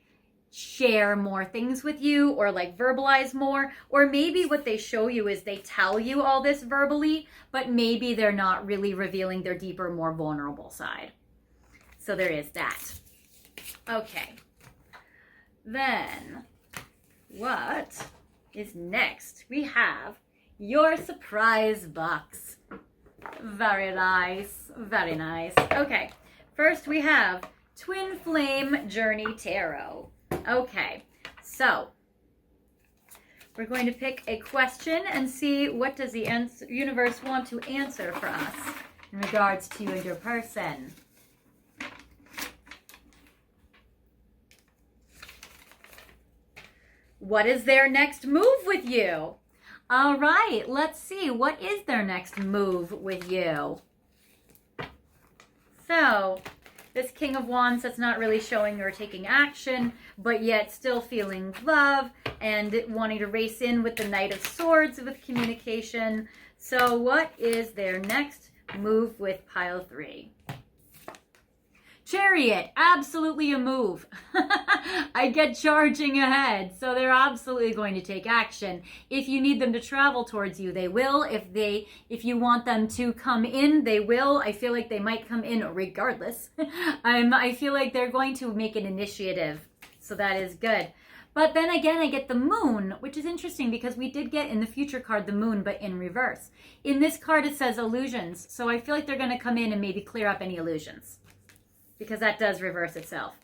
share more things with you or like verbalize more. Or maybe what they show you is they tell you all this verbally, but maybe they're not really revealing their deeper, more vulnerable side. So there is that. Okay. Then what is next? We have your surprise box. Very nice. Very nice. Okay. First we have Twin Flame Journey Tarot. Okay, so we're going to pick a question and see what does the universe want to answer for us in regards to you and your person. What is their next move with you? All right, let's see. What is their next move with you? So, this King of Wands that's not really showing or taking action, but yet still feeling love and wanting to race in with the Knight of Swords with communication. So what is their next move with pile 3? Chariot, absolutely a move. I get charging ahead. So they're absolutely going to take action. If you need them to travel towards you, they will. If you want them to come in, they will. I feel like they might come in regardless. I feel like they're going to make an initiative. So that is good. But then again, I get the moon, which is interesting because we did get in the future card the moon, but in reverse. In this card, it says illusions. So I feel like they're going to come in and maybe clear up any illusions, because that does reverse itself.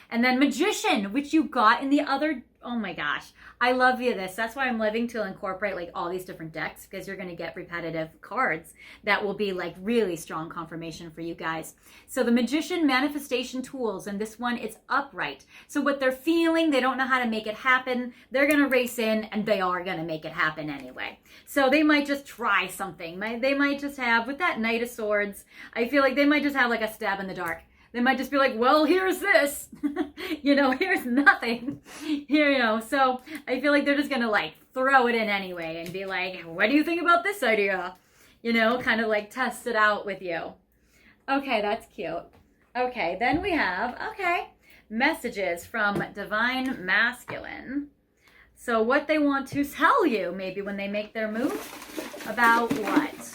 And then Magician, which you got in the other, oh my gosh. I love this. That's why I'm living to incorporate like all these different decks, because you're going to get repetitive cards that will be like really strong confirmation for you guys. So the Magician manifestation tools, and this one, it's upright. So what they're feeling, they don't know how to make it happen. They're going to race in and they are going to make it happen anyway. So they might just try something. They might just have, with that Knight of Swords, I feel like they might just have like a stab in the dark. They might just be like, well, here's this, here's nothing, so I feel like they're just going to like throw it in anyway and be like, what do you think about this idea? Kind of like test it out with you. Okay, that's cute. Okay, then we have, messages from Divine Masculine. So what they want to tell you maybe when they make their move about what?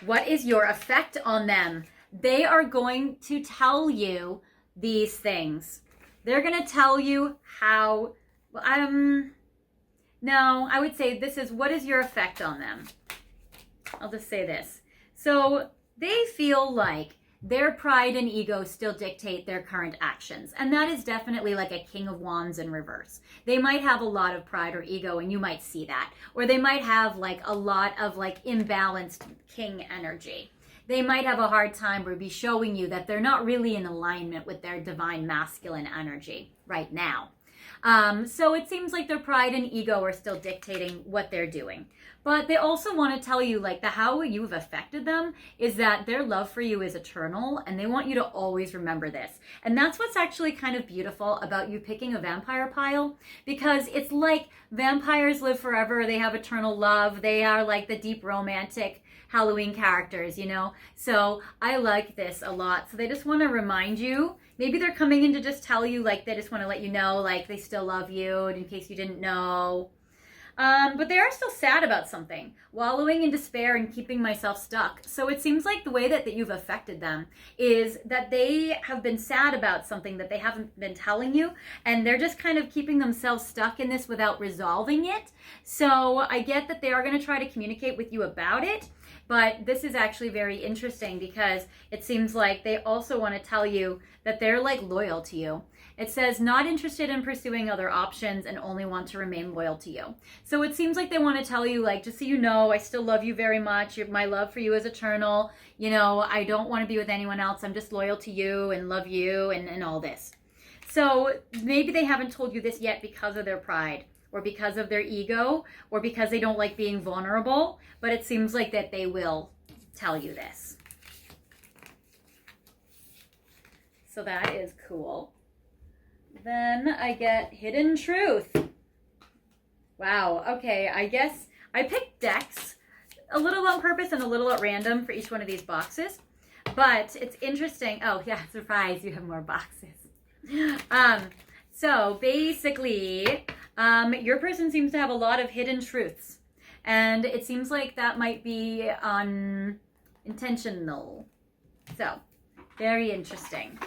What is your effect on them? They are going to tell you these things. They're going to tell you how, no, I would say this is, what is your effect on them? I'll just say this. So they feel like their pride and ego still dictate their current actions. And that is definitely like a King of Wands in reverse. They might have a lot of pride or ego, and you might see that. Or they might have like a lot of like imbalanced king energy. They might have a hard time or be showing you that they're not really in alignment with their divine masculine energy right now. So it seems like their pride and ego are still dictating what they're doing. But they also want to tell you like how you've affected them is that their love for you is eternal, and they want you to always remember this. And that's what's actually kind of beautiful about you picking a vampire pile, because it's like vampires live forever. They have eternal love. They are like the deep romantic Halloween characters, So I like this a lot. So they just want to remind you. Maybe they're coming in to just tell you, like, they just want to let you know, like, they still love you, in case you didn't know. But they are still sad about something, wallowing in despair and keeping myself stuck. So it seems like the way that you've affected them is that they have been sad about something that they haven't been telling you, and they're just kind of keeping themselves stuck in this without resolving it. So I get that they are going to try to communicate with you about it. But this is actually very interesting because it seems like they also want to tell you that they're like loyal to you. It says not interested in pursuing other options and only want to remain loyal to you. So it seems like they want to tell you, like, just so you know, I still love you very much. My love for you is eternal. I don't want to be with anyone else. I'm just loyal to you and love you and all this. So maybe they haven't told you this yet because of their pride, or because of their ego, or because they don't like being vulnerable, but it seems like that they will tell you this. So that is cool. Then I get Hidden Truth. Wow, okay, I guess I picked decks a little on purpose and a little at random for each one of these boxes. But it's interesting. Oh, yeah, surprise, you have more boxes. So basically, your person seems to have a lot of hidden truths. And it seems like that might be unintentional. So, very interesting.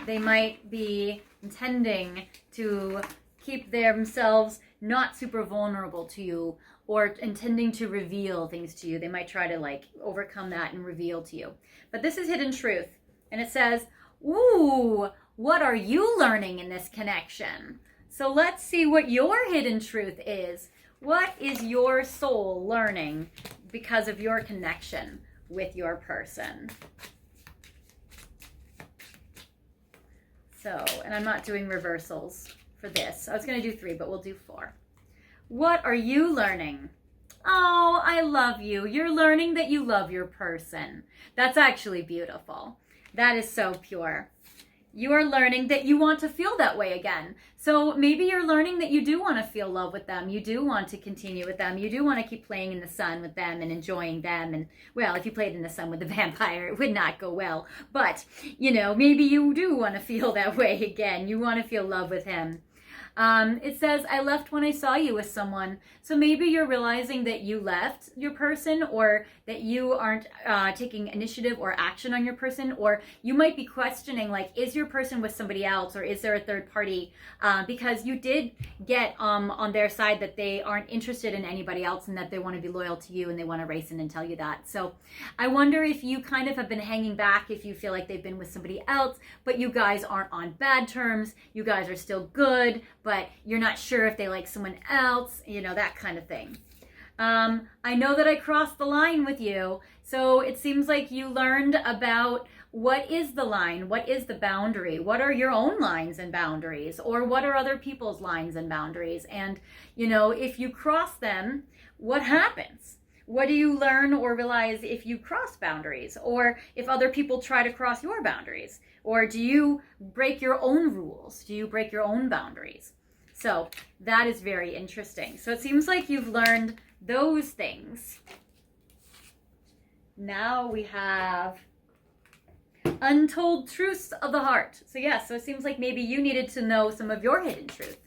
They might be intending to keep themselves not super vulnerable to you, or intending to reveal things to you. They might try to like overcome that and reveal to you. But this is hidden truth. And it says, ooh, what are you learning in this connection? So let's see what your hidden truth is. What is your soul learning because of your connection with your person? So, and I'm not doing reversals for this. I was going to do 3, but we'll do 4. What are you learning? Oh, I love you. You're learning that you love your person. That's actually beautiful. That is so pure. You are learning that you want to feel that way again. So maybe you're learning that you do want to feel love with them. You do want to continue with them. You do want to keep playing in the sun with them and enjoying them. And well, if you played in the sun with the vampire, it would not go well. But, you know, maybe you do want to feel that way again. You want to feel love with him. It says, I left when I saw you with someone. So maybe you're realizing that you left your person, or that you aren't taking initiative or action on your person, or you might be questioning, like, is your person with somebody else, or is there a third party? Because you did get on their side that they aren't interested in anybody else, and that they want to be loyal to you, and they want to race in and tell you that. So I wonder if you kind of have been hanging back, if you feel like they've been with somebody else, but you guys aren't on bad terms. You guys are still good, but you're not sure if they like someone else, you know, that kind of thing. I know that I crossed the line with you. So it seems like you learned about what is the line, what is the boundary, what are your own lines and boundaries, or what are other people's lines and boundaries. And, you know, if you cross them, what happens? What do you learn or realize if you cross boundaries, or if other people try to cross your boundaries? Or do you break your own rules? Do you break your own boundaries? So that is very interesting. So it seems like you've learned those things. Now we have untold truths of the heart. So yeah, so it seems like maybe you needed to know some of your hidden truth.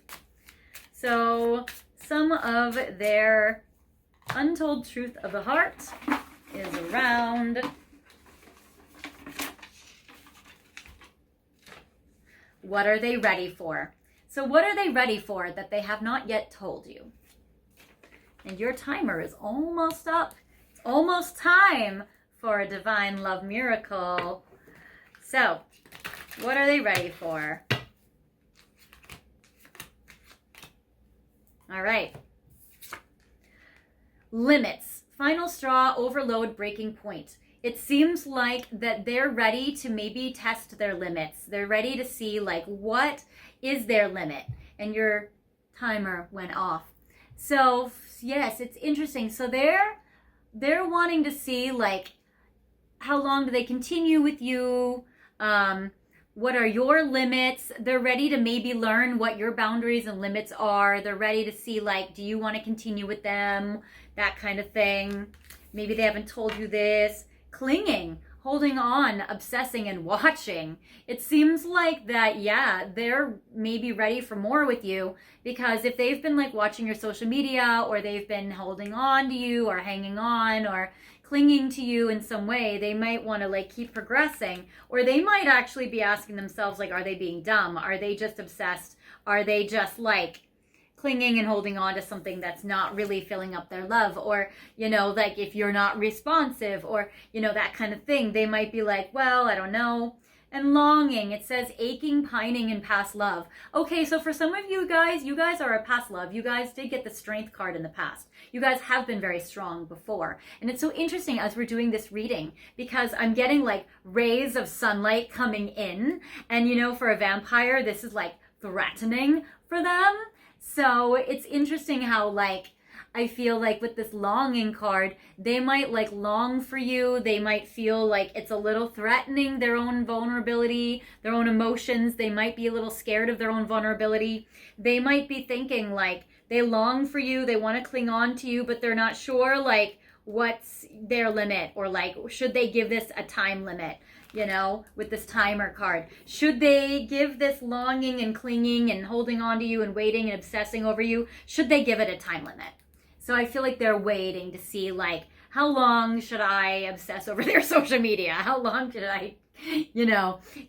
So some of their untold truth of the heart is around what are they ready for? So what are they ready for that they have not yet told you? And your timer is almost up. It's almost time for a divine love miracle. So, what are they ready for? All right. Limits. Final straw, overload, breaking point. It seems like that they're ready to maybe test their limits. They're ready to see, like, what is their limit? And your timer went off. So, yes, it's interesting. So they're wanting to see, like, how long do they continue with you? What are your limits? They're ready to maybe learn what your boundaries and limits are. They're ready to see, like, do you want to continue with them? That kind of thing. Maybe they haven't told you this. Clinging, holding on, obsessing, and watching. It seems like that, yeah, they're maybe ready for more with you, because if they've been like watching your social media, or they've been holding on to you, or hanging on, or clinging to you in some way, they might want to like keep progressing, or they might actually be asking themselves, like, are they being dumb? Are they just obsessed? Are they just like clinging and holding on to something that's not really filling up their love? Or, you know, like if you're not responsive, or, you know, that kind of thing, they might be like, well, I don't know. And longing, it says aching, pining, and past love. Okay, so for some of you guys are a past love. You guys did get the strength card in the past. You guys have been very strong before. And it's so interesting as we're doing this reading, because I'm getting like rays of sunlight coming in. And, you know, for a vampire, this is like threatening for them. So it's interesting how, like, I feel like with this longing card, they might like long for you. They might feel like it's a little threatening, their own vulnerability, their own emotions. They might be a little scared of their own vulnerability. They might be thinking like they long for you. They want to cling on to you, but they're not sure like what's their limit, or like, should they give this a time limit, with this timer card? Should they give this longing and clinging and holding on to you and waiting and obsessing over you? Should they give it a time limit? So I feel like they're waiting to see, like, how long should I obsess over their social media? How long should I,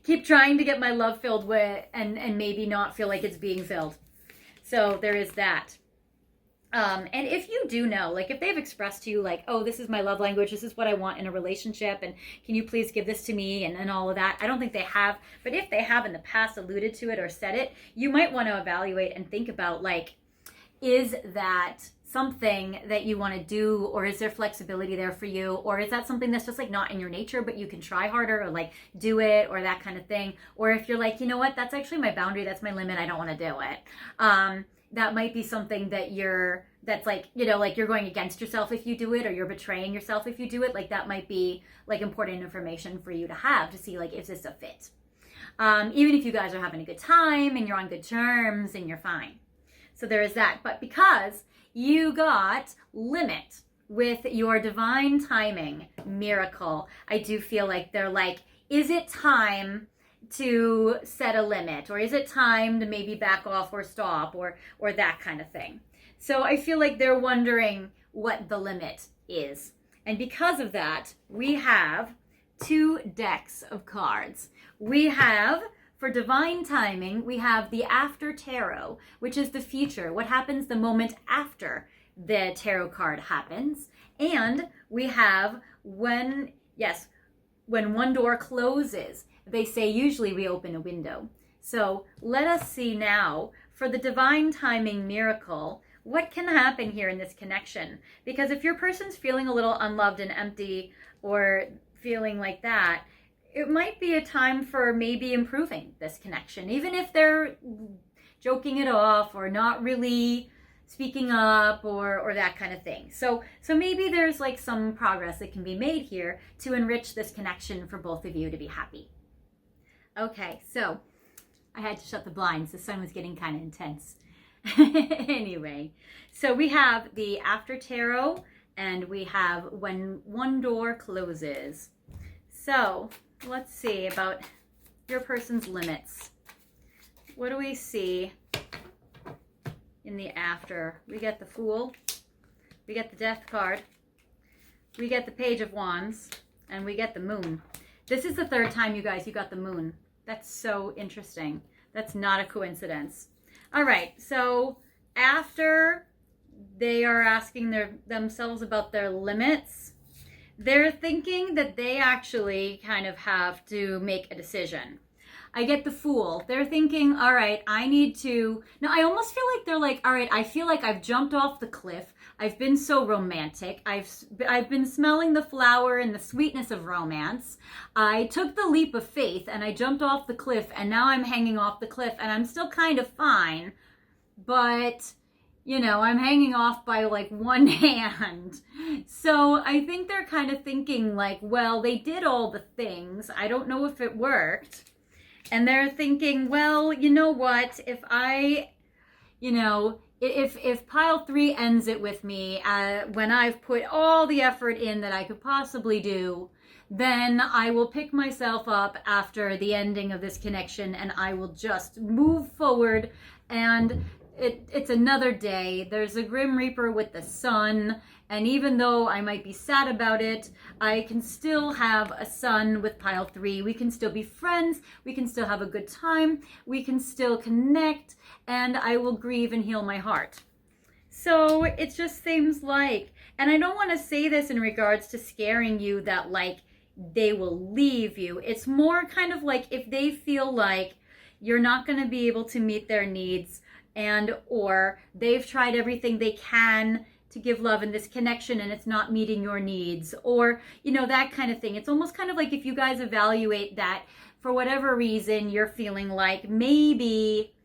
keep trying to get my love filled with and maybe not feel like it's being filled? So there is that. And if you do know, like, if they've expressed to you, like, oh, this is my love language, this is what I want in a relationship, and can you please give this to me, and all of that. I don't think they have, but if they have in the past alluded to it or said it, you might want to evaluate and think about, like, is that something that you want to do, or is there flexibility there for you, or is that something that's just like not in your nature, but you can try harder, or like do it, or that kind of thing. Or if you're like, you know what, that's actually my boundary, that's my limit, I don't want to do it. That might be something that's like, like you're going against yourself if you do it, or you're betraying yourself if you do it. Like, that might be like important information for you to have to see, like, is this a fit? Even if you guys are having a good time and you're on good terms and you're fine. So there is that. But because you got limit with your divine timing miracle, I do feel like they're like, is it time to set a limit, or is it time to maybe back off or stop, or that kind of thing? So I feel like they're wondering what the limit is. And because of that, we have 2 decks of cards. We have, for divine timing, we have the After Tarot, which is the future, what happens the moment after the tarot card happens. And we have when one door closes, they say usually we open a window. So let us see now, for the divine timing miracle, what can happen here in this connection? Because if your person's feeling a little unloved and empty, or feeling like that, it might be a time for maybe improving this connection, even if they're joking it off or not really speaking up, or that kind of thing. So maybe there's like some progress that can be made here to enrich this connection for both of you to be happy. Okay, so I had to shut the blinds. The sun was getting kind of intense. Anyway, so we have the After Tarot, and we have when one door closes. So let's see about your person's limits. What do we see in the after? We get the Fool, we get the Death card, we get the Page of Wands, and we get the Moon. This is the 3rd time, you guys, you got the Moon. That's so interesting. That's not a coincidence. All right, so after they are asking themselves about their limits, they're thinking that they actually kind of have to make a decision. I get the Fool. They're thinking, all right, I need to... Now, I almost feel like they're like, all right, I feel like I've jumped off the cliff. I've been so romantic. I've been smelling the flower and the sweetness of romance. I took the leap of faith and I jumped off the cliff, and now I'm hanging off the cliff, and I'm still kind of fine, but... I'm hanging off by like one hand. So I think they're kind of thinking like, well, they did all the things. I don't know if it worked. And they're thinking, well, you know what? If I, if pile 3 ends it with me, when I've put all the effort in that I could possibly do, then I will pick myself up after the ending of this connection, and I will just move forward. And it's another day. There's a Grim Reaper with the sun, and even though I might be sad about it, I can still have a sun with pile 3. We can still be friends. We can still have a good time. We can still connect, and I will grieve and heal my heart. So it just seems like, and I don't want to say this in regards to scaring you that like they will leave you. It's more kind of like if they feel like you're not going to be able to meet their needs, and or they've tried everything they can to give love in this connection and it's not meeting your needs, or that kind of thing. It's almost kind of like if you guys evaluate that for whatever reason you're feeling like maybe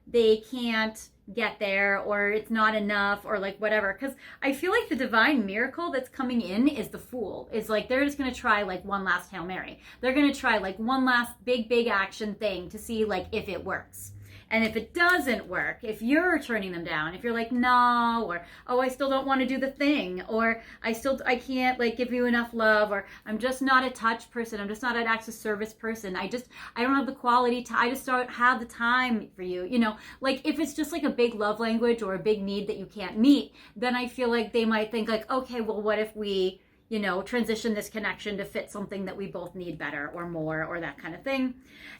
they can't get there, or it's not enough, or like whatever. Because I feel like the divine miracle that's coming in is the Fool. Is like they're just going to try like one last Hail Mary. They're going to try like one last big action thing to see like if it works. And if it doesn't work, if you're turning them down, if you're like, no, or, oh, I still don't want to do the thing, or I can't like give you enough love, or I'm just not a touch person, I'm just not an acts of service person, I don't have the quality time, I just don't have the time for you, you know, like if it's just like a big love language or a big need that you can't meet, then I feel like they might think like, okay, well, what if we, you know, transition this connection to fit something that we both need better or more or that kind of thing.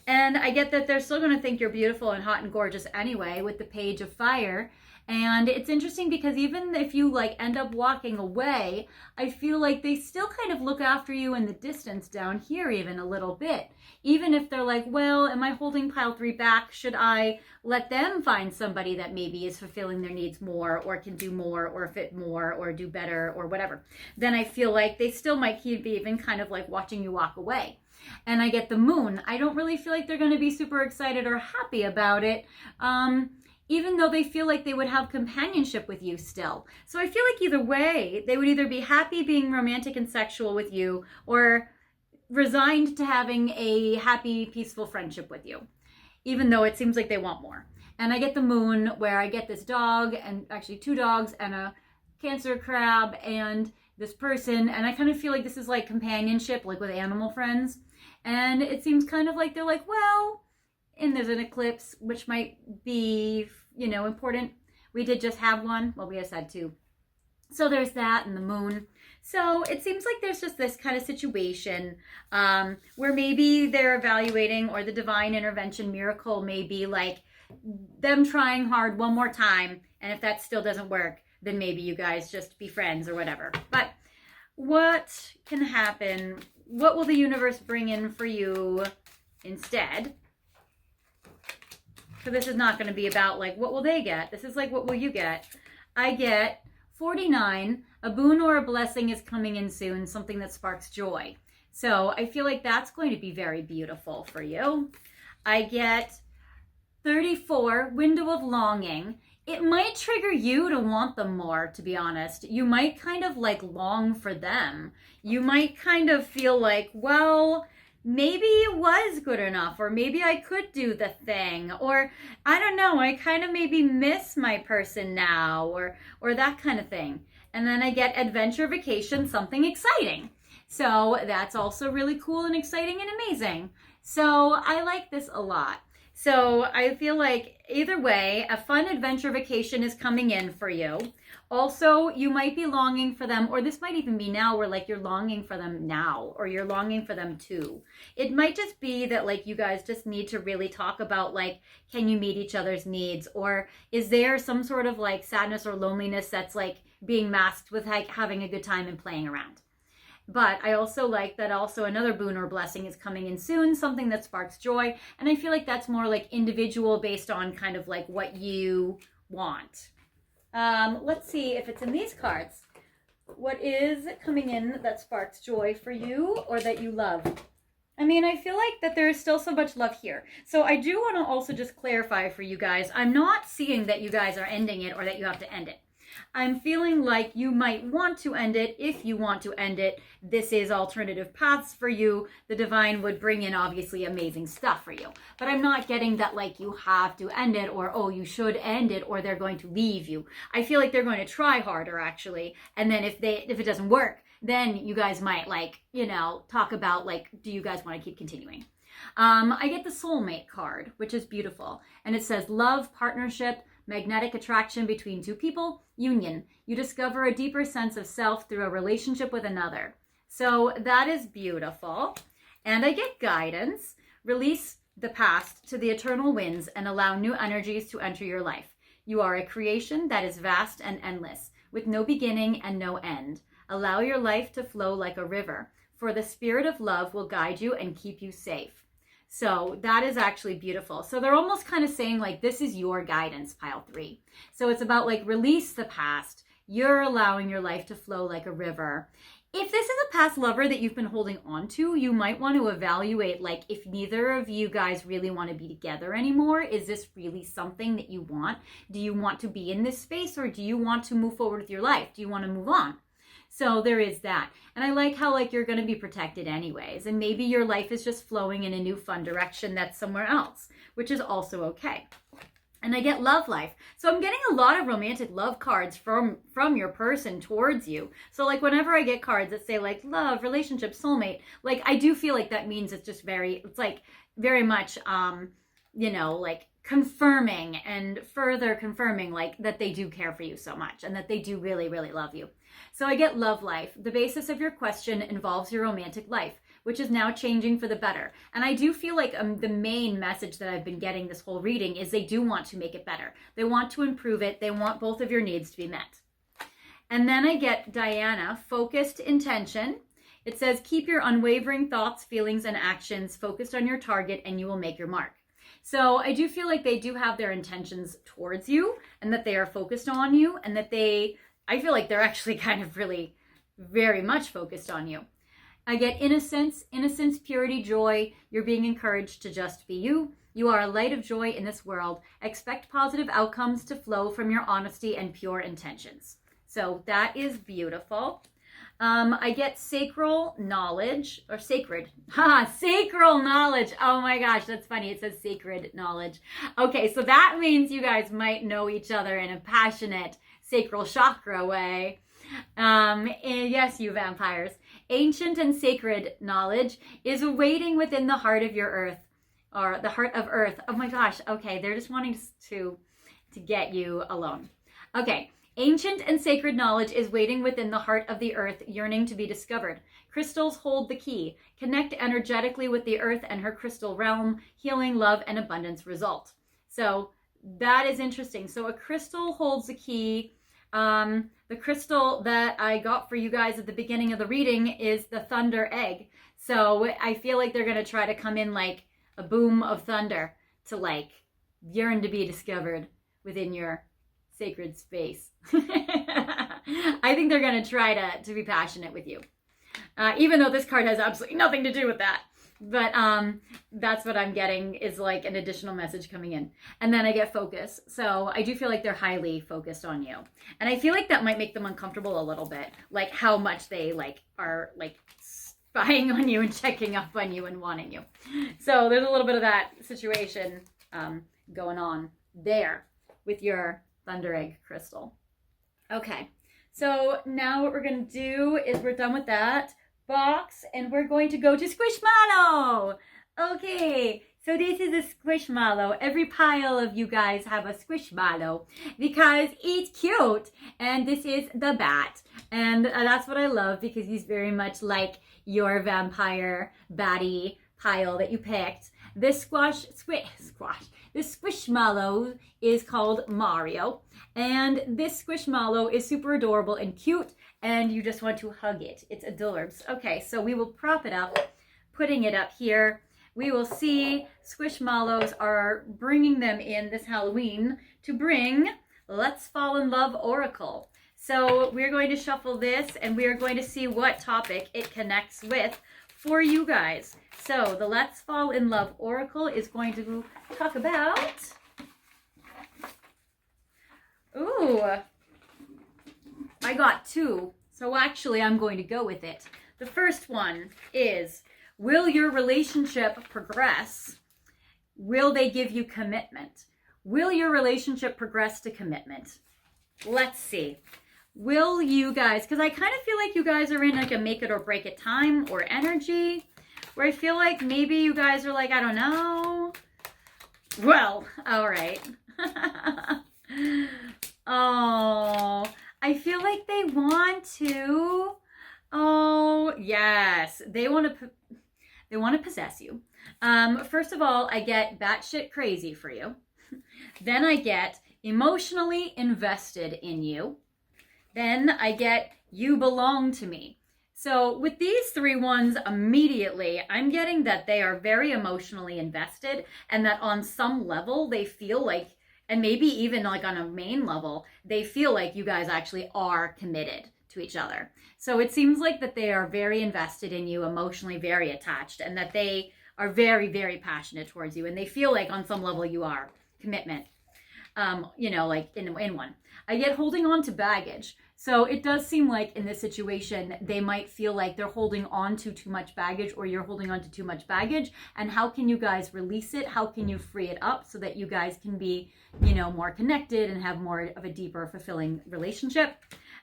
And I get that they're still going to think you're beautiful and hot and gorgeous anyway with the Page of Fire. And it's interesting because even if you like end up walking away, I feel like they still kind of look after you in the distance down here even a little bit. Even if they're like, well, am I holding pile 3 back? Should I let them find somebody that maybe is fulfilling their needs more or can do more or fit more or do better or whatever? Then I feel like they still might keep even kind of like watching you walk away. And I get the Moon. I don't really feel like they're going to be super excited or happy about it. Even though they feel like they would have companionship with you still. So I feel like either way, they would either be happy being romantic and sexual with you or resigned to having a happy, peaceful friendship with you, even though it seems like they want more. And I get the Moon where I get this dog, and actually 2 dogs and a Cancer crab and this person, and I kind of feel like this is like companionship, like with animal friends. And it seems kind of like they're like, well, and there's an eclipse, which might be, you know, important. We did just have one. Well, we just had 2. So there's that and the Moon. So it seems like there's just this kind of situation where maybe they're evaluating, or the divine intervention miracle may be like them trying hard one more time. And if that still doesn't work, then maybe you guys just be friends or whatever. But what can happen? What will the universe bring in for you instead? So this is not going to be about like, what will they get? This is like, what will you get? I get 49, a boon or a blessing is coming in soon, something that sparks joy. So I feel like that's going to be very beautiful for you. I get 34, window of longing. It might trigger you to want them more, to be honest. You might kind of like long for them. You might kind of feel like, well, maybe it was good enough, or maybe I could do the thing, or I don't know, I kind of maybe miss my person now, or that kind of thing. And then I get adventure vacation, something exciting. So that's also really cool and exciting and amazing. So I like this a lot. So I feel like either way, a fun adventure vacation is coming in for you. Also, you might be longing for them, or this might even be now where like you're longing for them now, or you're longing for them too. It might just be that like you guys just need to really talk about like, can you meet each other's needs? Or is there some sort of like sadness or loneliness that's like being masked with like having a good time and playing around? But I also like that also another boon or blessing is coming in soon, something that sparks joy. And I feel like that's more like individual based on kind of like what you want. Let's see if it's in these cards. What is coming in that sparks joy for you or that you love? I mean, I feel like that there is still so much love here. So I do want to also just clarify for you guys. I'm not seeing that you guys are ending it or that you have to end it. I'm feeling like you might want to end it. If you want to end it, this is alternative paths for you. The divine would bring in obviously amazing stuff for you. But I'm not getting that like you have to end it, or oh, you should end it, or they're going to leave you. I feel like they're going to try harder actually. And then if it doesn't work, then you guys might like, you know, talk about like, do you guys want to keep continuing? I get the Soulmate card, which is beautiful. And it says love, partnership, magnetic attraction between 2 people, union. You discover a deeper sense of self through a relationship with another. So that is beautiful. And I get guidance. Release the past to the eternal winds and allow new energies to enter your life. You are a creation that is vast and endless, with no beginning and no end. Allow your life to flow like a river, for the spirit of love will guide you and keep you safe. So that is actually beautiful. So they're almost kind of saying like, this is your guidance, pile 3. So it's about like release the past. You're allowing your life to flow like a river. If this is a past lover that you've been holding on to, you might want to evaluate like if neither of you guys really want to be together anymore. Is this really something that you want? Do you want to be in this space, or do you want to move forward with your life? Do you want to move on? So there is that. And I like how like you're going to be protected anyways. And maybe your life is just flowing in a new fun direction that's somewhere else, which is also okay. And I get love life. So I'm getting a lot of romantic love cards from your person towards you. So like whenever I get cards that say like love, relationship, soulmate, like I do feel like that means it's just it's like very much, you know, like confirming and further confirming like that they do care for you so much and that they do really, really love you. So I get love life. The basis of your question involves your romantic life, which is now changing for the better. And I do feel like the main message that I've been getting this whole reading is they do want to make it better. They want to improve it. They want both of your needs to be met. And then I get Diana, focused intention. It says, keep your unwavering thoughts, feelings, and actions focused on your target and you will make your mark. So I do feel like they do have their intentions towards you and that they are focused on you and that I feel like they're actually kind of really very much focused on you. I get innocence, purity, joy. You're being encouraged to just be you. You are a light of joy in this world. Expect positive outcomes to flow from your honesty and pure intentions. So that is beautiful. I get sacral knowledge, or sacred. Sacral knowledge. Oh my gosh, that's funny. It says sacred knowledge. Okay, so that means you guys might know each other in a passionate sacral chakra way. And yes, you vampires. Ancient and sacred knowledge is awaiting within the heart of your earth, or the heart of earth. Oh my gosh. Okay, they're just wanting to get you alone. Okay. Ancient and sacred knowledge is waiting within the heart of the earth, yearning to be discovered. Crystals hold the key. Connect energetically with the earth and her crystal realm. Healing, love, and abundance result. So that is interesting. So a crystal holds the key. The crystal that I got for you guys at the beginning of the reading is the thunder egg. So I feel like they're going to try to come in like a boom of thunder to like yearn to be discovered within your sacred space. I think they're going to try to be passionate with you. Even though this card has absolutely nothing to do with that. But that's what I'm getting is like an additional message coming in. And then I get focus. So I do feel like they're highly focused on you. And I feel like that might make them uncomfortable a little bit. Like how much they like are like spying on you and checking up on you and wanting you. So there's a little bit of that situation going on there with your thunder egg crystal. Okay, so now what we're going to do is we're done with that box and we're going to go to Squishmallow. Okay, so this is a Squishmallow. Every pile of you guys have a Squishmallow because it's cute. And this is the bat. And that's what I love because he's very much like your vampire baddie pile that you picked. This Squishmallow is called Mario, and this Squishmallow is super adorable and cute, and you just want to hug it. It's adorbs. Okay, so we will prop it up, putting it up here. We will see Squishmallows are bringing them in this Halloween to bring Let's Fall in Love Oracle. So we're going to shuffle this, and we are going to see what topic it connects with for you guys. So the Let's Fall in Love Oracle is going to talk about, ooh, I got two. So actually I'm going to go with it. The first one is, will your relationship progress? Will they give you commitment? Will your relationship progress to commitment? Let's see. Will you guys, because I kind of feel like you guys are in like a make it or break it time or energy, where I feel like maybe you guys are like, I don't know. Well, all right. Oh, I feel like they want to. Oh, yes. They want to possess you. First of all, I get batshit crazy for you. Then I get emotionally invested in you. Then I get you belong to me. So with these three ones, immediately, I'm getting that they are very emotionally invested and that on some level they feel like, and maybe even like on a main level, they feel like you guys actually are committed to each other. So it seems like that they are very invested in you, emotionally very attached, and that they are very, very passionate towards you. And they feel like on some level you are commitment. you know, like in one. I get holding on to baggage. So it does seem like in this situation, they might feel like they're holding on to too much baggage, or you're holding on to too much baggage. And how can you guys release it? How can you free it up so that you guys can be, you know, more connected and have more of a deeper, fulfilling relationship?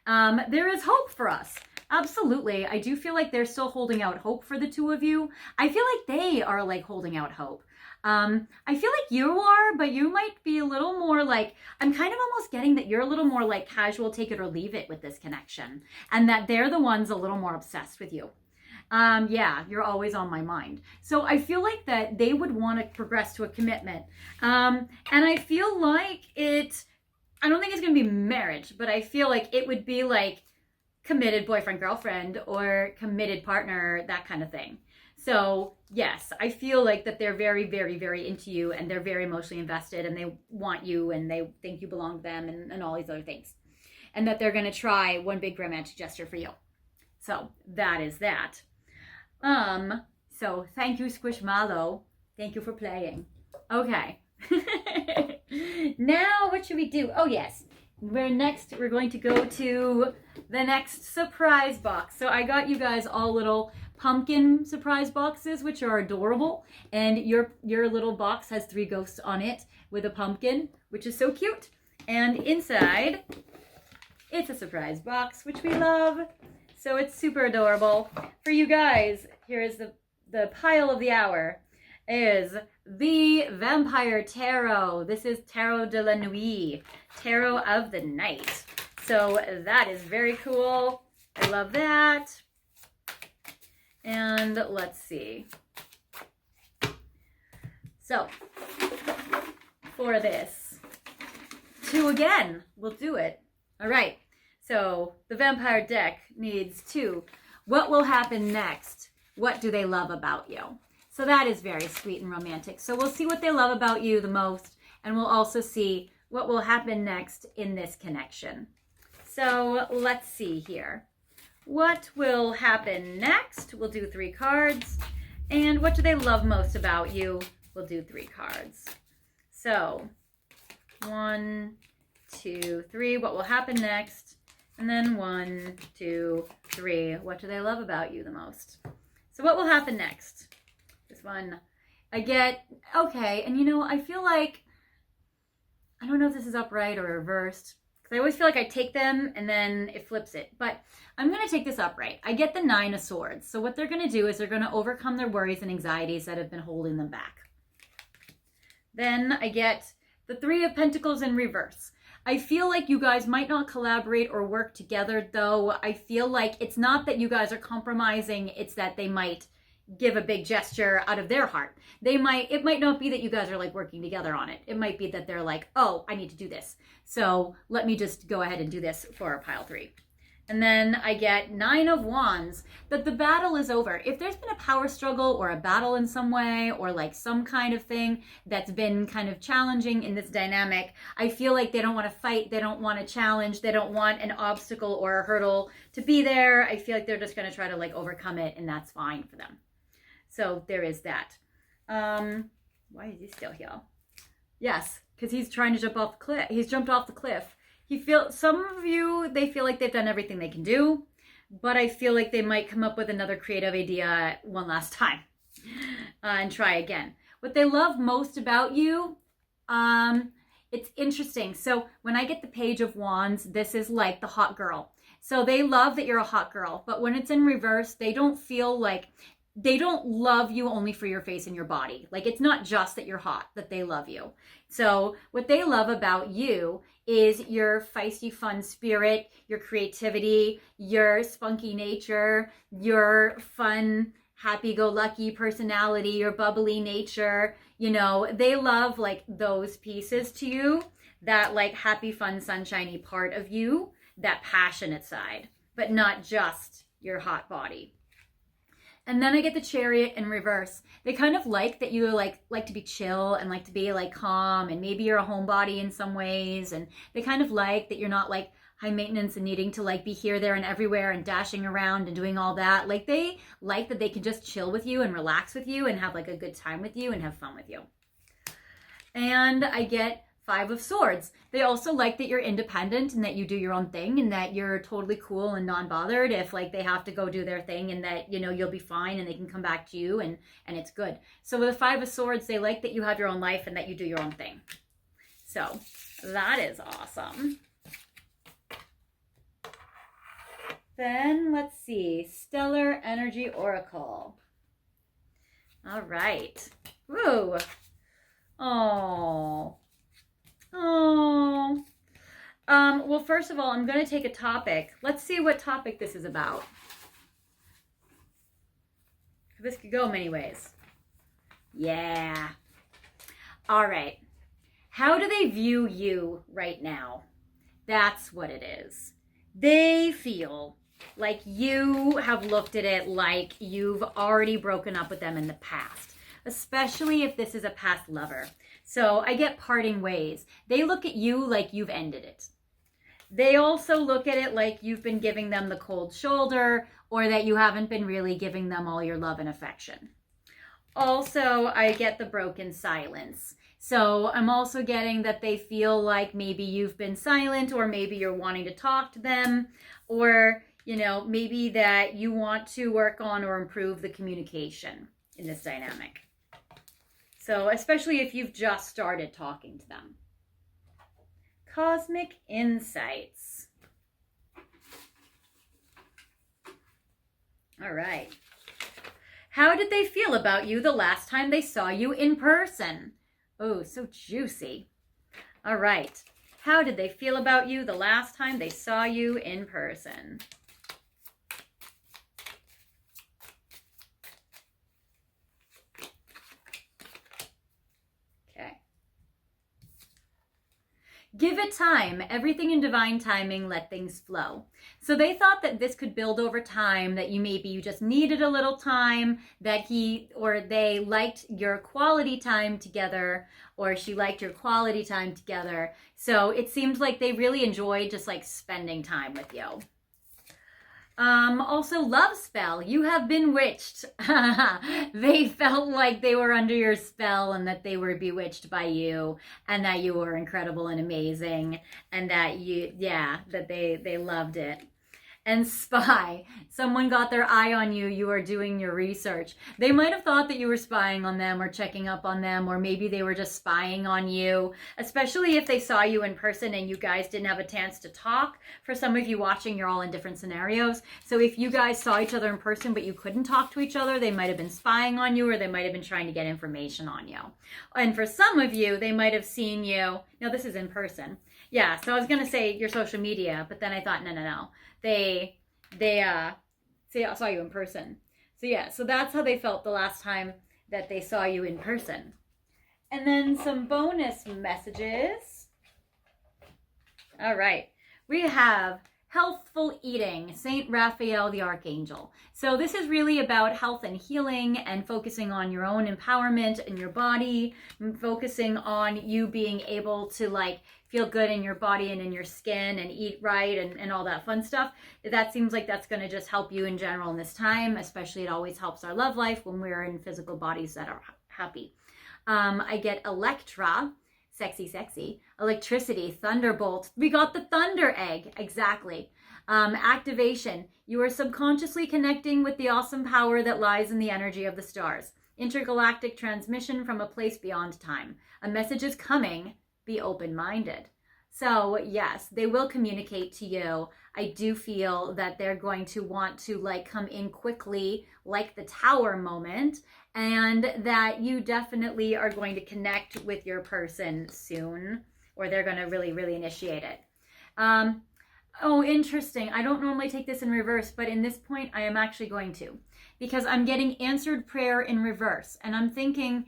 There is hope for us. Absolutely. I do feel like they're still holding out hope for the two of you. I feel like they are like holding out hope. I feel like you are, but you might be a little more like, I'm kind of almost getting that you're a little more like casual, take it or leave it with this connection, and that they're the ones a little more obsessed with you. Yeah, you're always on my mind. So I feel like that they would want to progress to a commitment. And I feel like I don't think it's going to be marriage, but I feel like it would be like committed boyfriend, girlfriend, or committed partner, that kind of thing. So yes, I feel like that they're very, very, very into you, and they're very emotionally invested, and they want you, and they think you belong to them, and all these other things. And that they're going to try one big romantic gesture for you. So that is that. So thank you, Squishmallow. Thank you for playing. Okay. Now what should we do? Oh yes. We're going to go to the next surprise box. So I got you guys all little pumpkin surprise boxes, which are adorable. And your little box has 3 ghosts on it with a pumpkin, which is so cute. And inside, it's a surprise box, which we love. So it's super adorable. For you guys, here is the pile of the hour, is the Vampire Tarot. This is Tarot de la Nuit, Tarot of the Night. So that is very cool. I love that. And let's see. So for this, 2 again, we'll do it. All right. So the vampire deck needs 2. What will happen next? What do they love about you? So that is very sweet and romantic. So we'll see what they love about you the most, and we'll also see what will happen next in this connection. So let's see here. What will happen next? We'll do 3 cards. And what do they love most about you? We'll do 3 cards. So 1, 2, 3. What will happen next? And then 1, 2, 3. What do they love about you the most? So what will happen next? This one, I get, okay, and you know, I feel like, I don't know if this is upright or reversed, because I always feel like I take them and then it flips it, but I'm going to take this upright. I get the 9 of Swords. So what they're going to do is they're going to overcome their worries and anxieties that have been holding them back. Then I get the 3 of Pentacles in reverse. I feel like you guys might not collaborate or work together, though. I feel like it's not that you guys are compromising, it's that they might give a big gesture out of their heart. It might not be that you guys are like working together on it. It might be that they're like, oh, I need to do this. So let me just go ahead and do this for pile 3. And then I get 9 of Wands, that the battle is over. If there's been a power struggle or a battle in some way, or like some kind of thing that's been kind of challenging in this dynamic, I feel like they don't want to fight, they don't want to challenge, they don't want an obstacle or a hurdle to be there. I feel like they're just going to try to like overcome it, and that's fine for them. So there is that. Why is he still here? Yes, because he's trying to jump off the cliff. He's jumped off the cliff. Some of you, they feel like they've done everything they can do, but I feel like they might come up with another creative idea one last time and try again. What they love most about you, it's interesting. So when I get the Page of Wands, this is like the hot girl. So they love that you're a hot girl, but when it's in reverse, they don't feel like, they don't love you only for your face and your body. Like, it's not just that you're hot, that they love you. So what they love about you is your feisty, fun spirit, your creativity, your spunky nature, your fun, happy-go-lucky personality, your bubbly nature. You know, they love like those pieces to you, that like happy, fun, sunshiny part of you, that passionate side, but not just your hot body. And then I get the Chariot in reverse. They kind of like that you like to be chill and like to be like calm, and maybe you're a homebody in some ways, and they kind of like that you're not like high maintenance and needing to like be here, there, and everywhere and dashing around and doing all that. Like, they like that they can just chill with you and relax with you and have like a good time with you and have fun with you. And I get Five of Swords. They also like that you're independent and that you do your own thing and that you're totally cool and non-bothered if like they have to go do their thing, and that, you know, you'll be fine and they can come back to you and it's good. So with the Five of Swords, they like that you have your own life and that you do your own thing. So that is awesome. Then let's see, Stellar Energy Oracle. All right. Woo. Oh. Oh. Well, first of all, I'm going to take a topic. Let's see what topic this is about. This could go many ways. Yeah. All right. How do they view you right now? That's what it is. They feel like you have looked at it like you've already broken up with them in the past, especially if this is a past lover. So I get parting ways. They look at you like you've ended it. They also look at it like you've been giving them the cold shoulder, or that you haven't been really giving them all your love and affection. Also, I get the broken silence. So I'm also getting that they feel like maybe you've been silent, or maybe you're wanting to talk to them, or, you know, maybe that you want to work on or improve the communication in this dynamic. So especially if you've just started talking to them. Cosmic Insights. All right. How did they feel about you the last time they saw you in person? Oh, so juicy. All right. How did they feel about you the last time they saw you in person? Okay. Give it time. Everything in divine timing, let things flow. So they thought that this could build over time, that you just needed a little time, that he or they liked your quality time together, or she liked your quality time together. So it seemed like they really enjoyed just like spending time with you. Also, love spell. You have been witched. They felt like they were under your spell and that they were bewitched by you and that you were incredible and amazing and that that they loved it. And spy. Someone got their eye on you. You are doing your research. They might have thought that you were spying on them or checking up on them, or maybe they were just spying on you, especially if they saw you in person and you guys didn't have a chance to talk. For some of you watching, you're all in different scenarios. So if you guys saw each other in person but you couldn't talk to each other, they might have been spying on you, or they might have been trying to get information on you. And for some of you, they might have seen you. No, this is in person. Yeah, so I was going to say your social media, but then I thought, no. They saw you in person. So yeah, so that's how they felt the last time that they saw you in person. And then some bonus messages. All right, we have healthful eating, Saint Raphael the Archangel. So this is really about health and healing and focusing on your own empowerment in your body, focusing on you being able to like feel good in your body and in your skin and eat right and all that fun stuff. That seems like that's going to just help you in general in this time, especially it always helps our love life when we're in physical bodies that are happy. I get Electra, sexy, electricity, thunderbolt. We got the thunder egg, exactly. Activation, you are subconsciously connecting with the awesome power that lies in the energy of the stars. Intergalactic transmission from a place beyond time. A message is coming. Be open-minded. So yes, they will communicate to you. I do feel that they're going to want to like come in quickly, like the tower moment, and that you definitely are going to connect with your person soon, or they're going to really, really initiate it. Oh, interesting. I don't normally take this in reverse, but in this point, I am actually going to, because I'm getting answered prayer in reverse, and I'm thinking,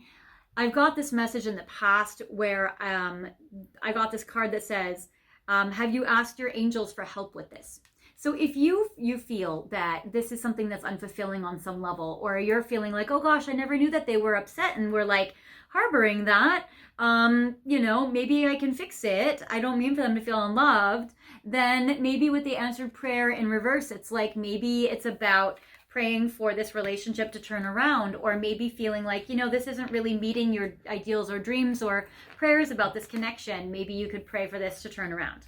I've got this message in the past where I got this card that says, have you asked your angels for help with this? So if you feel that this is something that's unfulfilling on some level, or you're feeling like, oh gosh, I never knew that they were upset and were like harboring that, maybe I can fix it. I don't mean for them to feel unloved. Then maybe with the answered prayer in reverse, it's like maybe it's about praying for this relationship to turn around, or maybe feeling like, this isn't really meeting your ideals or dreams or prayers about this connection. Maybe you could pray for this to turn around.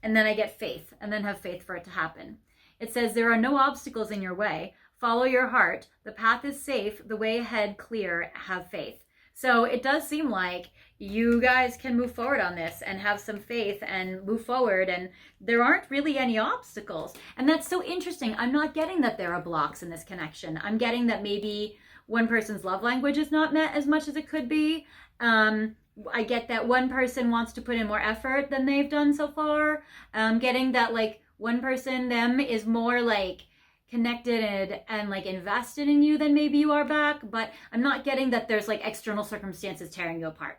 And then I get faith, and then have faith for it to happen. It says, there are no obstacles in your way. Follow your heart. The path is safe. The way ahead clear. Have faith. So it does seem like you guys can move forward on this and have some faith and move forward, and there aren't really any obstacles. And that's so interesting. I'm not getting that there are blocks in this connection. I'm getting that maybe one person's love language is not met as much as it could be. I get that one person wants to put in more effort than they've done so far. I'm getting that like one person, them, is more like connected and like invested in you than maybe you are back, but I'm not getting that there's like external circumstances tearing you apart.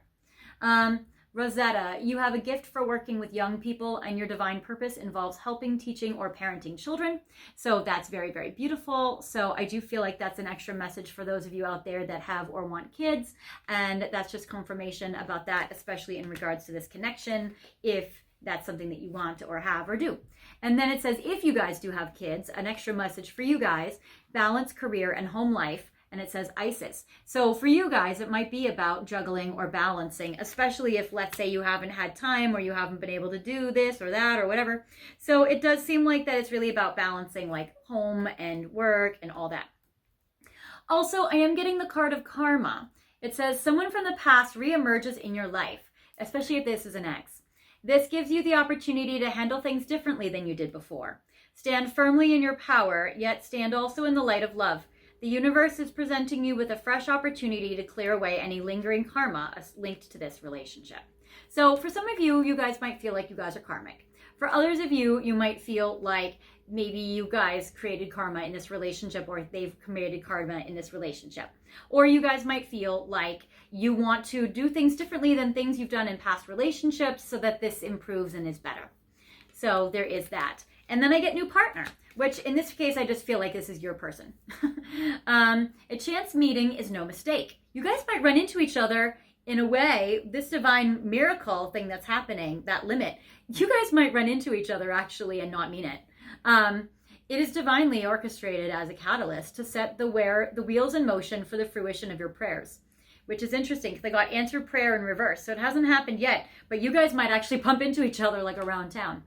Rosetta, you have a gift for working with young people, and your divine purpose involves helping, teaching, or parenting children. So that's very, very beautiful. So I do feel like that's an extra message for those of you out there that have or want kids, and that's just confirmation about that, especially in regards to this connection, if that's something that you want or have or do. And then it says, if you guys do have kids, an extra message for you guys, balance career and home life. And it says Isis. So for you guys, it might be about juggling or balancing, especially if, let's say, you haven't had time or you haven't been able to do this or that or whatever. So it does seem like that it's really about balancing like home and work and all that. Also, I am getting the card of karma. It says someone from the past reemerges in your life, especially if this is an ex. This gives you the opportunity to handle things differently than you did before. Stand firmly in your power, yet stand also in the light of love. The universe is presenting you with a fresh opportunity to clear away any lingering karma linked to this relationship. So for some of you, you guys might feel like you guys are karmic. For others of you, you might feel like maybe you guys created karma in this relationship, or they've created karma in this relationship. Or you guys might feel like you want to do things differently than things you've done in past relationships so that this improves and is better. So there is that. And then I get new partner, which in this case, I just feel like this is your person. A chance meeting is no mistake. You guys might run into each other in a way, this divine miracle thing that's happening, that limit, you guys might run into each other actually and not mean it. It is divinely orchestrated as a catalyst to set the wheels in motion for the fruition of your prayers, which is interesting because I got answered prayer in reverse. So it hasn't happened yet, but you guys might actually bump into each other like around town.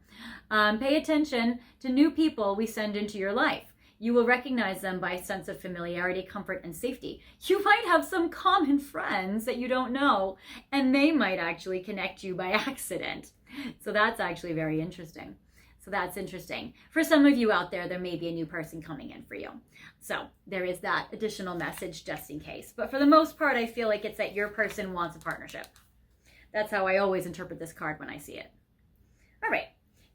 Pay attention to new people we send into your life. You will recognize them by a sense of familiarity, comfort, and safety. You might have some common friends that you don't know, and they might actually connect you by accident. So that's actually very interesting. So that's interesting. For some of you out there, there may be a new person coming in for you. So there is that additional message just in case. But for the most part, I feel like it's that your person wants a partnership. That's how I always interpret this card when I see it. All right.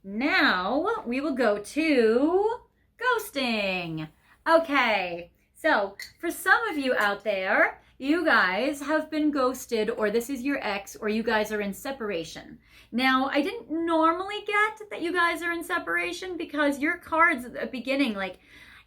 Now we will go to ghosting. Okay. So for some of you out there, you guys have been ghosted, or this is your ex, or you guys are in separation. Now, I didn't normally get that you guys are in separation because your cards at the beginning, like,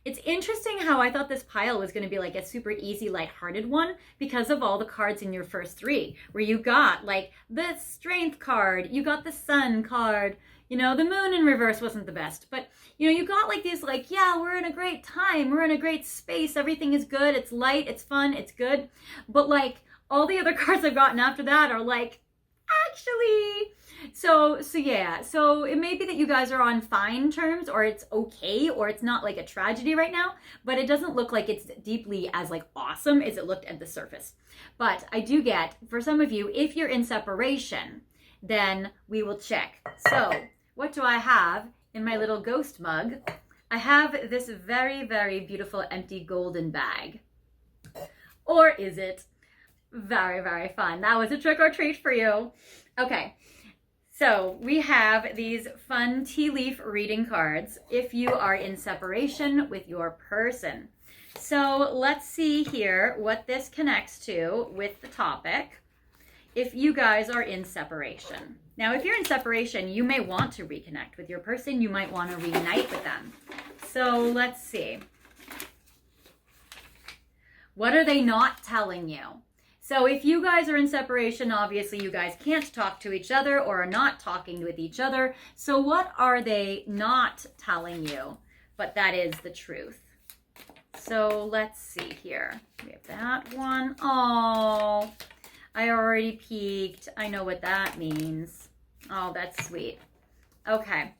it's interesting how I thought this pile was going to be like a super easy, lighthearted one because of all the cards in your first three, where you got like the strength card, you got the sun card, the moon in reverse wasn't the best, but you got like these like, yeah, we're in a great time, we're in a great space, everything is good, it's light, it's fun, it's good. But like all the other cards I've gotten after that are like, actually. So yeah, so it may be that you guys are on fine terms, or it's okay, or it's not like a tragedy right now, but it doesn't look like it's deeply as like awesome as it looked at the surface. But I do get, for some of you, if you're in separation, then we will check. So what do I have in my little ghost mug? I have this very, very beautiful empty golden bag. Or is it? Very, very fun. That was a trick or treat for you. Okay. So we have these fun tea leaf reading cards if you are in separation with your person. So let's see here what this connects to with the topic if you guys are in separation. Now, if you're in separation, you may want to reconnect with your person. You might want to reunite with them. So let's see. What are they not telling you? So if you guys are in separation, obviously you guys can't talk to each other or are not talking with each other. So what are they not telling you? But that is the truth. So let's see here. We have that one. Oh, I already peeked. I know what that means. Oh, that's sweet. Okay.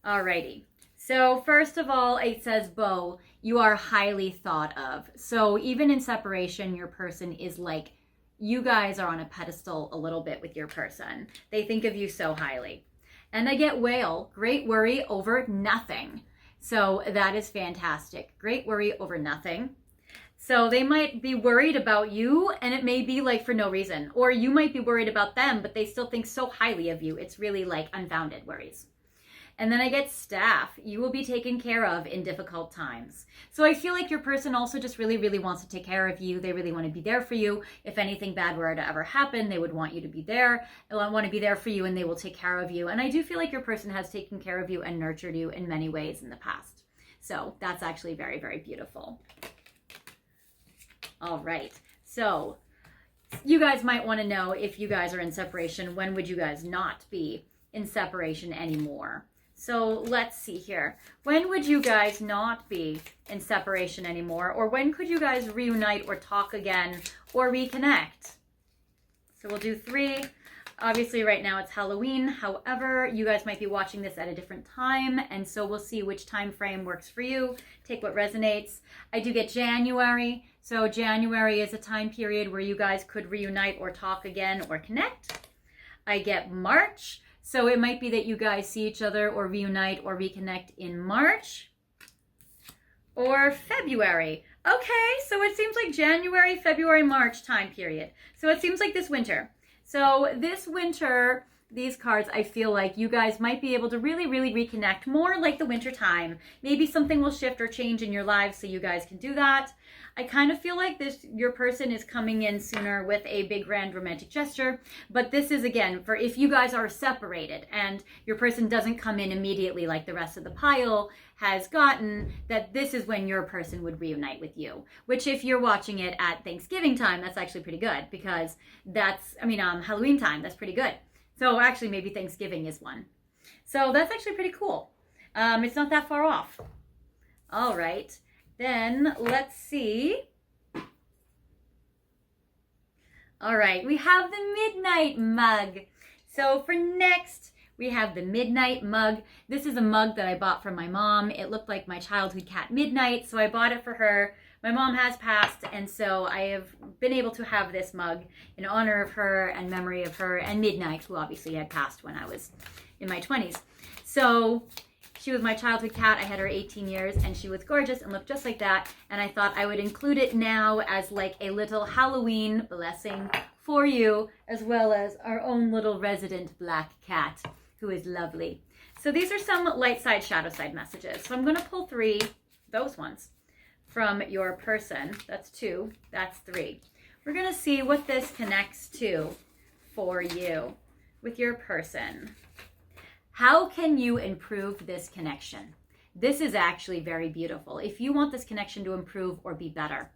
Alrighty. So first of all, it says, Bo, you are highly thought of. So even in separation, your person is like, you guys are on a pedestal a little bit with your person. They think of you so highly. And I get whale, great worry over nothing. So that is fantastic. Great worry over nothing. So they might be worried about you, and it may be like for no reason. Or you might be worried about them, but they still think so highly of you. It's really like unfounded worries. And then I get staff. You will be taken care of in difficult times. So I feel like your person also just really, really wants to take care of you. They really want to be there for you. If anything bad were to ever happen, they would want you to be there. They want to be there for you, and they will take care of you. And I do feel like your person has taken care of you and nurtured you in many ways in the past. So that's actually very, very beautiful. All right. So you guys might want to know, if you guys are in separation, when would you guys not be in separation anymore? So let's see here. When would you guys not be in separation anymore? Or when could you guys reunite or talk again or reconnect? So we'll do 3. Obviously right now it's Halloween. However, you guys might be watching this at a different time. And so we'll see which time frame works for you. Take what resonates. I do get January. So January is a time period where you guys could reunite or talk again or connect. I get March. So it might be that you guys see each other or reunite or reconnect in March. Or February. Okay, so it seems like January, February, March time period. So it seems like this winter. So this winter, these cards, I feel like you guys might be able to really, really reconnect more like the winter time. Maybe something will shift or change in your lives so you guys can do that. I kind of feel like your person is coming in sooner with a big grand romantic gesture, but this is again for if you guys are separated and your person doesn't come in immediately like the rest of the pile has gotten, that this is when your person would reunite with you. Which if you're watching it at Thanksgiving time, that's actually pretty good because Halloween time, that's pretty good. So actually maybe Thanksgiving is one. So that's actually pretty cool. It's not that far off. All right. Then let's see. All right, we have the Midnight Mug. So for next, we have the Midnight Mug. This is a mug that I bought from my mom. It looked like my childhood cat Midnight, so I bought it for her. My mom has passed, and so I have been able to have this mug in honor of her and memory of her and Midnight, who obviously had passed when I was in my 20s. So she was my childhood cat. I had her 18 years, and she was gorgeous and looked just like that. And I thought I would include it now as like a little Halloween blessing for you, as well as our own little resident black cat, who is lovely. So these are some light side, shadow side messages. So I'm going to pull 3, those ones, from your person. That's 2, that's 3. We're going to see what this connects to for you with your person. How can you improve this connection? This is actually very beautiful. If you want this connection to improve or be better,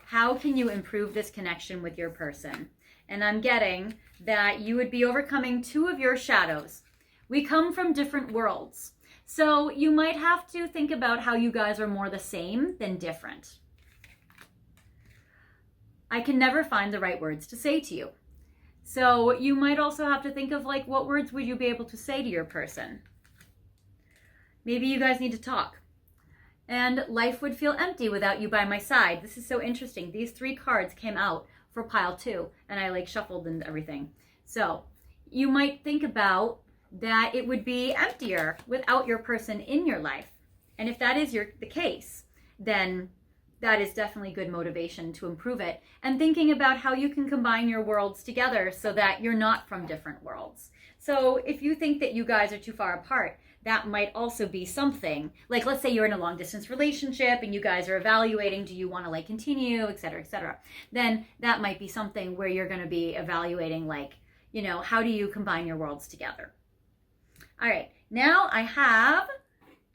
how can you improve this connection with your person? And I'm getting that you would be overcoming 2 of your shadows. We come from different worlds. So you might have to think about how you guys are more the same than different. I can never find the right words to say to you. So you might also have to think of like, what words would you be able to say to your person? Maybe you guys need to talk. And life would feel empty without you by my side. This is so interesting. These 3 cards came out for pile 2, and I like shuffled and everything. So you might think about that it would be emptier without your person in your life. And if that is the case, then that is definitely good motivation to improve it. And thinking about how you can combine your worlds together so that you're not from different worlds. So if you think that you guys are too far apart, that might also be something. Like, let's say you're in a long distance relationship and you guys are evaluating, do you want to like continue, et cetera, et cetera. Then that might be something where you're going to be evaluating, like, you know, how do you combine your worlds together? All right, now I have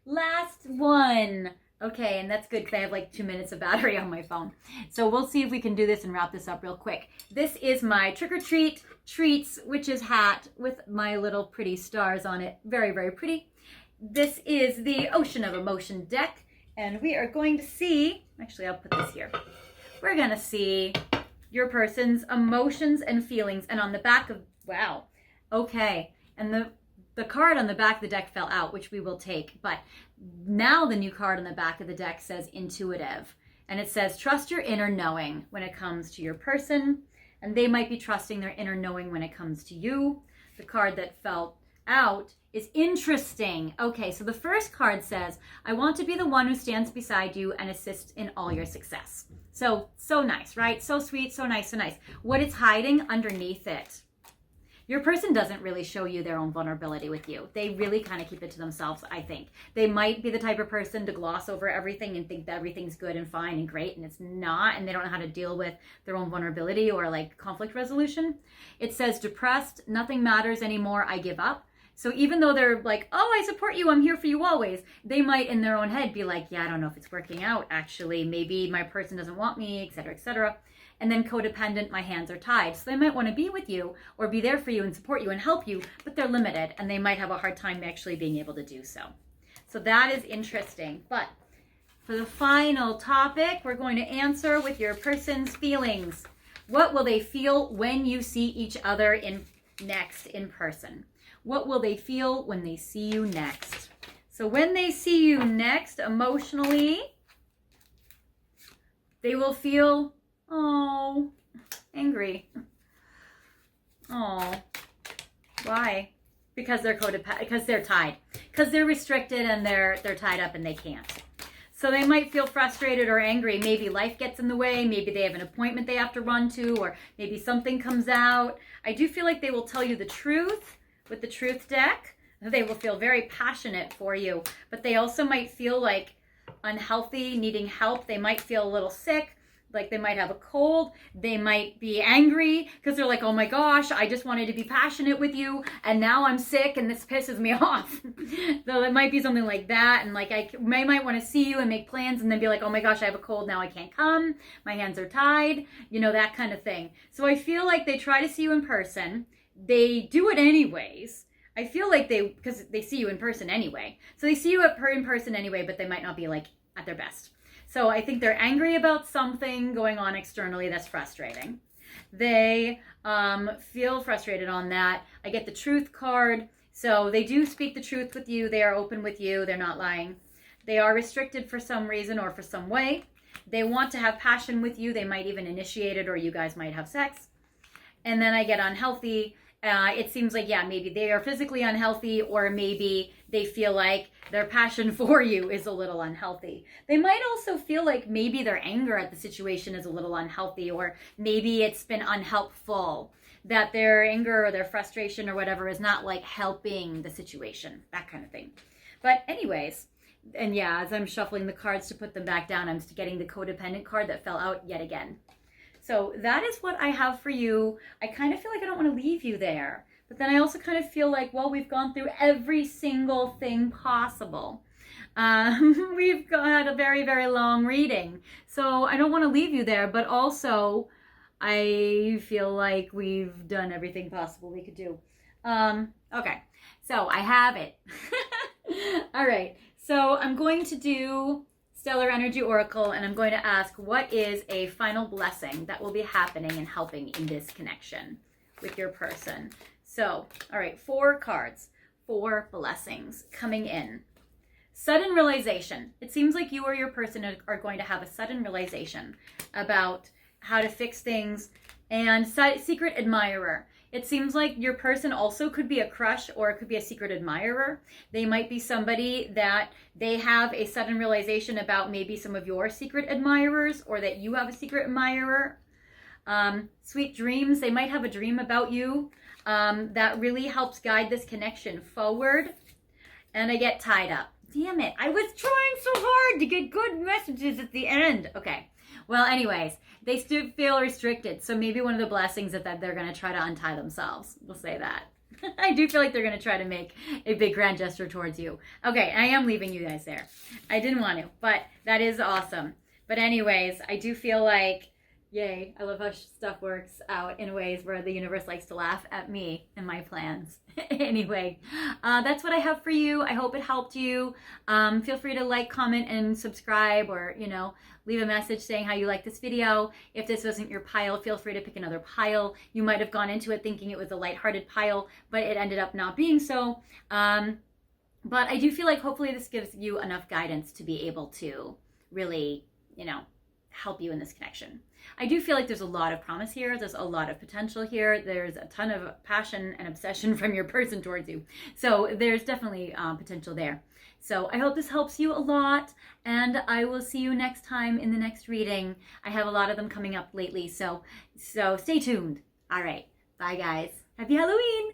last one. Okay, and that's good because I have like 2 minutes of battery on my phone. So we'll see if we can do this and wrap this up real quick. This is my Trick or Treat Treats Witch's hat with my little pretty stars on it. Very, very pretty. This is the Ocean of Emotion deck. And we are going to see, actually I'll put this here. We're going to see your person's emotions and feelings. And on the back of, wow, okay. And the card on the back of the deck fell out, which we will take. But now the new card on the back of the deck says intuitive. And it says, trust your inner knowing when it comes to your person. And they might be trusting their inner knowing when it comes to you. The card that fell out is interesting. Okay, so the first card says, I want to be the one who stands beside you and assists in all your success. So nice, right? So sweet, so nice, so nice. What is hiding underneath it? Your person doesn't really show you their own vulnerability with you. They really kind of keep it to themselves, I think. They might be the type of person to gloss over everything and think that everything's good and fine and great, and it's not, and they don't know how to deal with their own vulnerability or like conflict resolution. It says depressed, nothing matters anymore, I give up. So even though they're like, oh, I support you, I'm here for you always, they might in their own head be like, yeah, I don't know if it's working out, actually. Maybe my person doesn't want me, etc., etc. And then codependent, my hands are tied. So they might want to be with you or be there for you and support you and help you, but they're limited and they might have a hard time actually being able to do so. So that is interesting. But for the final topic, we're going to answer with your person's feelings. What will they feel when you see each other next in person? What will they feel when they see you next? So when they see you next emotionally, they will feel, oh, angry. Oh, why? Because they're codependent, because they're tied, because they're restricted and they're tied up and they can't. So they might feel frustrated or angry. Maybe life gets in the way. Maybe they have an appointment they have to run to, or maybe something comes out. I do feel like they will tell you the truth with the truth deck. They will feel very passionate for you, but they also might feel like unhealthy, needing help. They might feel a little sick, like they might have a cold. They might be angry because they're like, oh my gosh, I just wanted to be passionate with you and now I'm sick and this pisses me off. So it might be something like that. And like I might want to see you and make plans and then be like, oh my gosh, I have a cold, now I can't come. My hands are tied, you know, that kind of thing. So I feel like they try to see you in person. They do it anyways. I feel like because they see you in person anyway. So they see you in person anyway, but they might not be like at their best. So I think they're angry about something going on externally that's frustrating. They feel frustrated on that. I get the truth card. So they do speak the truth with you. They are open with you. They're not lying. They are restricted for some reason or for some way. They want to have passion with you. They might even initiate it, or you guys might have sex. And then I get unhealthy. It seems like, yeah, maybe they are physically unhealthy, or maybe they feel like their passion for you is a little unhealthy. They might also feel like maybe their anger at the situation is a little unhealthy, or maybe it's been unhelpful, that their anger or their frustration or whatever is not like helping the situation, that kind of thing. But anyways, and yeah, as I'm shuffling the cards to put them back down, I'm getting the codependent card that fell out yet again. So that is what I have for you. I kind of feel like I don't want to leave you there. But then I also kind of feel like, well, we've gone through every single thing possible. We've got a very, very long reading. So I don't want to leave you there, but also I feel like we've done everything possible we could do. Okay, so I have it. All right, so I'm going to do Stellar Energy Oracle, and I'm going to ask, what is a final blessing that will be happening and helping in this connection with your person? So, all right, 4 cards, 4 blessings coming in. Sudden realization. It seems like you or your person are going to have a sudden realization about how to fix things. And secret admirer. It seems like your person also could be a crush, or it could be a secret admirer. They might be somebody that they have a sudden realization about, maybe some of your secret admirers, or that you have a secret admirer. Sweet dreams. They might have a dream about you that really helps guide this connection forward. And I get tied up. Damn it. I was trying so hard to get good messages at the end. Okay. Well, anyways, they still feel restricted. So maybe one of the blessings is that they're going to try to untie themselves. We'll say that. I do feel like they're going to try to make a big grand gesture towards you. Okay, I am leaving you guys there. I didn't want to, but that is awesome. But anyways, I do feel like Yay. I love how stuff works out in ways where the universe likes to laugh at me and my plans. Anyway, that's what I have for you. I hope it helped you. Feel free to like, comment, and subscribe, or, leave a message saying how you like this video. If this wasn't your pile, feel free to pick another pile. You might have gone into it thinking it was a lighthearted pile, but it ended up not being so. But I do feel like hopefully this gives you enough guidance to be able to really, help you in this connection. I do feel like there's a lot of promise here. There's a lot of potential here. There's a ton of passion and obsession from your person towards you. So there's definitely potential there. So I hope this helps you a lot, and I will see you next time in the next reading. I have a lot of them coming up lately, so stay tuned. All right. Bye, guys. Happy Halloween.